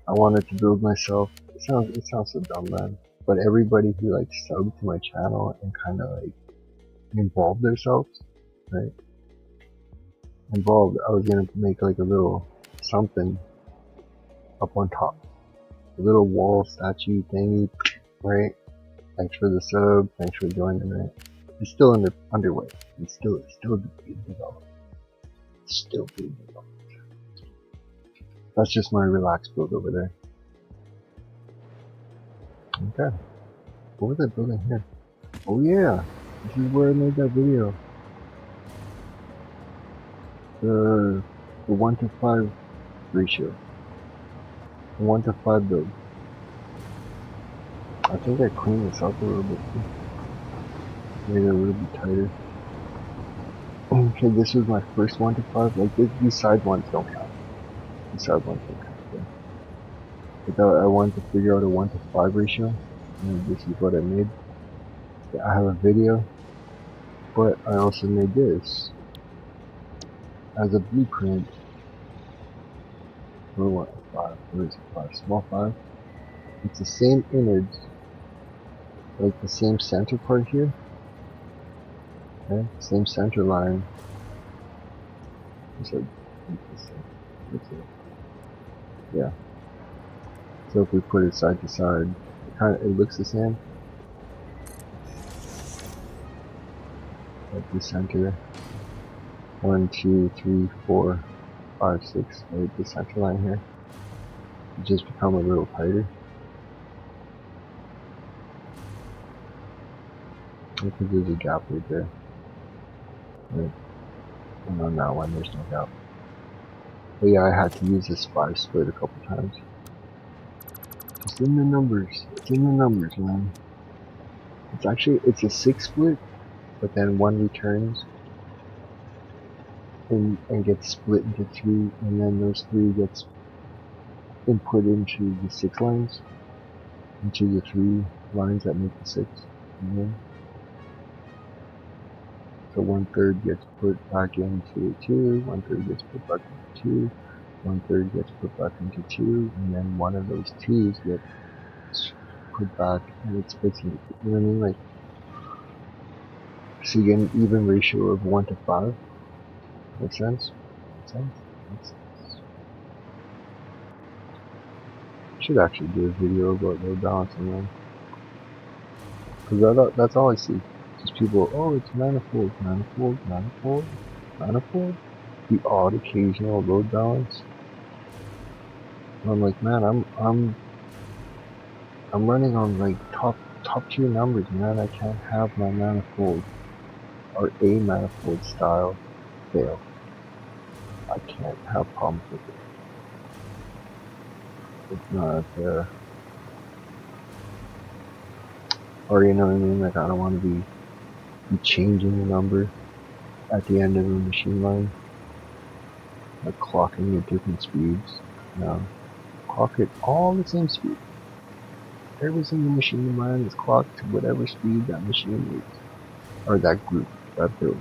Speaker 1: I wanted to build myself. It sounds so dumb, man. But everybody who like subbed to my channel and kind of like involved themselves, right? Involved. I was gonna make like a little something up on top, a little wall statue thingy, right? Thanks for the sub. Thanks for joining, right? It's still underway. It's still being developed. It's still being developed. That's just my relaxed build over there. Okay. What was I building here? Oh yeah, this is where I made that video. The 1-to-5 ratio. The 1-to-5 build. I think I cleaned this up a little bit too. Made it a little bit tighter. Okay, this was my first 1-to-5. Like these side ones don't count. These side ones don't count. Yeah. But I wanted to figure out a 1-to-5 ratio, and this is what I made. Yeah, I have a video, but I also made this as a blueprint for what? 5. Where is it? 5. Small 5. It's the same image, like the same center part here. Okay, same center line. Just like this thing. That's it. Yeah. So if we put it side to side, it looks the same. Like the center. 1, 2, 3, 4, 5, 6. Right, the center line here. It just become a little tighter. Because there's a gap right there. Right. And on that one, there's no gap. But yeah, I had to use this 5 split a couple times. Just in the numbers. It's in the numbers, man. It's a 6 split, but then 1 returns and gets split into 3, and then those 3 gets input into the 6 lines, into the 3 lines that make the 6. And then, so 1/3 gets put back into 2, 1/3 gets put back into 2, 1/3 gets put back into 2, and then one of those 2's gets put back, and it splits into, you know what I mean? Like, so you get an even ratio of 1-to-5. Makes sense? Makes sense? Makes sense. Should actually do a video about load balancing, man. Because that's all I see. Just people, oh, it's manifold, manifold, manifold, manifold. The odd occasional load balance. And I'm like, man, I'm running on like top tier numbers, man. I can't have my manifold or a manifold style fail. I can't have problems with it. It's not or you know what I mean? Like I don't want to be changing the number at the end of the machine line, like clocking at different speeds. No, clock it all the same speed. Every single machine line is clocked to whatever speed that machine needs, or that group, that build.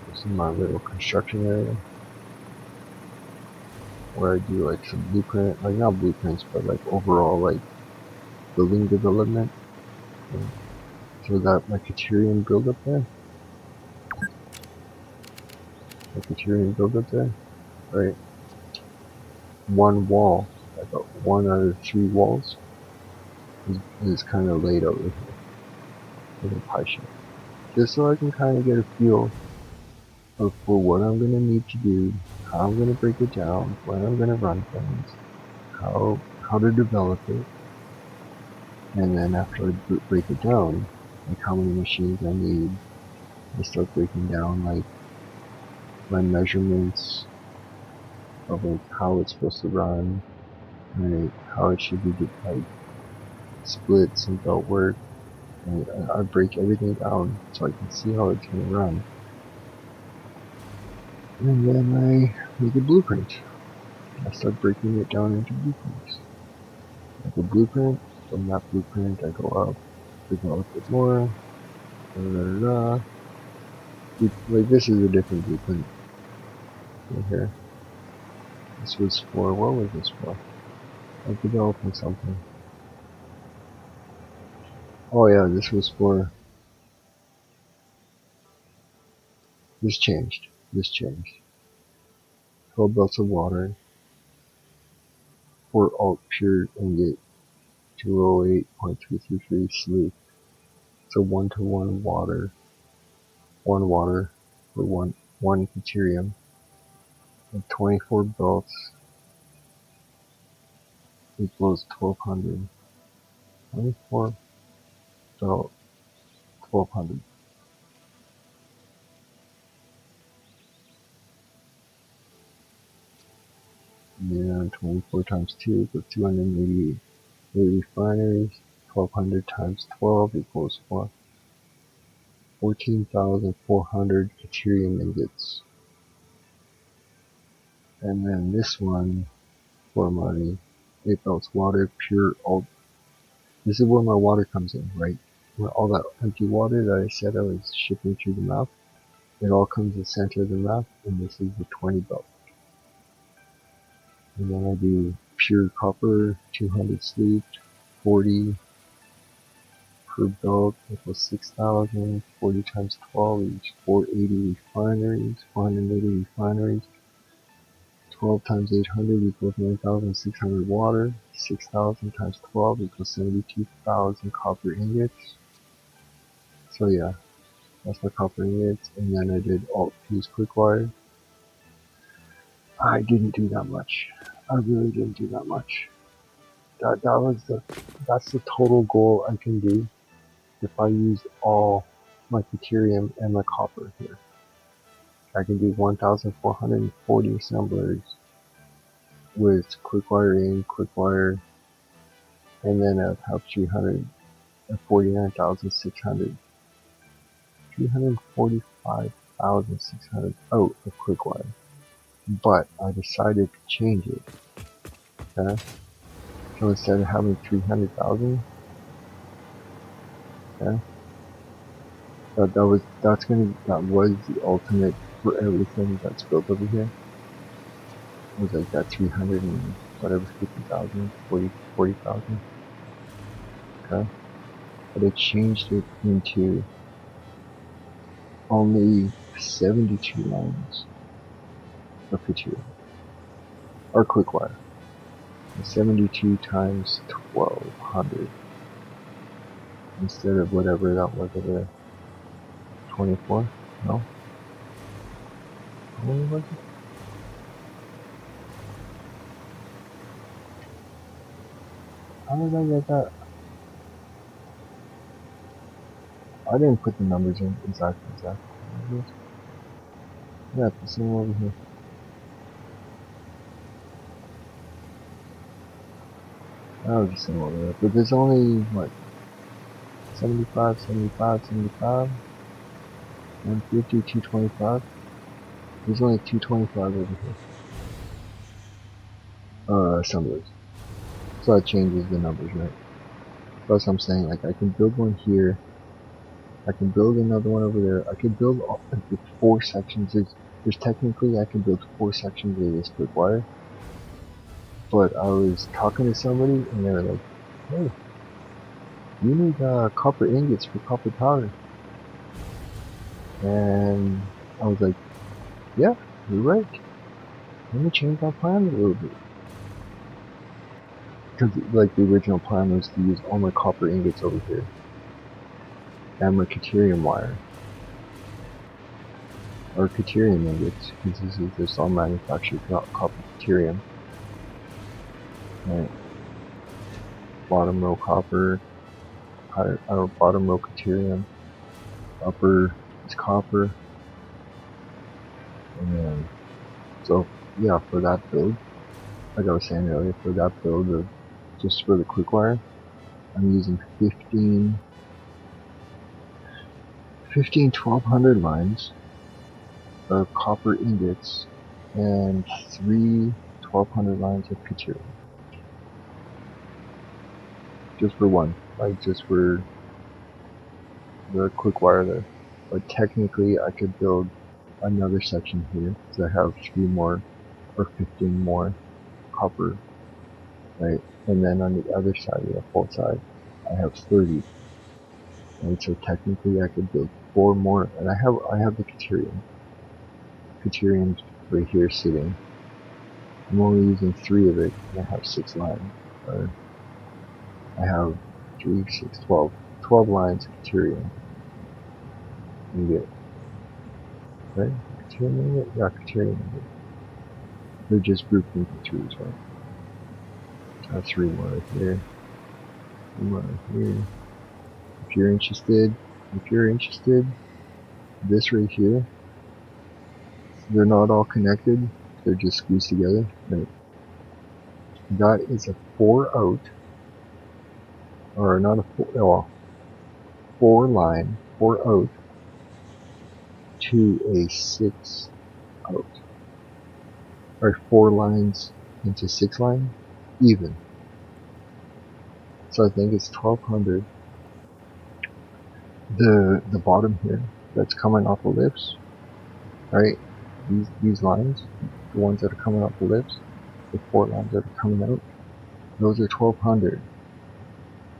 Speaker 1: This is my little construction area where I do like some blueprint, like not blueprints, but like overall like building development. And so that my Ethereum build up there. Right? One wall, like one out of 3 walls, is kind of laid over here with a pie chart. Just so I can kind of get a feel for what I'm going to need to do, how I'm going to break it down, when I'm going to run things, how to develop it, and then after I break it down, like how many machines I need, I start breaking down like my measurements of like how it's supposed to run, right, how it should be like splits and belt work, and I break everything down so I can see how it's going to run. And then I make a blueprint. I start breaking it down into blueprints. Like a blueprint, from that blueprint I go up, develop it more, Like this is a different blueprint right here. This was for, what was this for? Like developing something. Oh yeah, this was for, this changed. 12 belts of water for alt pure ingot 208.333 sleuth. So 1-to-1 water, 1 water for one deuterium, and 24 belts equals 1200. 24, so 1200. Yeah, 24 times 2 equals 288. 8 refineries, 1200 times 12 equals what? 14,400 deuterium ingots. And then this one, for money, it melts water, pure, all. This is where my water comes in, right? Where all that empty water that I said I was shipping through the map, it all comes in the center of the map, and this is the 20 belt. And then I do pure copper, 200 sleep, 40 per belt equals 6,000, 40 times 12 is 480 refineries, 480 refineries, 12 times 800 equals 9,600 water, 6,000 times 12 equals 72,000 copper ingots. So yeah, that's my copper ingots, and then I did alt fuse quick wire. I didn't do that much. I really didn't do that much. That's the total goal I can do if I use all my deuterium and my copper here. I can do 1,440 assemblers with quick wire in, quick wire, and then I'd have 349,600, 345,600 out of quick wire. But I decided to change it. Okay? So instead of having 300,000, okay, that was the ultimate for everything that's built over here. It was like that 300 and whatever, 50,000, 40,000. Okay? But I changed it into only 72 lines of couture, or quick wire. 72 times 1200 instead of whatever that was over there. 24? No? How many was it? How did I get that? I didn't put the numbers in exactly. Yeah, the same over here. That was the same over there. But there's only, what, 75, 150, 225. There's only 225 over here. Assemblers. So that changes the numbers, right? That's what I'm saying. Like, I can build one here. I can build another one over there. I could build like 4 sections. There's technically I can build 4 sections of this quick wire. But I was talking to somebody and they were like, "Hey, you need copper ingots for copper powder." And I was like, "Yeah, you're right. Let me change my plan a little bit." Because like the original plan was to use all my copper ingots over here and my deuterium wire. Or deuterium ingots, because this is just all manufactured copper deuterium. Right. Bottom row copper, bottom row deuterium, upper is copper, and then, so yeah, for that build, like I was saying earlier, for that build of just for the quick wire, I'm using 15 1200 lines of copper ingots and 3 1200 lines of deuterium. Just for one, like just for the quick wire there. But technically I could build another section here, because I have 3 more or 15 more copper, right? And then on the other side, the full side, I have 30. And so technically I could build 4 more, and I have the deuterium's right here sitting. I'm only using 3 of it, and I have 6 lines. Or I have 3, 6, 12. 12 lines of deuterium. You get, right? Deuterium yeah, deuterium. They're just grouped into 2s, right? That's 3 more right here. 3 more right here. If you're interested, this right here, they're not all connected. They're just squeezed together. Right? That is a 4 out, or not a 4, well, 4 line, 4 out to a 6 out, or 4 lines into 6 line, even. So I think it's 1200. The bottom here, that's coming off the lips, right? These lines, the ones that are coming off the lips, the 4 lines that are coming out, those are 1200.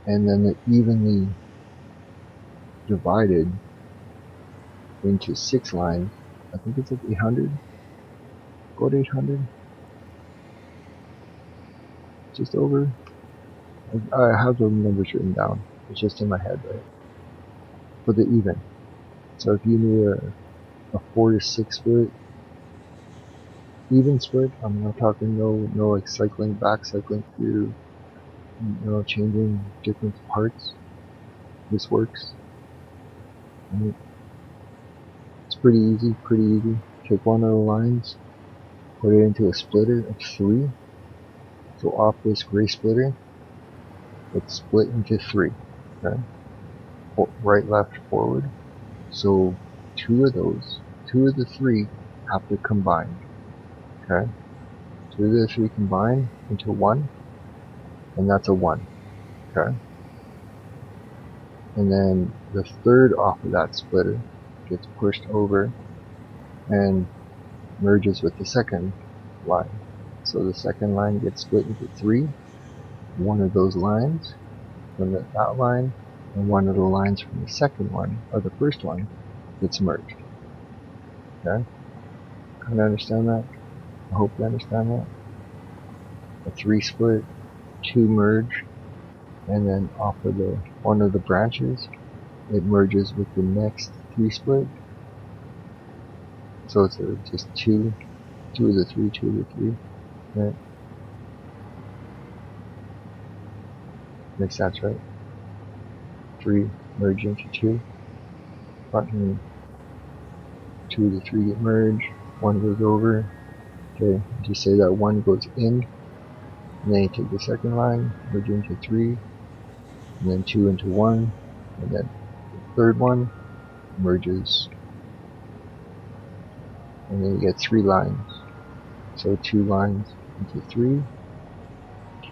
Speaker 1: And then they're evenly divided into 6 lines. I think it's like 800. Go to 800. Just over. I have the numbers written down. It's just in my head, right? But they're even. So if you need a 4 to 6 foot even split, I'm not talking no like cycling back, cycling through, changing different parts. This works. And it's pretty easy. Take one of the lines, put it into a splitter of 3. So off this gray splitter, it's split into 3. Okay? Right, left, forward. So 2 of the 3 have to combine. Okay? 2 of the 3 combine into 1, and that's a 1. Okay? And then the third off of that splitter gets pushed over and merges with the second line. So the second line gets split into 3. One of those lines from that line, and one of the lines from the second one, or the first one, gets merged. Okay? Kind of understand that? I hope you understand that. A 3 split, 2 merge, and then off of one of the branches, it merges with the next 3 split. So it's just 2 of the 3, 2 of the 3. Right? Makes sense, right? 3 merge into 2. Button 2 of the 3 get merged. 1 goes over. Okay, just say that 1 goes in. And then you take the second line, merge into 3, and then 2 into 1, and then the third one merges, and then you get 3 lines. So 2 lines into 3,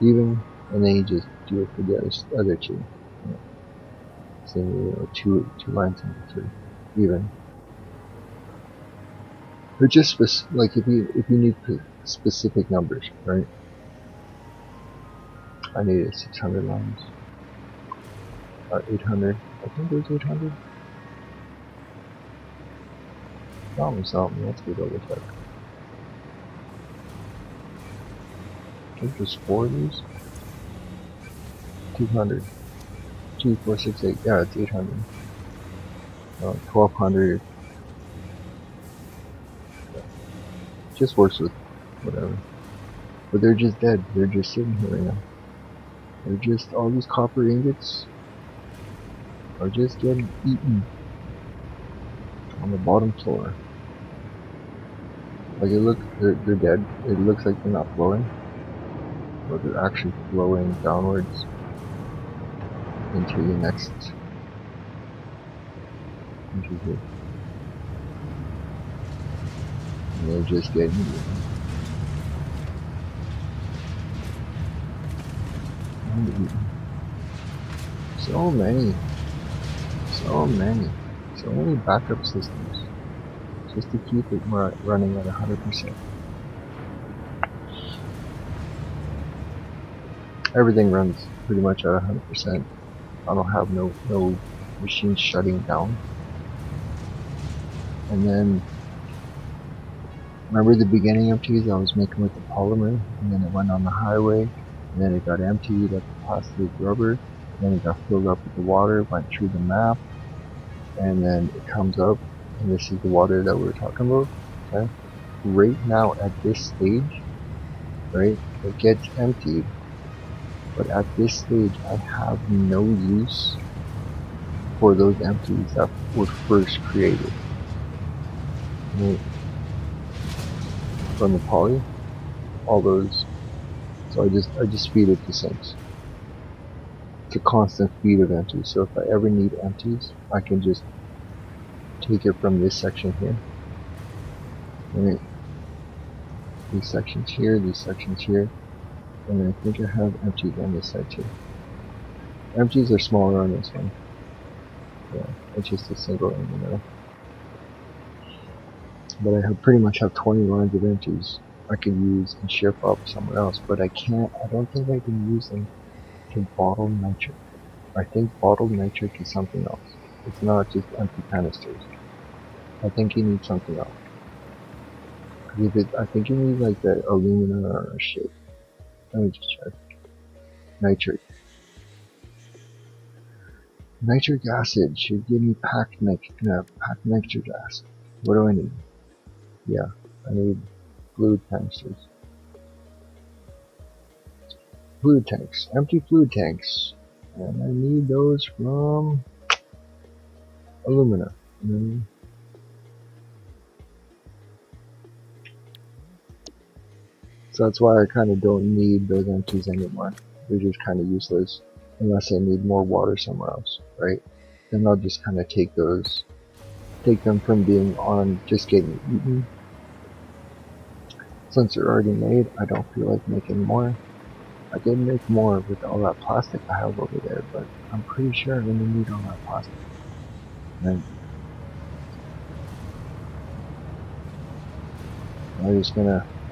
Speaker 1: even, and then you just do it for the other 2. So 2 lines into 3, even. Or just like if you need specific numbers, right? I needed 600 lines. 800. I think it was 800. Something. Let's go double check. I think there's 4 of these. 200. 2, 4, 6, 8. Yeah, it's 800. 1200. Just works with whatever. But they're just dead. They're just sitting here right now. They're just, all these copper ingots are just getting eaten on the bottom floor. Like they're dead. It looks like they're not flowing, but they're actually flowing downwards into the next, into here. And they're just getting eaten. So many backup systems just to keep it running at 100%. Everything runs pretty much at 100%. I don't have no machine shutting down. And then remember the beginning empties I was making with the polymer, and then it went on the highway, and then it got emptied at the plastic rubber, then it got filled up with the water, went through the map, and then it comes up, and this is the water that we were talking about. Okay, right now at this stage, right, it gets emptied, But at this stage, I have no use for those empties that were first created. Right? From the poly, all those. So I just feed it to sinks. It's a constant feed of empties. So if I ever need empties, I can just take it from this section here. Right? These sections here, and I think I have empties on this side too. Empties are smaller on this one. Yeah, it's just a single in the middle. But I pretty much have 20 lines of empties I could use and ship up somewhere else. But I don't think I can use them to bottle nitric. I think bottled nitric is something else. It's not just empty canisters. I think you need something else. I think you need like the alumina or shit. Let me just check. Nitric. Nitric acid should give me packed nitric acid. What do I need? Yeah, I need fluid canisters. Fluid tanks. Empty fluid tanks. And I need those from alumina. So that's why I kind of don't need those empties anymore. They're just kind of useless. Unless I need more water somewhere else, right? Then I'll just kind of take them from being on just getting eaten. Since they're already made, I don't feel like making more. I did make more with all that plastic I have over there, but I'm pretty sure I'm gonna need all that plastic. And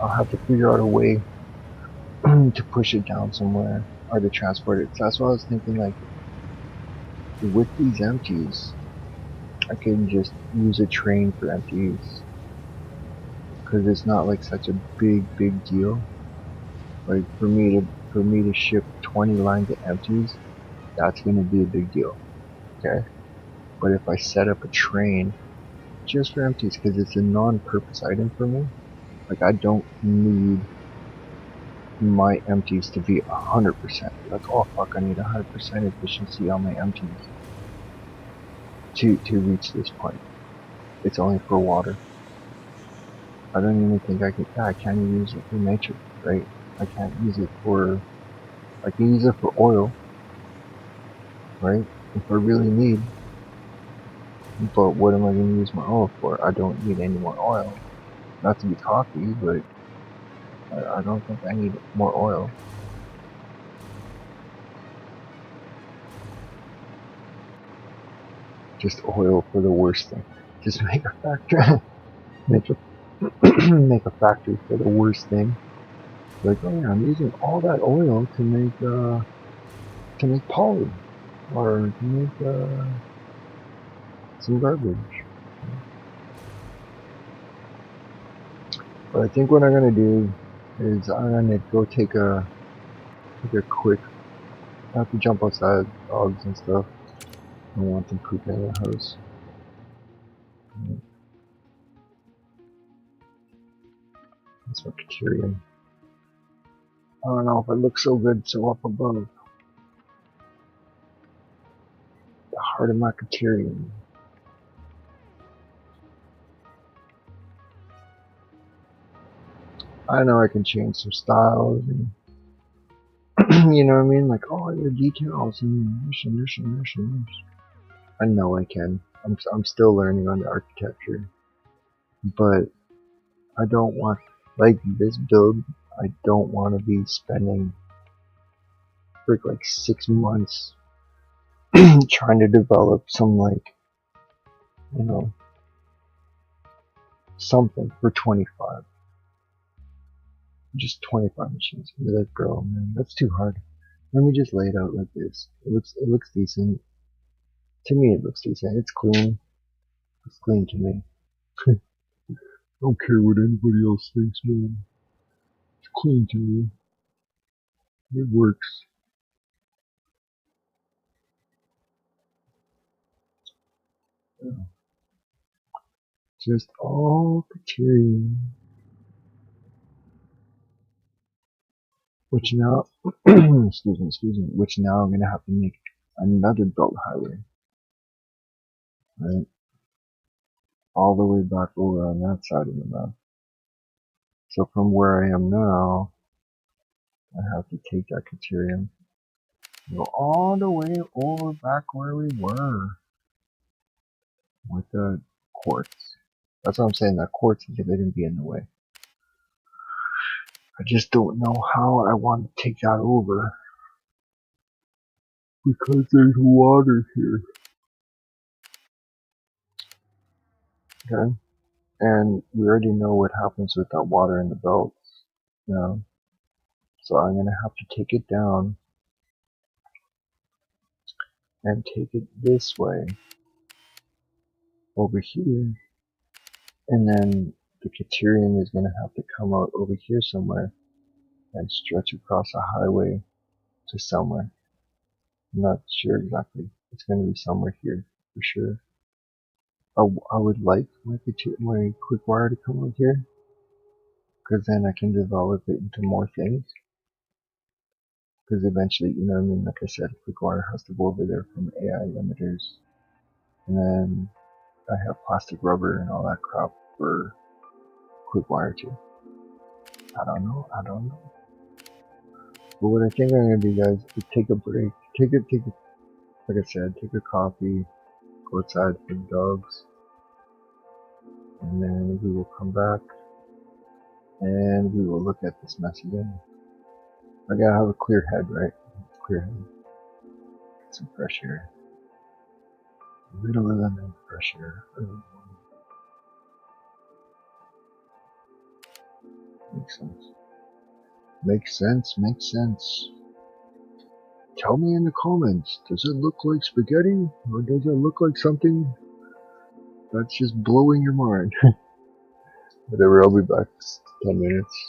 Speaker 1: I'll have to figure out a way to push it down somewhere or to transport it. So that's why I was thinking, like, with these empties, I can just use a train for empties because it's not like such a big deal. Like for me to ship 20 lines of empties, that's gonna be a big deal. Okay, but if I set up a train just for empties, because it's a non-purpose item for me, like I don't need my empties to be 100%. Like, oh fuck, I need 100% efficiency on my empties to reach this point. It's only for water. I don't even think I can. Yeah, I can't use it for nature, right? I can't use it for. I can use it for oil, right? If I really need. But what am I going to use my oil for? I don't need any more oil. Not to be cocky, but I don't think I need more oil. Just oil for the worst thing. Just make a factory. make a make a factory for the worst thing. Like, oh yeah, I'm using all that oil to make poly or to make some garbage. But I think what I'm gonna do is I'm gonna go take a quick. I have to jump outside, dogs and stuff. I don't want them pooping in the house. That's what Criterion. I don't know if it looks so good so up above. The heart of my Criterion. I know I can change some styles and you know what I mean? Like, oh, your details and this. I know I can. I'm still learning on the architecture. But I don't want, like this build, I don't want to be spending for like 6 months trying to develop some, like, you know, something for 25. Just 25 machines. Be like, bro, man, that's too hard. Let me just lay it out like this. It looks decent. To me, it looks decent. It's clean. It's clean to me. I don't care what anybody else thinks, man. It's clean to me. It works. Yeah. Just all material. Which now, excuse me, which now I'm gonna have to make another belt highway, right? All the way back over on that side of the map. So from where I am now, I have to take that Caterium, go all the way over back where we were with the quartz. That's what I'm saying, that quartz is going to be in the way. I just don't know how I want to take that over because there's water here. Okay? And we already know what happens with that water in the belts. You know? So I'm going to have to take it down and take it this way over here. And then the Caterium is going to have to come out over here somewhere and stretch across a highway to somewhere. I'm not sure exactly. It's going to be somewhere here for sure. I would like my quick wire to come out here, because then I can develop it into more things. Because eventually, you know what I mean, like I said, quick wire has to go over there from AI limiters. And then I have plastic rubber and all that crap for quick wire too. I don't know. But what I think I'm going to do, guys, is take a break. Like I said, take a coffee, go outside for the dogs, and then we will come back and we will look at this mess again. I gotta have a clear head, right? Clear head. Get some fresh air. A little lemon fresh air. Makes sense. Makes sense. Tell me in the comments, does it look like spaghetti? Or does it look like something that's just blowing your mind? Whatever, I'll be back in 10 minutes.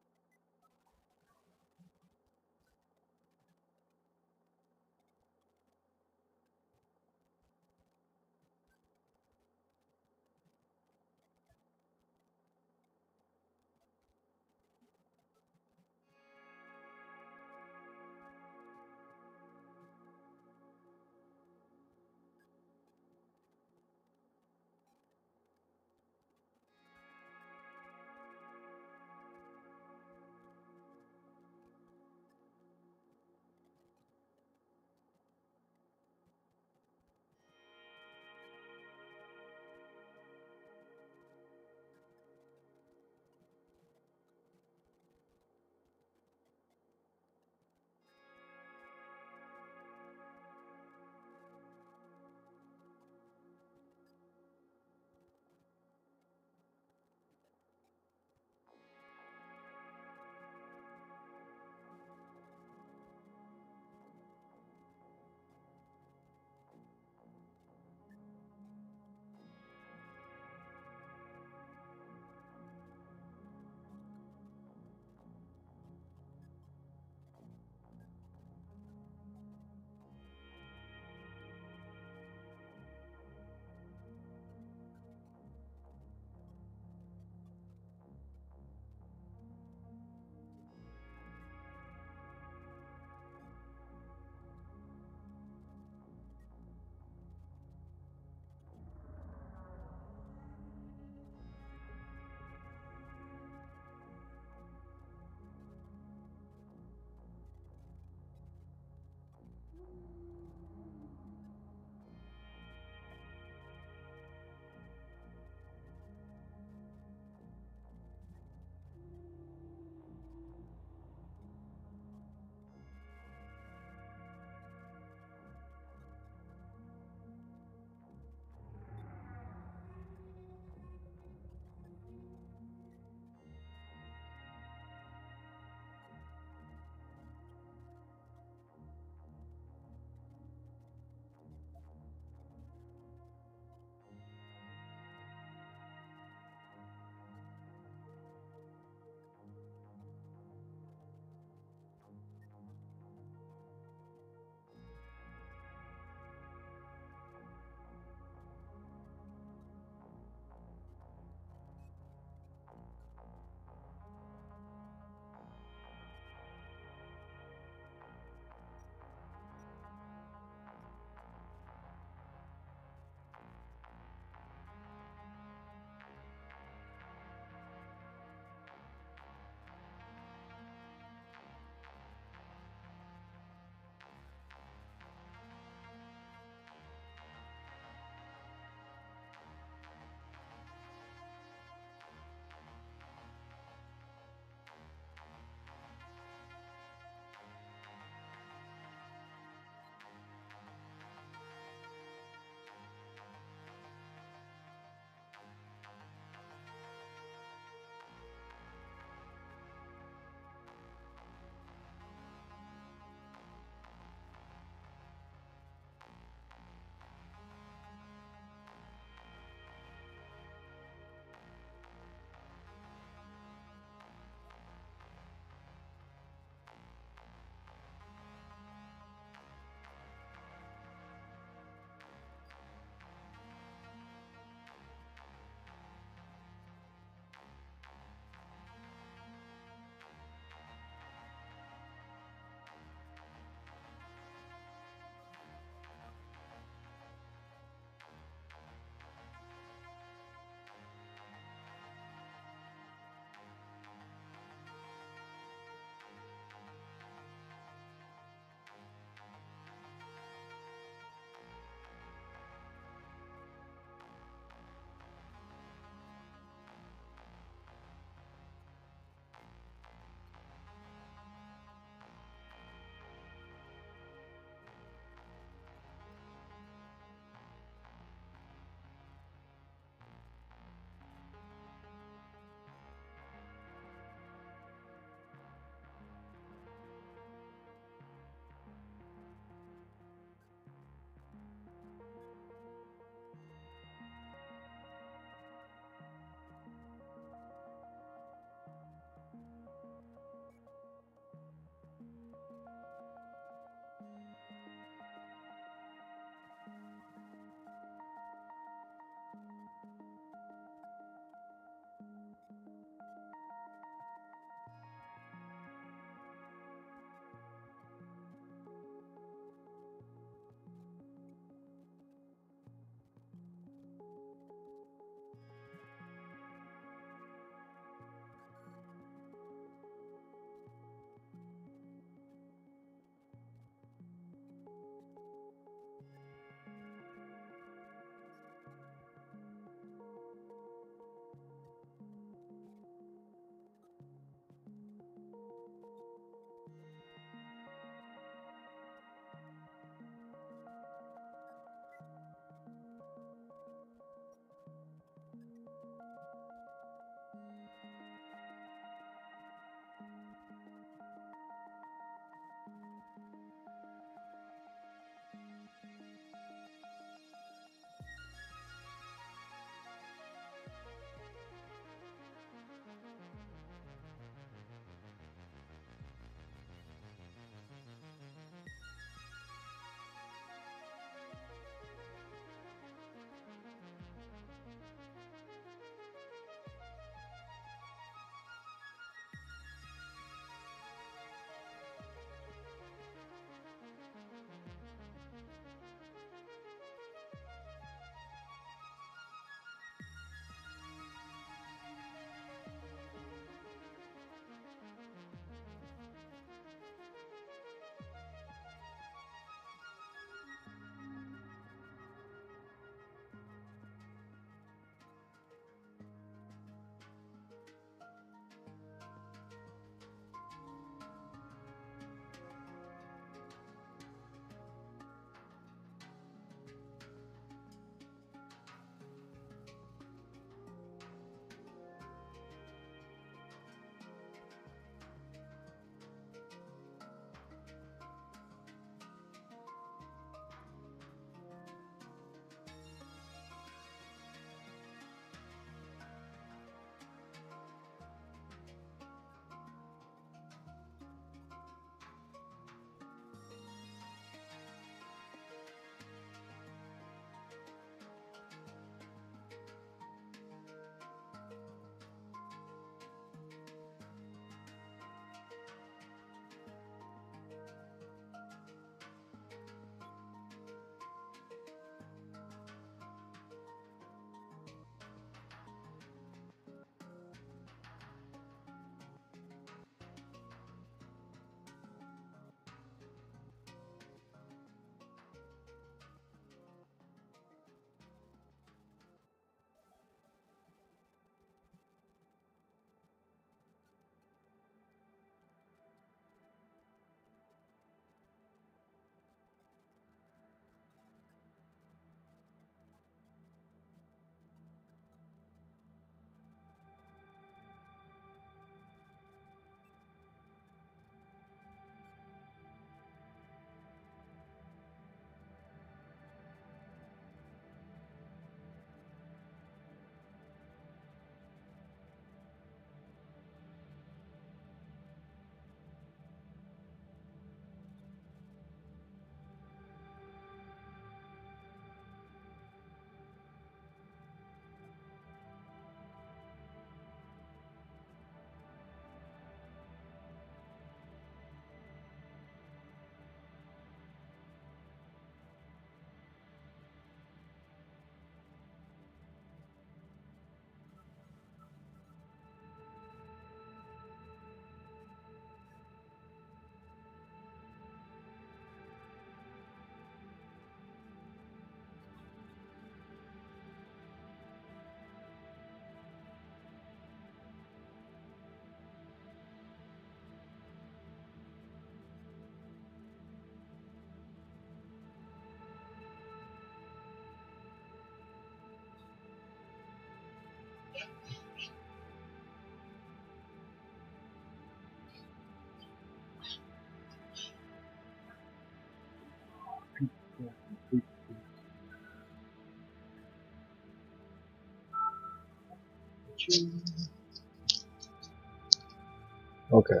Speaker 1: Okay,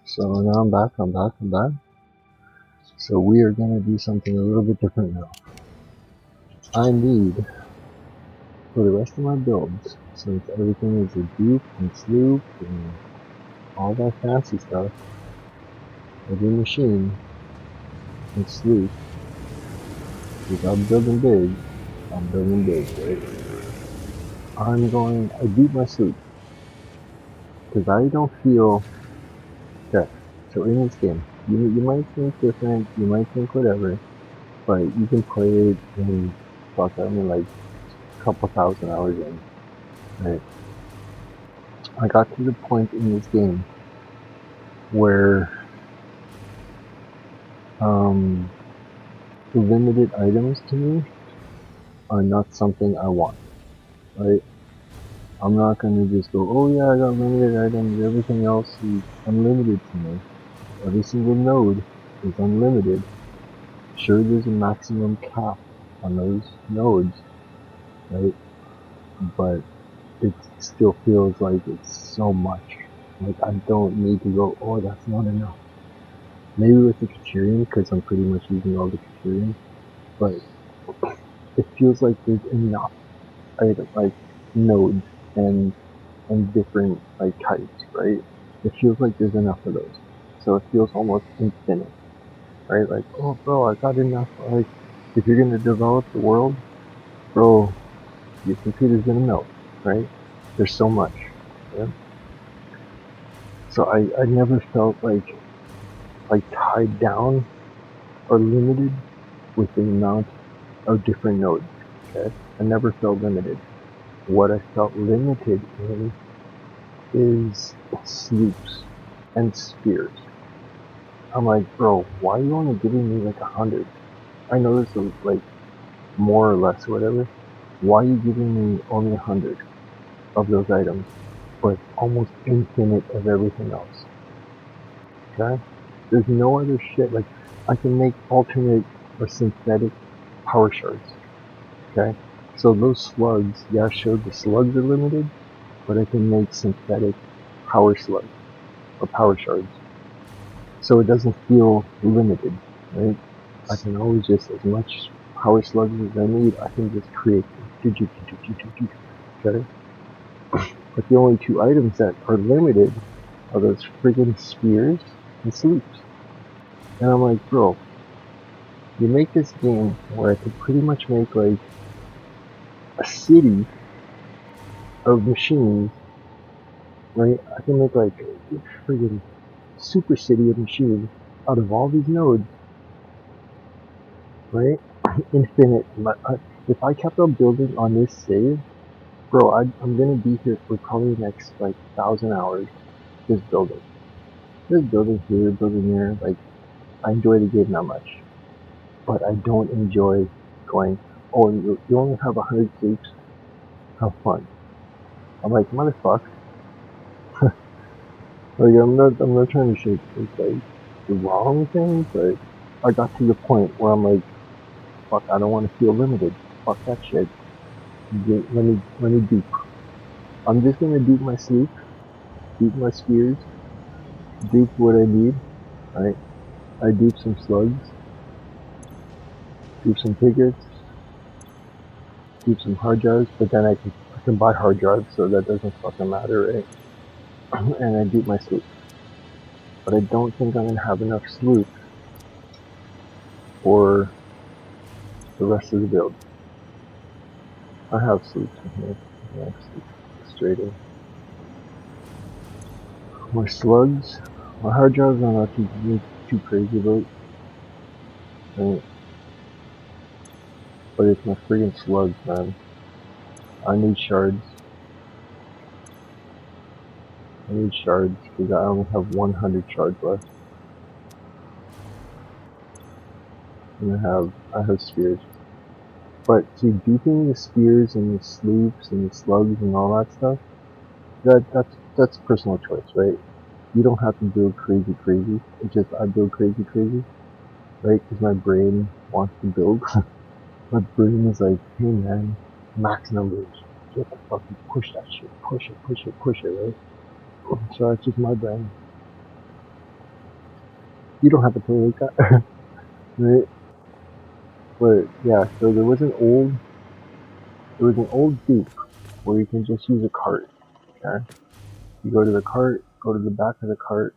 Speaker 1: so now I'm back. So we are gonna do something a little bit different now. I need, for the rest of my builds, since everything is a dupe and sloop and all that fancy stuff, every machine and sloop, because I'm building big, right? I dupe my sloop, because I don't feel that. So in this game, you might think different, you might think whatever, but you can play it in, like a couple thousand hours in, right? I got to the point in this game where limited items to me are not something I want, right? I'm not gonna just go, oh yeah, I got limited items, everything else is unlimited to me. Every single node is unlimited. Sure, there's a maximum cap on those nodes, right? But it still feels like it's so much. Like I don't need to go, oh, that's not enough. Maybe with the Criterion, because I'm pretty much using all the Criterion, but it feels like there's enough item, like nodes and different like types, right? It feels like there's enough of those. So it feels almost infinite, right? Like, oh bro, I got enough. Like, if you're gonna develop the world, bro, your computer's gonna melt, right? There's so much. Yeah? So I never felt like tied down or limited with the amount of different nodes. Okay? I never felt limited. What I felt limited in is sloops and spears. I'm like, bro, why are you only giving me like 100? I know this is like more or less or whatever. Why are you giving me only 100 of those items, but almost infinite of everything else? Okay? There's no other shit. Like, I can make alternate or synthetic power shards. Okay? So those slugs, yeah, sure, the slugs are limited, but I can make synthetic power slugs or power shards. So it doesn't feel limited, right? I can always just, as much power slugs as I need, I can just create them. Okay? But the only two items that are limited are those friggin' spears and sloops. And I'm like, bro, you make this game where I could pretty much make like a city of machines, right? I can make like a friggin' super city of machines out of all these nodes, right? Infinite. If I kept on building on this save, bro, I'm gonna be here for probably the next like 1,000 hours just building. Just building here, building there. Like, I enjoy the game that much. But I don't enjoy going, oh, you only have 100 sleeps, have fun. I'm like, motherfucker. Like, I'm not trying to say it's like the wrong thing, but I got to the point where I'm like, fuck, I don't want to feel limited. Fuck that shit. Let me dupe. I'm just gonna dupe my sleep, dupe my spears, dupe what I need, right? I dupe some slugs, dupe some tickets, dupe some hard drives, but then I can buy hard drives, so that doesn't fucking matter, right? And I dupe my sleep. But I don't think I'm gonna have enough sleep for the rest of the build. I have sleep in here. I have sleep straight in. My slugs, my hard drives I'm not too crazy about. Right? But it's my friggin' slugs, man. I need shards. I need shards because I only have 100 shards left. And I have spears. But see, beeping the spears and the sloops and the slugs and all that stuff, that's personal choice, right? You don't have to build crazy. It's just I build crazy, right? Because my brain wants to build. My brain is like, hey man, max numbers. Get the fucking push that shit. Push it, right? So that's just my brain. You don't have to play like that, right? But yeah, so there was an old dupe where you can just use a cart. Okay? You go to the cart, go to the back of the cart,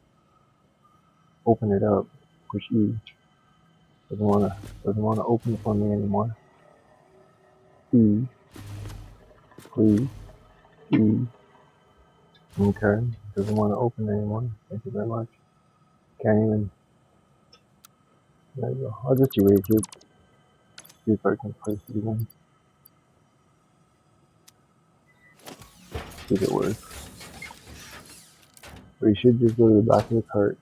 Speaker 1: open it up, push E. Doesn't wanna open it for me anymore. E, please, E. Okay. Doesn't want to open anymore. Thank you very much. Can't even. There you go. I'll just erase it. See if I can place it again. See if it works. But you should just go to the back of the cart,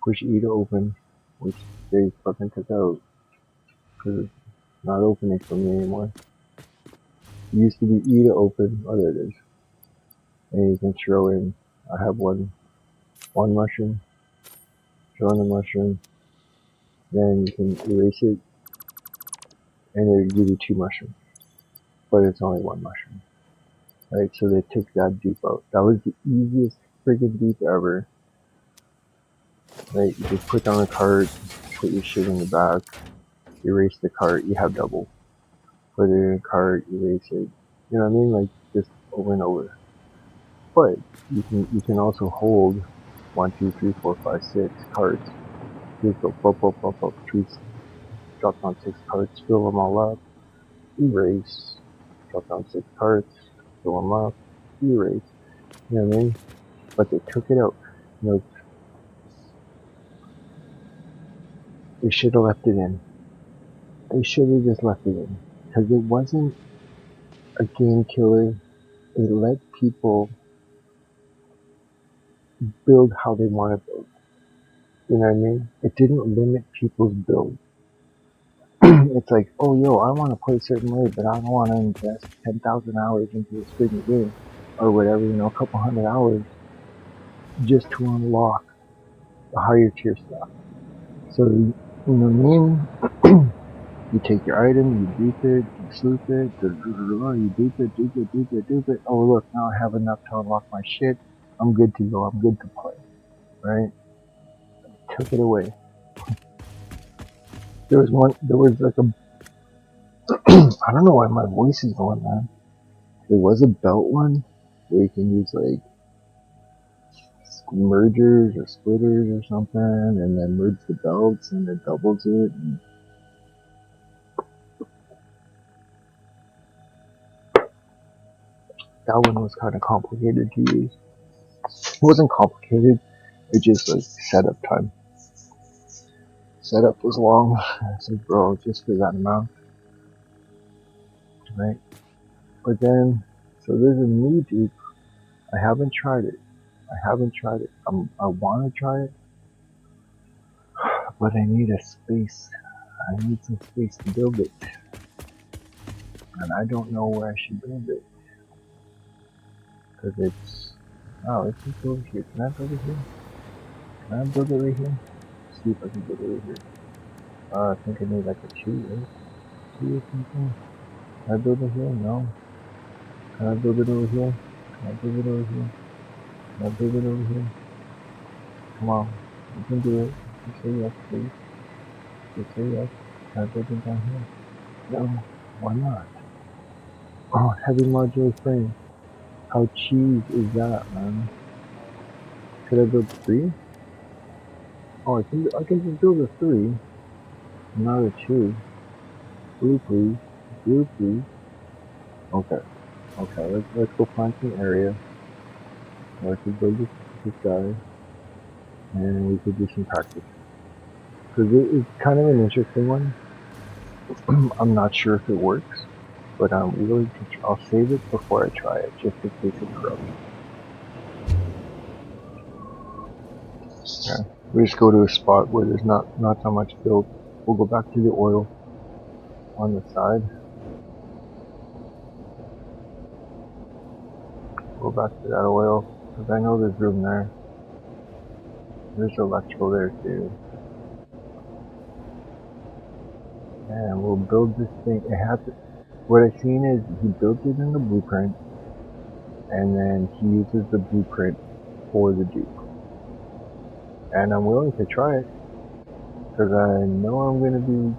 Speaker 1: push E to open, which they fucking took out because it's not opening for me anymore. It used to be E to open. Oh, there it is. And you can throw in. I have one mushroom. Throw in the mushroom. Then you can erase it, and it'll give you 2 mushrooms. But it's only 1 mushroom. Right, so they took that dupe out. That was the easiest friggin' dupe ever. Right, you just put down a cart, put your shit in the back, erase the cart, you have double. Put it in a cart, erase it. You know what I mean? Like, just over and over. But you can also hold 1, 2, 3, 4, 5, 6 carts. Just go pop, 3, drop down 6 carts, fill them all up, erase, drop down 6 carts, fill them up, erase. You know what I mean? But they took it out. You know, they should have left it in. They should have just left it in. Because it wasn't a game killer. It let people build how they want to build. You know what I mean? It didn't limit people's build. It's like, oh yo, I want to play a certain way, but I don't want to invest 10,000 hours into this freaking game. Or whatever, you know, a couple hundred hours just to unlock the higher tier stuff. So, you know what I mean? You take your item, you dupe it, you sloop it, you dupe it. Oh look, now I have enough to unlock my shit. I'm good to go, I'm good to play. Right? Took it away. There was like a, I don't know why my voice is going, man. There was a belt one where you can use like mergers or splitters or something and then merge the belts and it doubles it. And that one was kind of complicated to use. It wasn't complicated, it just like setup time. Setup was long. I said, bro, just for that amount. Right? But then, so there's a new dupe. I haven't tried it. I want to try it, but I need a space. I need some space to build it. And I don't know where I should build it. Because it's, oh, let's just go over here. Can I build it here? Can I build it right here? Let's see if I can build it right here. I think I need like a 2, right? 2 or something. Can I build it here? No. Can I build it over here? Can I build it over here? Can I build it over here? Come on. You can do it. Just say yes, please. Just say yes. Can I build it down here? No. Why not? Oh, heavy modular frame. How cheese is that, man? Could I build 3? Oh, I can just build a 3. Not a 2. Blue, please. Blue, please. Okay. Okay, let's go find some area where I can build this guy. And we could do some practice. Because it's kind of an interesting one. I'm not sure if it works, but I'm willing to. I'll save it before I try it, just in case it corrupts. Yeah, we just go to a spot where there's not that much build. We'll go back to the oil. on the side. Go back to that oil, because I know there's room there. There's electrical there too. And we'll build this thing. It has to, what I've seen is he built it in the blueprint, and then he uses the blueprint for the dupe. And I'm willing to try it, because I know I'm going to be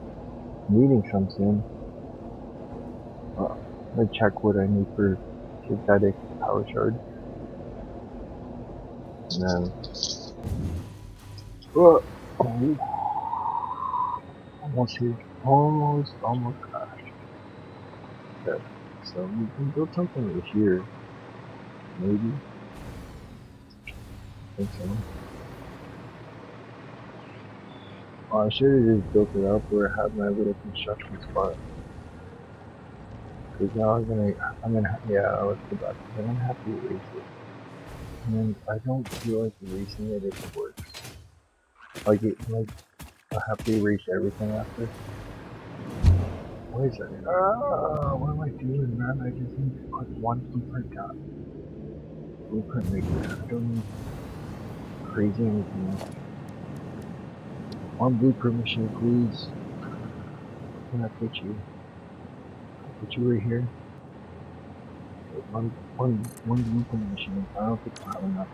Speaker 1: needing some soon. Let me check what I need for synthetic power charge. And then, almost here. Almost crashed. Okay, so we can build something over here. Maybe. I think so. Oh, I should have just built it up where I have my little construction spot. Cause now yeah, let's go back. I'm gonna have to erase it. And then I don't feel like erasing it if it works. Like I have to erase everything after. Wait a second. What am I doing, man? I just need to put one blueprint down. Blueprint maker. I don't need crazy anything else. One blueprint machine, please. Where can I put you? I'll put you right here. Okay, one blueprint machine. I don't think I have enough.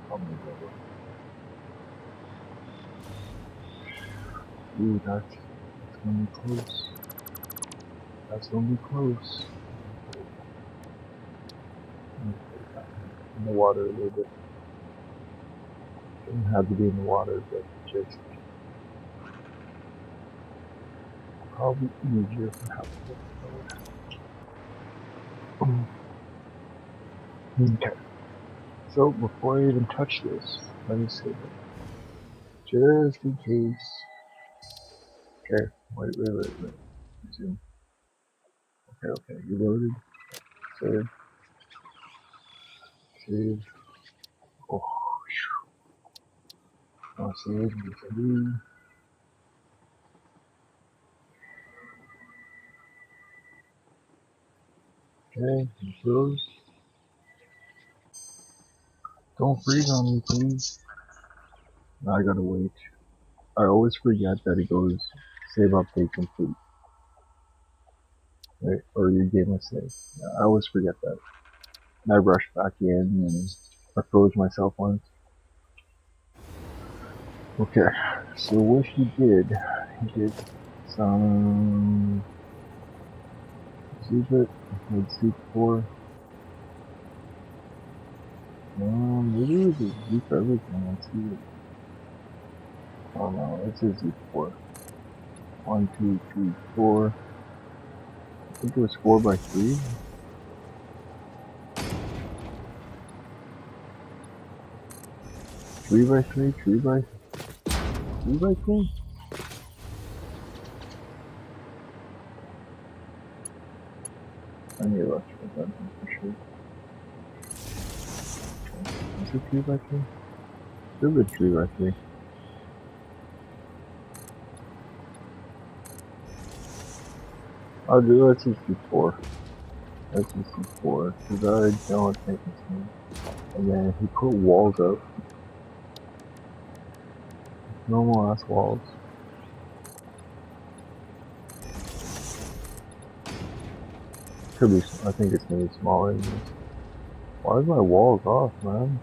Speaker 1: I'll make that work. Ooh, that's gonna be close. That's gonna be close. In the water a little bit. Doesn't have to be in the water, but just probably easier for how to okay. So before I even touch this, let me save it. Just in case. Okay, wait. Resume. Okay, you loaded. Save. Oh, I'll save. Okay, close. Don't freeze on me, please. I gotta wait. I always forget that it goes save update complete. Right? Or your game is saved. Yeah, I always forget that. And I rush back in and I froze myself once. Okay, so what he did some secret with C4. Maybe we just Z for everything. Let's see. Oh no, it's a Z4. 1, 2, 3, 4. I think it was 4 by 3. 3 by 3, 3 by 3. I need electrical button for sure. Is it 3 by 3? Still good 3 by 3. Let's just do 4. Let's just do 4, because I don't think it's me. And then he put walls up. Normal ass walls. Could be, I think it's gonna be smaller than this. Why is my walls off, man?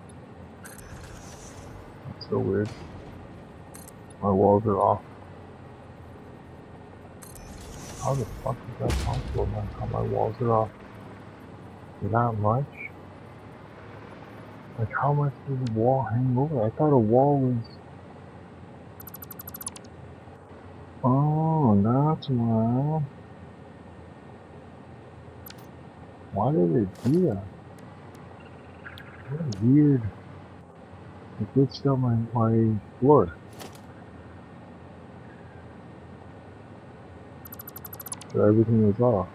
Speaker 1: That's so weird. My walls are off. How the fuck is that possible, man? How my walls are off? That much? Like, how much does the wall hang over? I thought a wall was... Oh, that's why. Why did it do that? What weird. It did still my floor. So everything was off.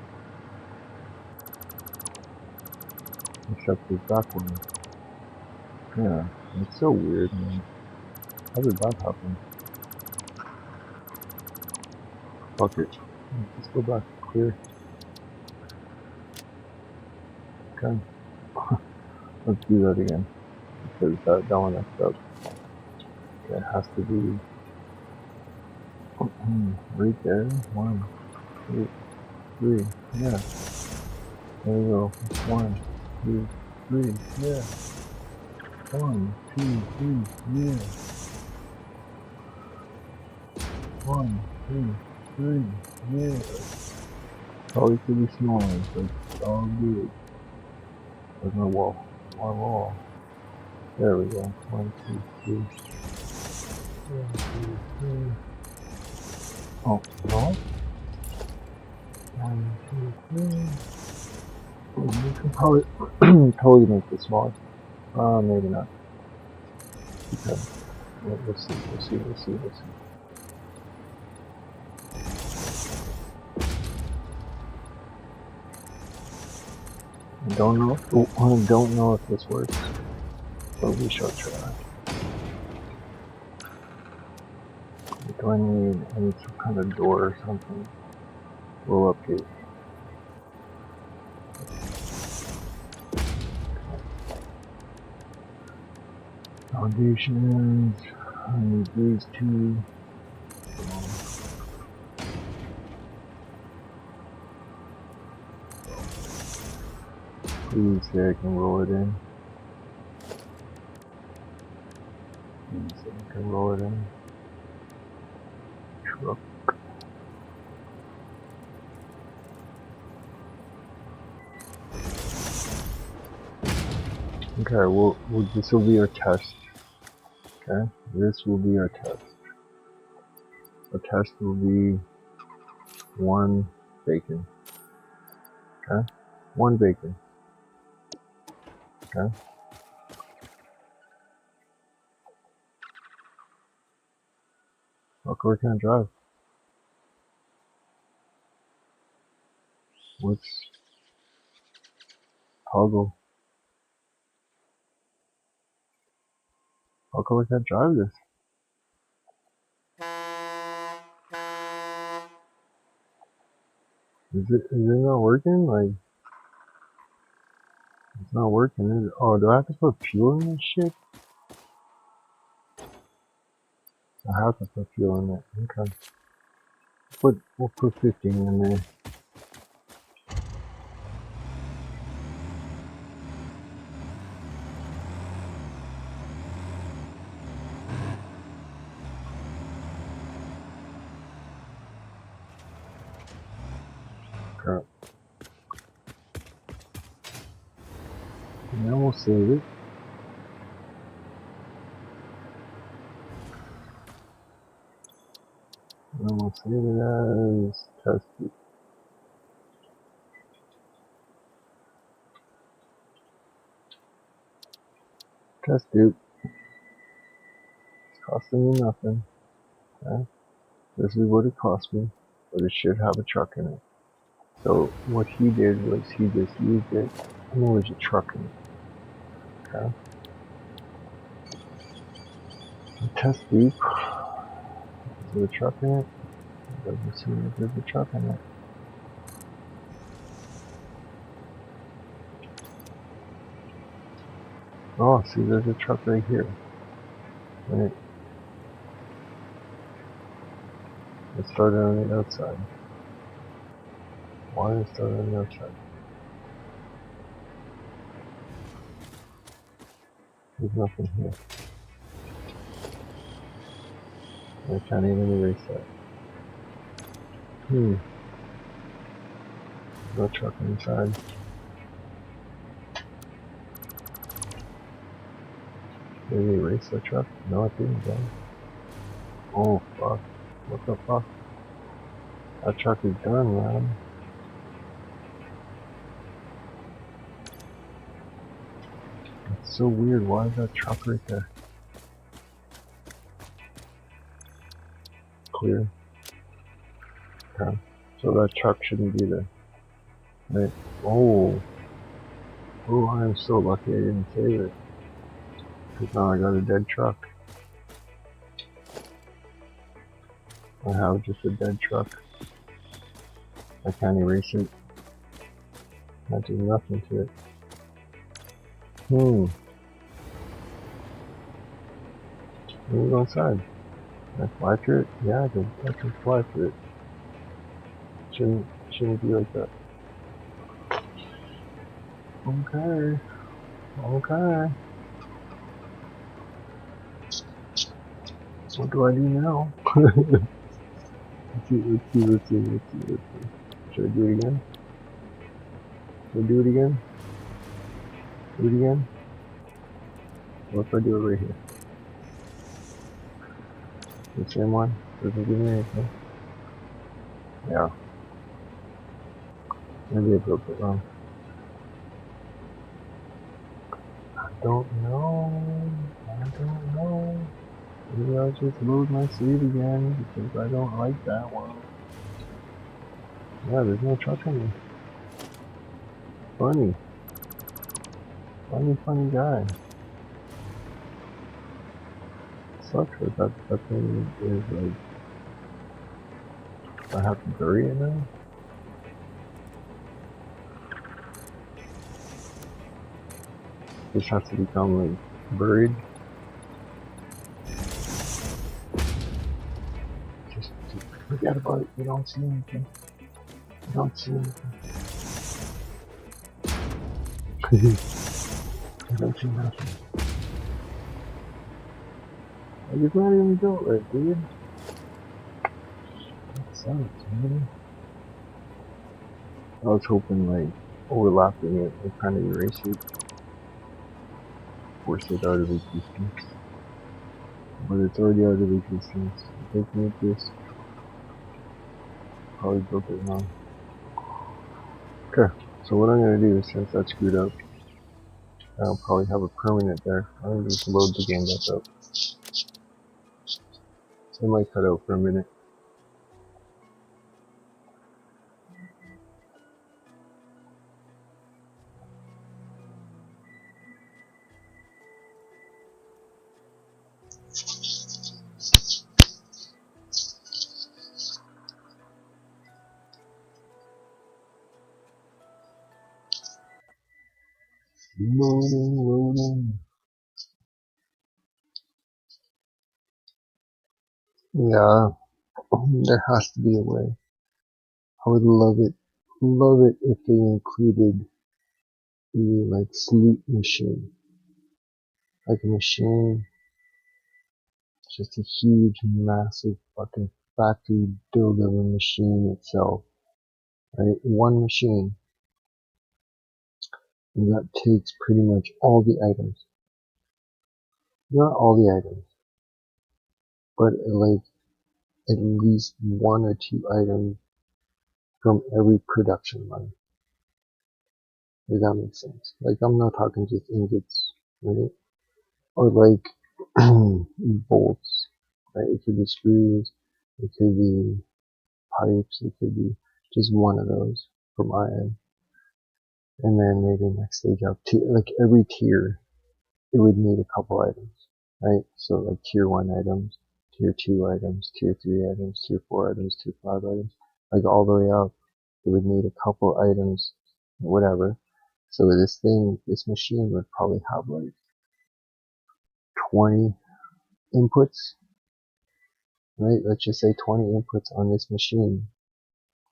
Speaker 1: Except this back one. Yeah, it's so weird, man. How did that happen? Fuck it. Let's go back clear. Okay. Let's do that again. Because that one messed up. Okay, it has to be right there. 1, 2, 3. Yeah. There we go. 1, 2, 3. Yeah. 1, 2, 3. Yeah. 1, 2, 3. Yeah. Probably pretty small, but it's all good. There's my wall. My wall. There we go. 1, 2, 3. 1, 2, 3. Oh, no. 1, 2, 3. You can probably totally make this smaller. Maybe not. Okay. We'll see. We'll see. We'll see. We'll see. I don't know. I don't know if this works, but we shall try. Do I need some kind of door or something? We'll update. Foundations. I need these two. Please say I can roll it in. Please say I can roll it in. Truck. Okay, well, this will be our test. Okay, this will be our test. Our test will be 1 bacon. Okay, 1 bacon. Okay. How come we can't drive? What's toggle? How come we can't drive this? Is it not working? Like, it's not working, is it? Oh, do I have to put fuel in this shit? I have to put fuel in it. Okay. We'll put 15 in there. Crap. And then we'll save it. And then we'll save it as test it. Test it. It's costing me nothing. Okay. This is what it cost me, but it should have a truck in it. So what he did was he just used it and there was a truck in it. Okay. Test deep. Is there a truck in it? It doesn't seem like there's a truck in it. Oh, see, there's a truck right here. Right. It started on the outside. Why did it start on the outside? There's nothing here. I can't even erase that. No truck inside. Did it erase the truck? No, it didn't, though. Oh, fuck. What the fuck? That truck is done, man. It's so weird. Why is that truck right there? Clear. Okay. So that truck shouldn't be there. Right. Oh. Oh, I am so lucky I didn't save it. Because now I got a dead truck. I have just a dead truck. I can't erase it. Not doing nothing to it. Let me go inside. Can I fly through it? Yeah, I can fly through it. Shouldn't be like that. Okay. What do I do now? Let's see. Should I do it again? Do it again? What if I do it right here? The same one? Doesn't give me anything. Yeah. Maybe I broke it wrong. I don't know. Maybe I'll just load my seed again because I don't like that one. Yeah, there's no truck in me. Funny guy. Sucks that thing is like, I have to bury it now? This has to become like buried. Just forget about it. You don't see anything. I don't see nothing. Like, it's not even built right, dude. That sucks, man. I was hoping like overlapping it and kind of erase it, force it out of existence. But it's already out of existence. Looking at this, probably built it wrong. Okay, so what I'm gonna do is, since that's screwed up, I'll probably have a permanent there. I'm gonna just load the game back up. It might cut out for a minute. Loading. Yeah, there has to be a way. I would love it if they included the like sleep machine, like a machine, just a huge, massive fucking factory build of a machine itself, right? One machine that takes pretty much all the items, not all the items, but like at least one or two items from every production line. If that makes sense. Like, I'm not talking just ingots, right? Or like bolts, right? It could be screws, it could be pipes, it could be just one of those from iron. And then maybe next stage up to like every tier, it would need a couple items, right? So like tier 1 items, tier 2 items, tier 3 items, tier 4 items, tier 5 items, like all the way up, it would need a couple items, whatever. So this machine would probably have like 20 inputs, right? Let's just say 20 inputs on this machine,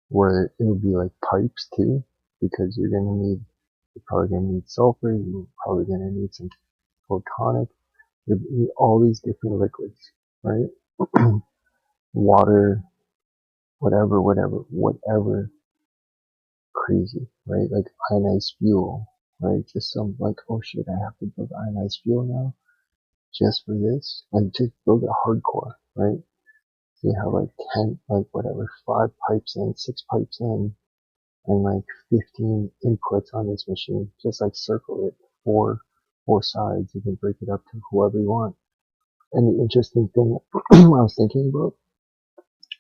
Speaker 1: where it would be like pipes too, because you're probably gonna need sulfur, you're probably gonna need some photonic, you need all these different liquids, right? Water, whatever crazy, right? Like ionized fuel, right? Just some like, oh shit, I have to build ionized fuel now just for this, like just build it hardcore, right? So you have like 10, like whatever, 5 pipes in, 6 pipes in, and like 15 inputs on this machine. Just like circle it four sides. You can break it up to whoever you want. And the interesting thing I was thinking about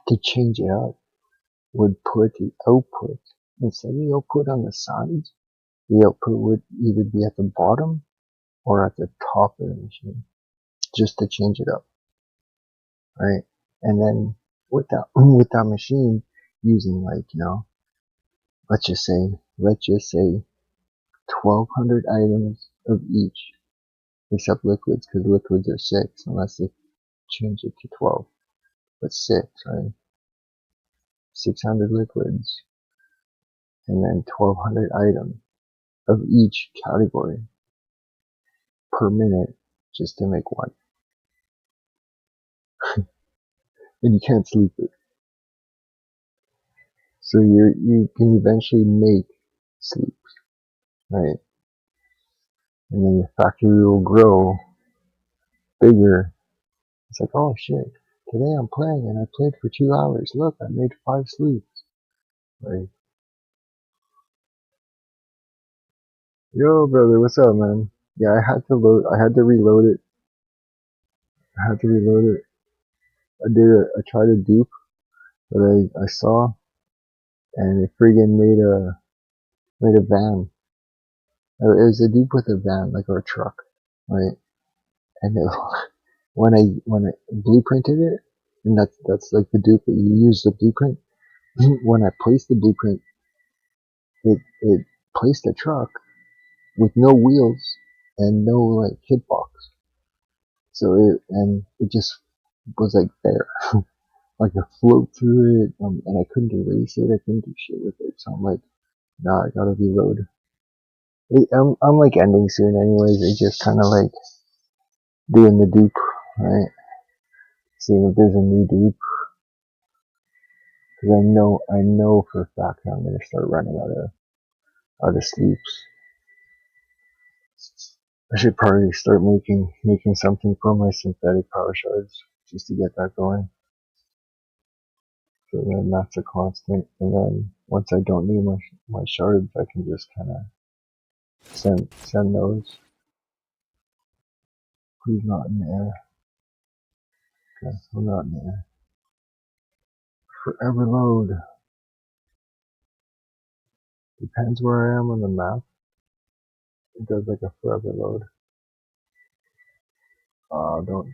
Speaker 1: to change it up would put the output, instead of the output on the sides, the output would either be at the bottom or at the top of the machine, just to change it up, right? And then with that machine, using like, let's just say 1,200 items of each, except liquids, because liquids are 6, unless they change it to 12. But 6, right? 600 liquids, and then 1,200 items of each category per minute, just to make one. And you can't sleep it. So you can eventually make sleep, right? And then your factory will grow bigger. It's like, oh shit, today I'm playing and I played for 2 hours. Look, I made 5 sleeps. Right? Yo, brother, what's up, man? Yeah, I had to reload it. I tried a dupe that I saw, and it friggin' made a van. It was a dupe with a van, like, or a truck, right? And it, when I blueprinted it, and that's like the dupe that you use the blueprint. When I placed the blueprint, it placed a truck with no wheels and no like hitbox. So it just was like there. Like I float through it, and I couldn't erase it. I couldn't do shit with it. So I'm like, nah, I gotta reload. I'm like ending soon, anyways. I just kind of like doing the dupe, right? Seeing if there's a new dupe, because I know for a fact I'm gonna start running out of sleeps. I should probably start making something from my synthetic power shards just to get that going. So then that's a constant, and then once I don't need my shards, I can just kind of send those. Who's not in the air? Okay, I'm not in the air. Forever load. Depends where I am on the map. It does like a forever load.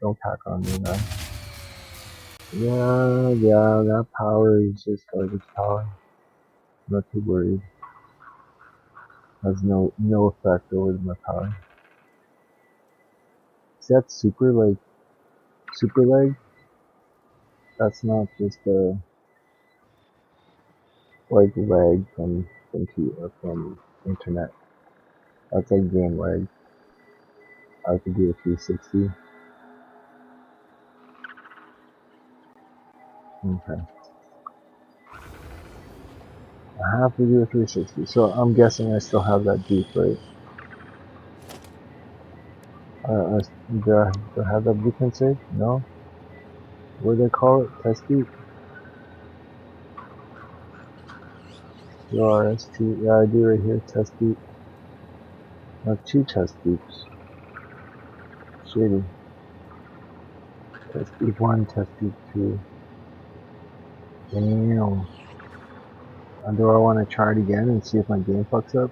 Speaker 1: Don't pack on me, man. Yeah, that power is just garbage power. I'm not too worried. Has no effect over my power. See that super leg? That's not just a like lag from internet. That's like game lag. I could do a 360. Okay. I have to do a 360. So I'm guessing I still have that deep, right? Do I have that blueprint saved? No? What do they call it? Test deep? URST. Yeah, I do right here. Test deep. I have 2 test deeps. Shady. Test deep 1, test deep 2. Damn. Do I want to try it again and see if my game fucks up?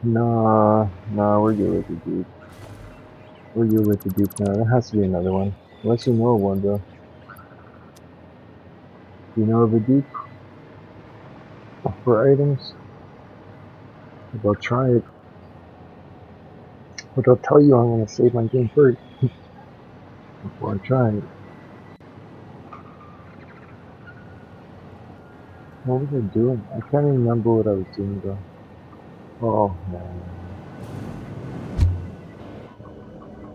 Speaker 1: Nah, we're good with the dupe. We're good with the dupe now. There has to be another one. Unless you know of one, bro. Do you know of a dupe for items? I'll try it. But I'll tell you I'm gonna save my game first before I try it. What was I doing? I can't even remember what I was doing, bro. Oh, man.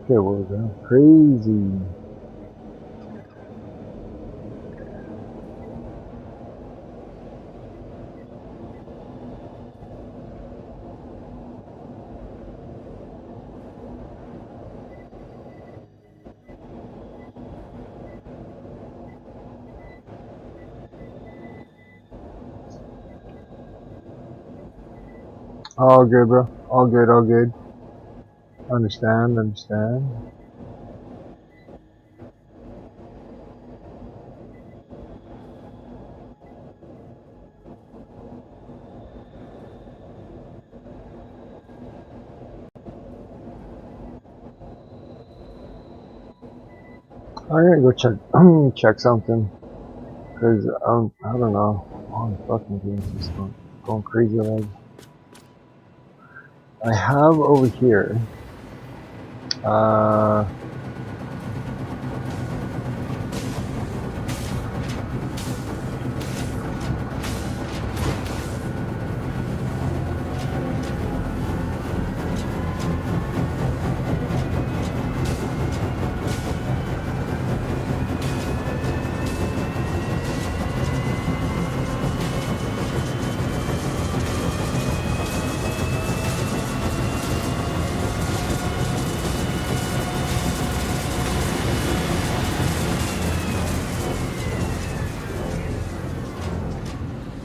Speaker 1: Okay, what was that? Crazy. All good, bro. All good. Understand. I'm gonna go check something. Cause, I don't know. Oh, fucking game's just going crazy like. I have over here,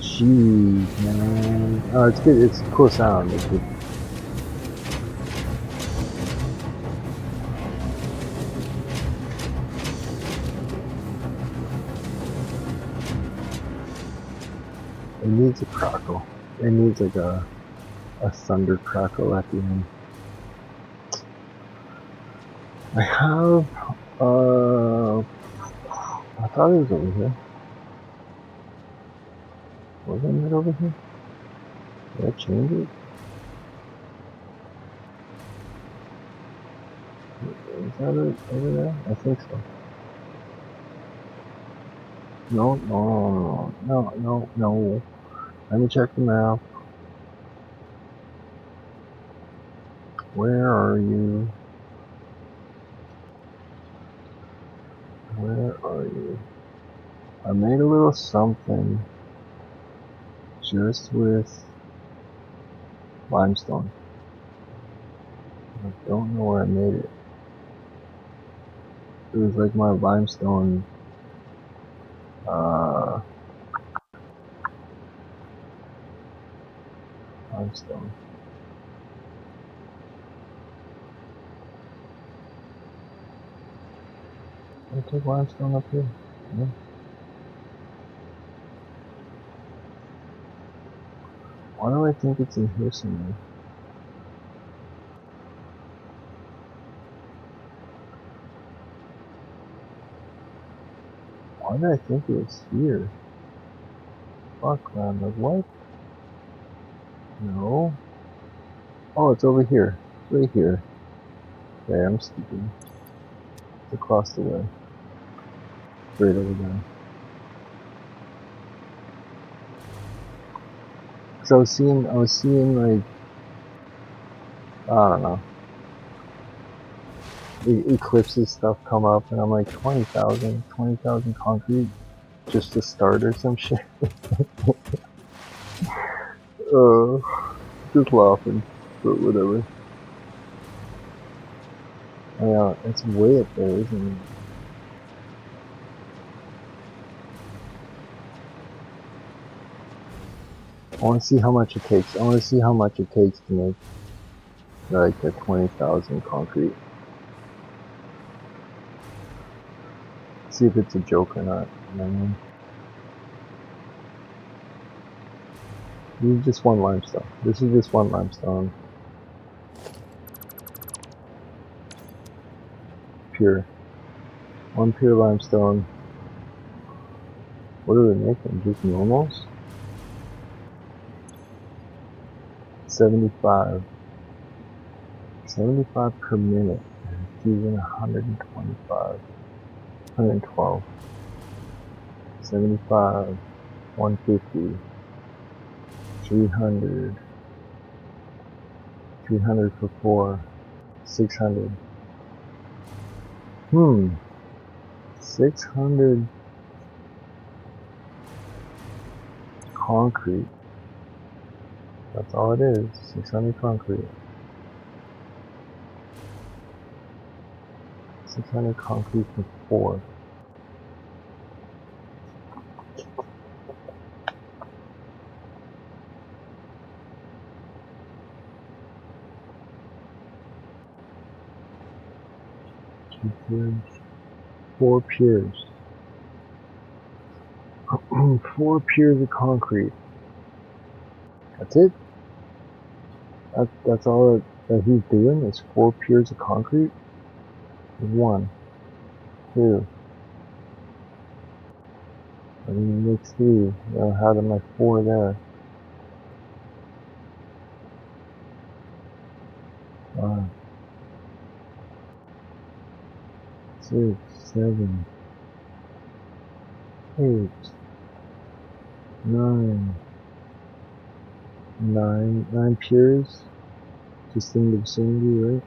Speaker 1: jeez, man. Oh, it's good. It's a cool sound. It's good. It needs a crackle. It needs like a thunder crackle at the end. I have, I thought it was over here. Wasn't it over here? Did I change it? Is that it over there? I think so. No. Let me check the map. Where are you? Where are you? I made a little something just with limestone. I don't know where I made it. It was like my limestone, limestone. Did I take limestone up here? Yeah. Why do I think it's in here somewhere? Why did I think it was here? Fuck, man, like what? No. Oh, it's over here. It's right here. Okay, I'm stupid. It's across the way. It's right over there. So I was seeing like, I don't know, eclipses stuff come up, and I'm like 20,000 concrete just to start or some shit. Just laughing, but whatever. Yeah, it's way up there, isn't it? I want to see how much it takes. I want to see how much it takes to make like a 20,000 concrete. See if it's a joke or not. You know what I mean? This is just one limestone. This is just one limestone. Pure. One pure limestone. What are they making? Just normals? 75. 75 per minute. It's using 125. 112. 75. 150. 300. 300 for 4. 600. 600 concrete. That's all it is. 600 concrete. 600 concrete for 4. Two piers. 4 piers. 4 piers of concrete. That's it? That's all that he's doing is 4 piers of concrete? 1, 2, I mean, it makes 3. How did my 4 there? 5, 6, 7, 8, 9, 9 pures. Distinguishing, right?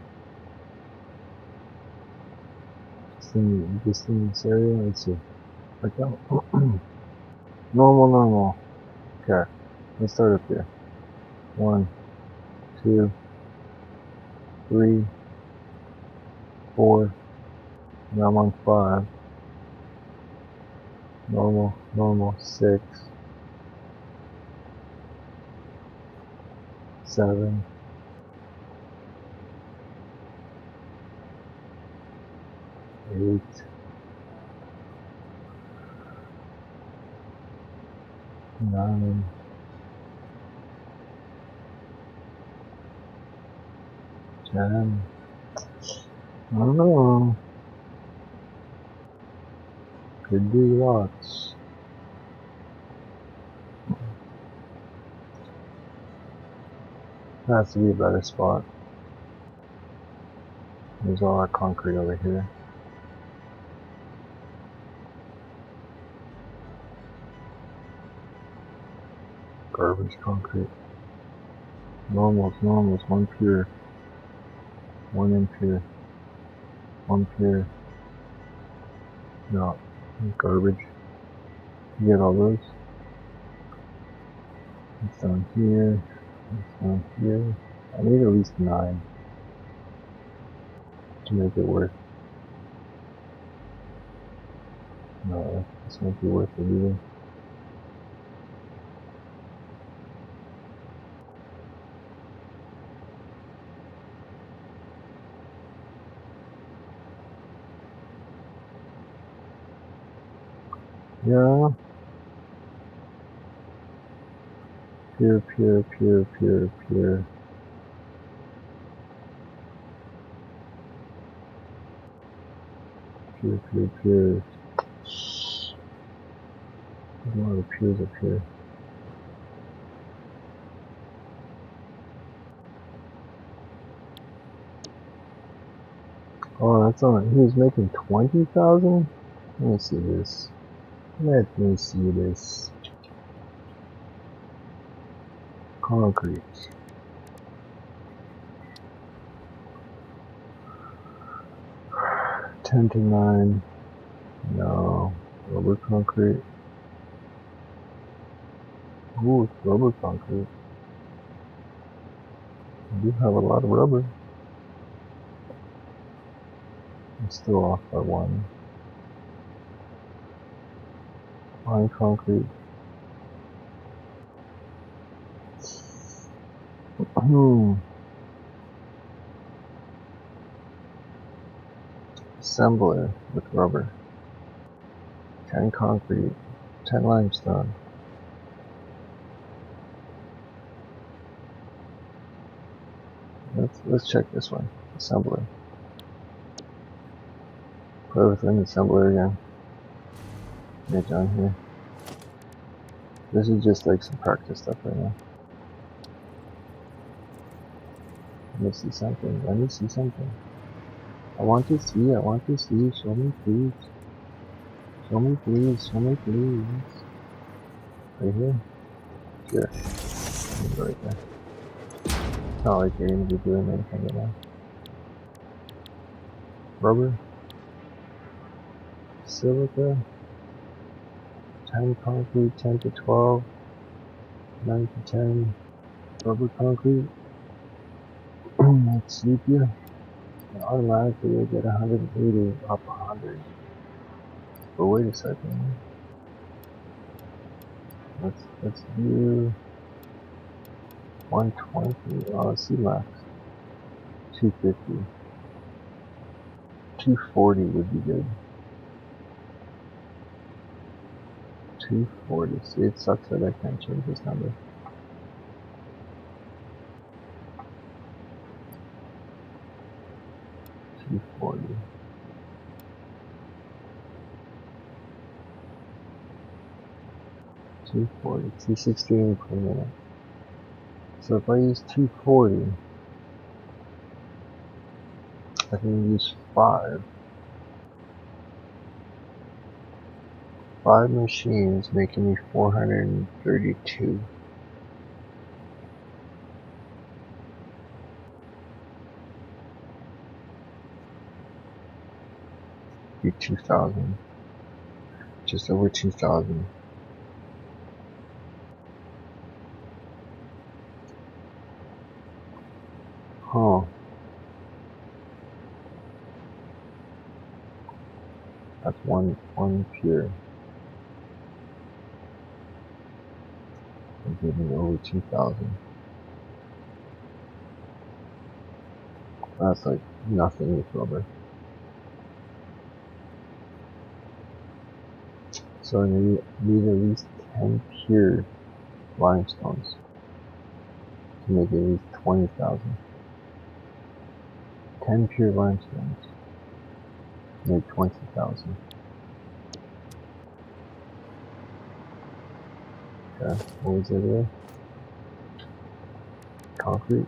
Speaker 1: Distinguishing this area. Let's see. Like that. Normal. Okay. Let's start up here. 1, 2, 3, 4. Now I'm on 5. Normal. 6, 7, 8, 9, 10. I don't know. Could do lots. Has to be a better spot. There's all our concrete over here. Garbage concrete. Normals. 1 pure. 1 impure. 1 pure. No. Garbage. You get all those? It's down here. It's down here. I need at least 9 to make it worth. No, this won't be worth it either. Yeah. Pure. Pure. There's a lot of pures up here. Oh, that's on. He was making 20,000? Let me see this. Let me see this. Concrete. Ten to 9. No. Rubber concrete. Ooh, it's rubber concrete. We do have a lot of rubber. I'm still off by 1. Fine concrete. Assembler with rubber. 10 concrete. 10 limestone. Let's check this one. Assembler. Put everything in assembler again. Right down here. This is just like some practice stuff right now. Let me see something. I want to see. Show me please. Right here? Sure. Go right there. It's not like you're gonna be doing anything right now. Rubber. Silica. 10 concrete, 10 to 12. 9 to 10. Rubber concrete. Let's sleep you. Automatically you'll get 180 up 100. But wait a second. Let's do 120. Oh, let's see max. 250. 240 would be good. 240. See, it sucks that I can't change this number. 240, 216 per minute. So if I use 240, I can use 5 machines, making me 432. Be 2,000. Just over 2,000. Huh. That's one pure. I'm giving over 2,000. That's like nothing with rubber. So I need at least 10 pure limestones to make at least 20,000. 10 pure limestones to make 20,000. Okay, what was it there? Concrete?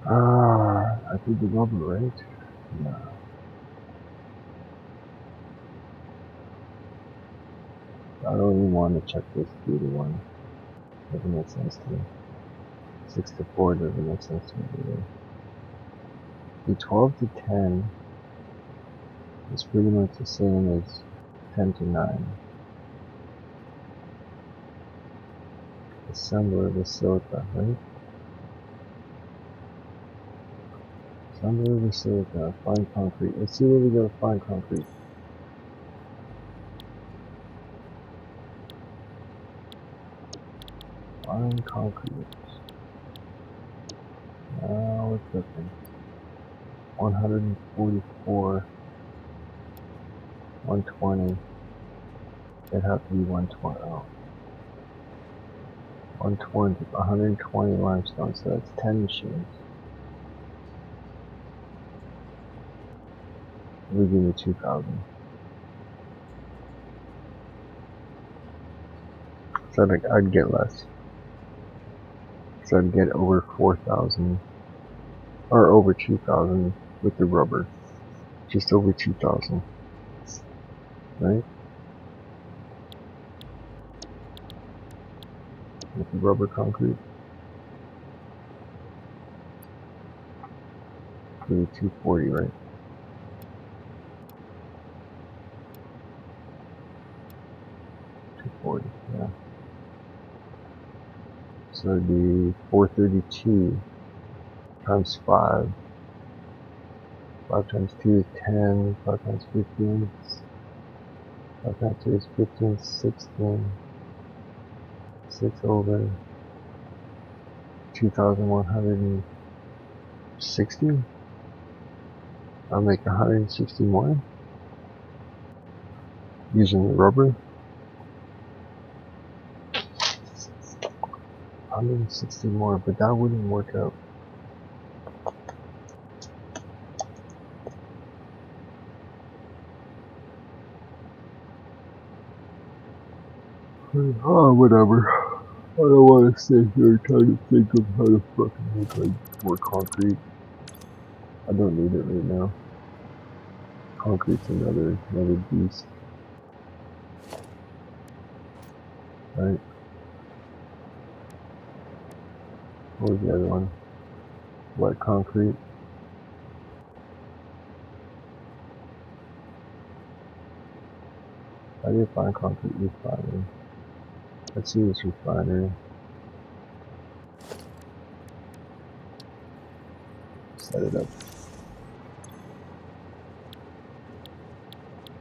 Speaker 1: I did the rubber, right? Yeah. I don't even want to check this 3 to 1. Doesn't make sense to me. 6 to 4 doesn't make sense to me either. The 12 to 10 is pretty much the same as 10 to 9. Assembler the silica, right? Assembler the silica, fine concrete. Let's see where we go to fine concrete. Fine concrete. Now we're cooking. 144, 120. It'd have to be 120. Oh. 120 limestone, so that's 10 machines. It would give me 2,000. So I'd get less. So I'd get over 4,000, or over 2,000 with the rubber. Just over 2,000. Right? With the rubber concrete. Maybe 240, right? 240, yeah. So it'd be 432 times 5. 5 times 2 is 10, 5 times 15, 5 times 2 is 15, 16, 6 over 2,160. I'll make 160 more using the rubber. 160 more, but that wouldn't work out. Oh, whatever. I don't want to sit here trying to think of how to fucking make like more concrete. I don't need it right now. Concrete's another beast. Right? What was the other one? Wet concrete. I did find concrete refinery. Let's see this refinery. Set it up.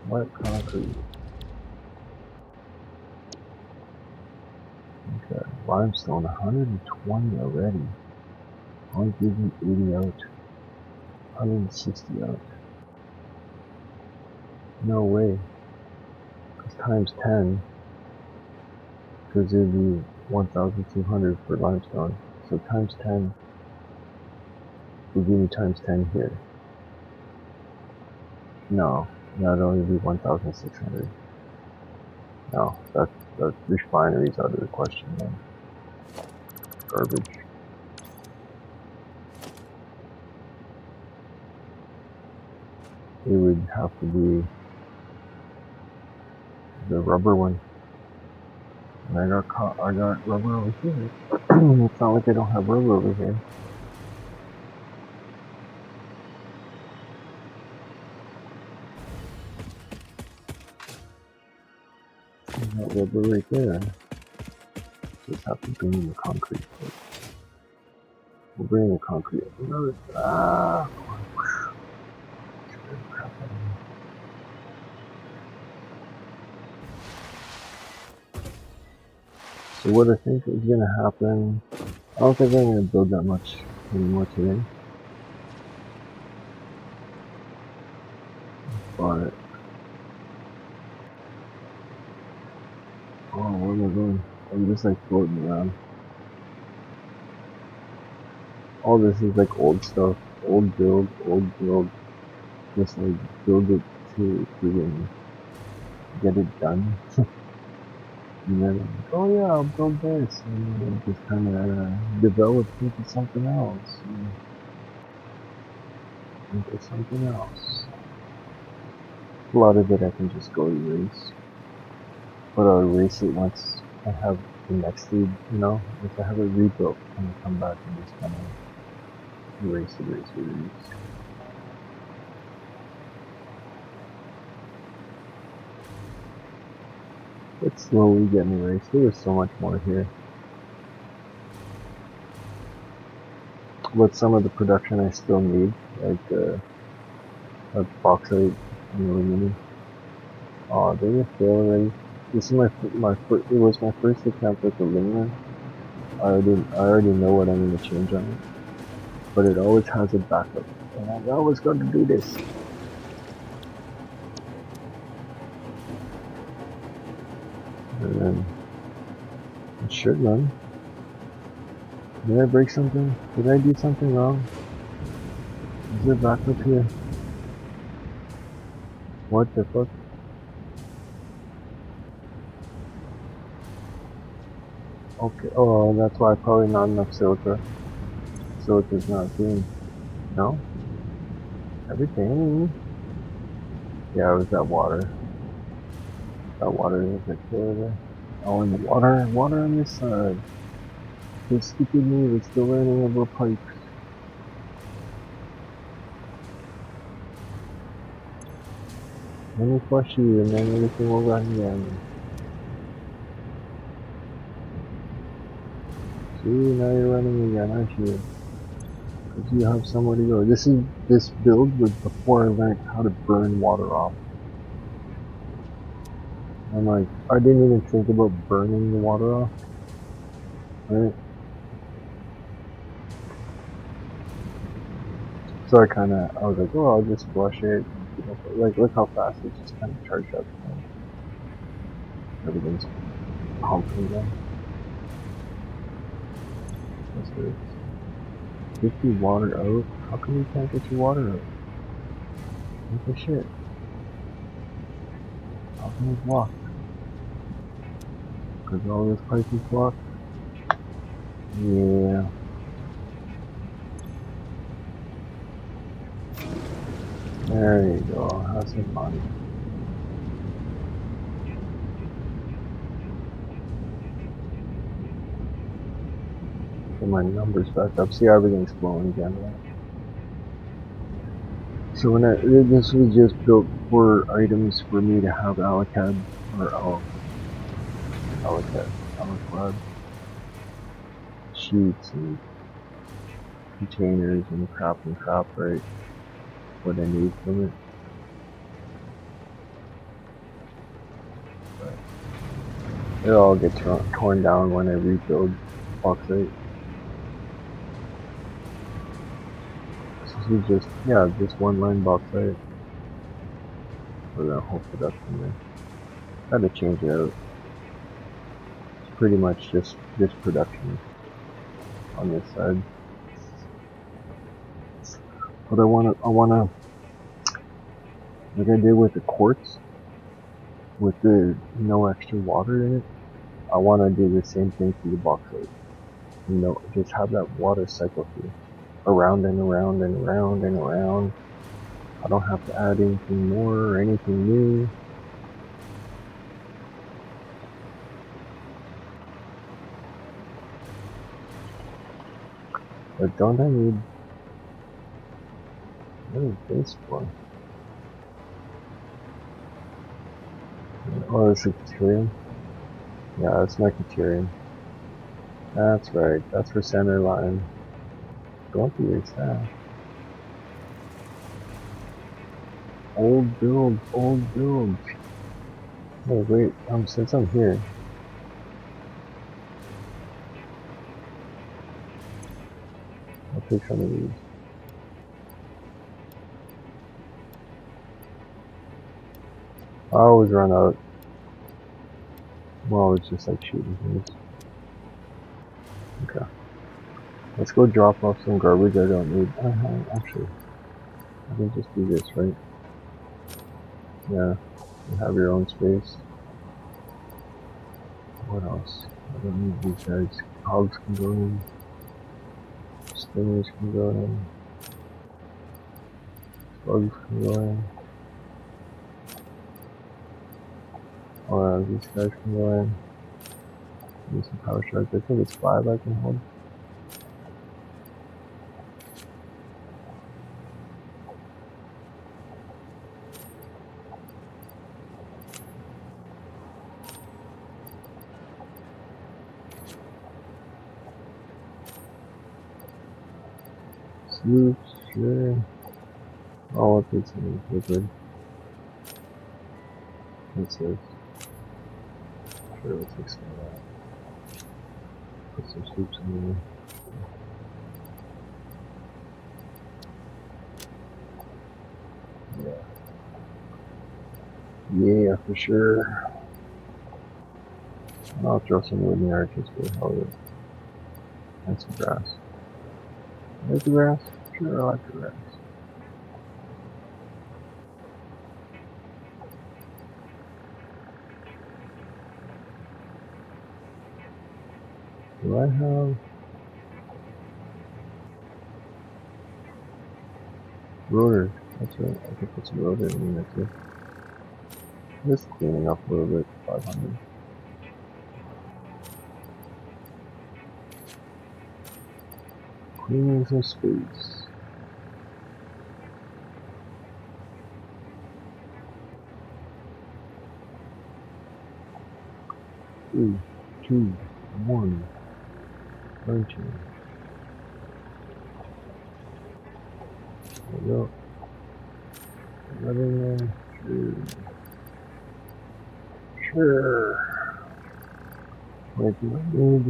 Speaker 1: Wet concrete. Okay. Limestone 120 already. Only gives me 80 out. 160 out. No way. Because times 10. Because it would be 1,200 for limestone. So times 10 would give me times 10 here. No, that'd only be 1,600. No, that's refineries out of the question, man. Garbage. It would have to be the rubber one. And I got rubber over here. It's not like I don't have rubber over here. I got rubber right there. Just have to bring in the concrete. We'll bring in the concrete. Another. Ah! Crap out of here. So what I think is gonna happen, I don't think I'm gonna build that much anymore today. But, oh, where am I going? I'm just like floating around. All this is like old stuff, old build, just like build it to freaking get it done. And then I'm like, oh yeah, I'll build this, and then just kind of develop into something else, into something else. A lot of it I can just go erase, but I'll erase it once I have the next lead, you know, if I have it rebuilt, and I come back and just kind of erase. It's slowly getting erased. There was so much more here. But some of the production I still need, like bauxite and aluminum. Oh, did it fail already? This is my first. It was my first attempt at the aluminum. I already know what I'm gonna change on it, but it always has a backup, and I always got to do this. And then it should run. Did I break something? Did I do something wrong? Is there backup here? What the fuck? Okay. Oh, that's why probably not enough silica. Silica's not doing. No. Everything. Yeah, it was that water. That water is like there. Oh, and the water on this side. This stupid me was still running over pipes. Let me flush you and then everything will run again. See, now you're running again, aren't you? Because you have somewhere to go. This build was before I learned how to burn water off. I'm like, I didn't even think about burning the water off. Right? So I was like, oh, I'll just flush it. Like, look how fast it just kind of charged up. Everything's pumping again. That's good. Get your water out? How come you can't get your water out? What the shit? How come it's blocked? Because all this pipe is blocked? Yeah. There you go. Have some fun. Get my numbers back up. See, everything's flowing again. So this was just built for items for me to have Alacad or Alacad sheets and containers and crap, right? What I need from it. But it all gets torn down when I rebuild bauxite. This is just one line bauxite for the whole production there. Had to change it out. It's pretty much just production on this side. But I wanna, like I did with the quartz, with the no extra water in it, I want to do the same thing to the bauxite. Just have that water cycle through, around and around and around and around. I don't have to add anything more or anything new. But don't I need... what is this for? Oh, it's a deuterium? Yeah, that's my deuterium. That's right, that's for center line. Don't erase that. Old build, old build. Hey, wait, since I'm here, I'll take some of these. I always run out. Well, it's just like shooting things. Okay. Let's go drop off some garbage I don't need. Actually, I can just do this, right? Yeah. You have your own space. What else? I don't need these guys. Hogs can go in. Stingers can go in. Bugs can go in. These guys can go in. Need some power sharks. I think it's 5 I can hold. Sloops, sure. I'll take some liquid. What's this? Sure, we'll take some of that. Put some sloops in there. Yeah, for sure. I'll throw some wood in there just for the hell of it. And some grass. I like the grass? Sure, I like the grass. Do I have rotors? That's right, I can put some rotors in there too. Just cleaning up a little bit, 500. Cleaning some space. Three, two, one. Punching. There we go. That in there. Sure. What do I need?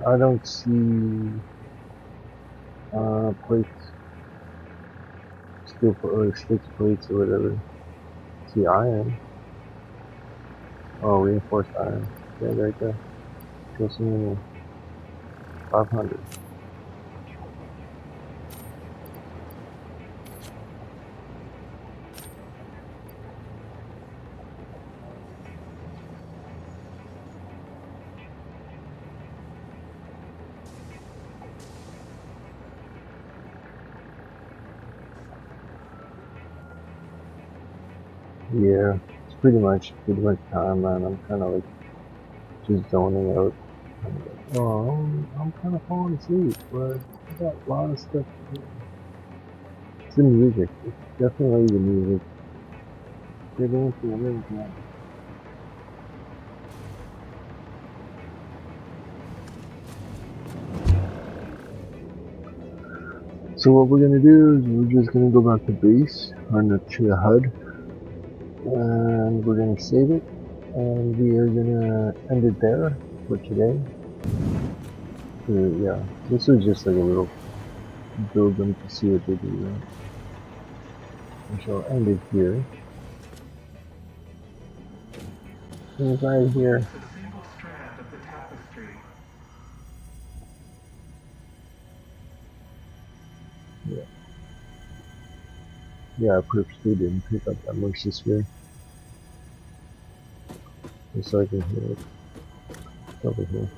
Speaker 1: I don't see plates, steel or six plates or whatever. See iron. Oh, reinforced iron. Yeah, right there. Throw some in there. 500. Yeah, it's pretty much time, man. I'm kind of like just zoning out. I'm like, oh, I'm kind of falling asleep, but I got a lot of stuff to do. It's the music. It's definitely the music. Get into it, man. So what we're gonna do is we're just gonna go back to base, run it to the HUD, and we're gonna save it, and we are gonna end it there for today. Yeah, this was just like a little build them to see what they do, right? We shall end it here. And right here.
Speaker 3: It's a single strand of the tapestry.
Speaker 1: Yeah. Yeah, I purposely didn't pick up that mercy sphere. Just so I can hear it. It's over here.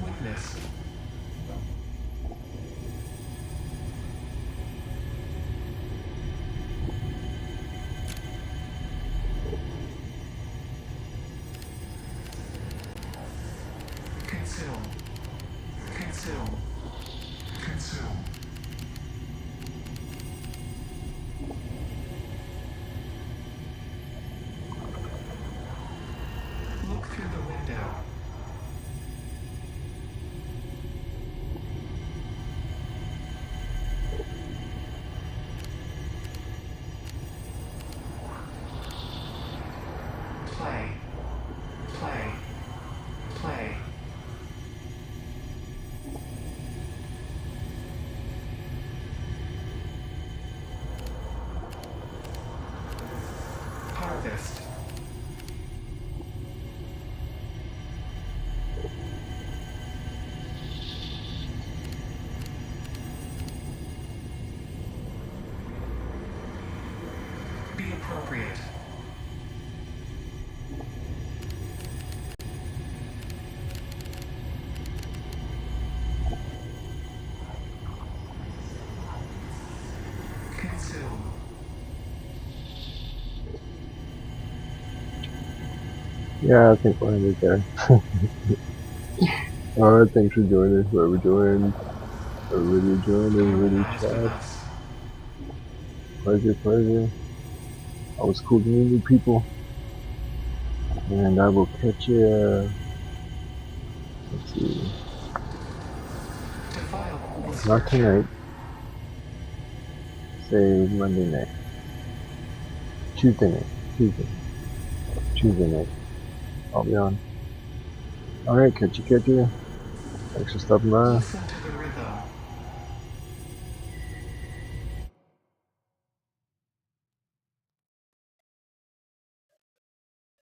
Speaker 3: Witness. Consume. Consume. Consume. Look through the window. Play. Play. Play. Harvest. Be appropriate. Consume.
Speaker 1: Yeah, I think we'll end it there. Alright, thanks for joining. Whoever joined. Everybody joined. Everybody
Speaker 3: Harmonize with
Speaker 1: chat.
Speaker 3: us.
Speaker 1: Pleasure, pleasure. Always cool to meet new people. And I will catch you. Let's see.
Speaker 3: Defile all
Speaker 1: Not
Speaker 3: scripture.
Speaker 1: tonight. Say Monday night. Tuesday night. Tuesday night. I'll be on. Alright, catch you. Thanks for stopping by.
Speaker 3: Listen to the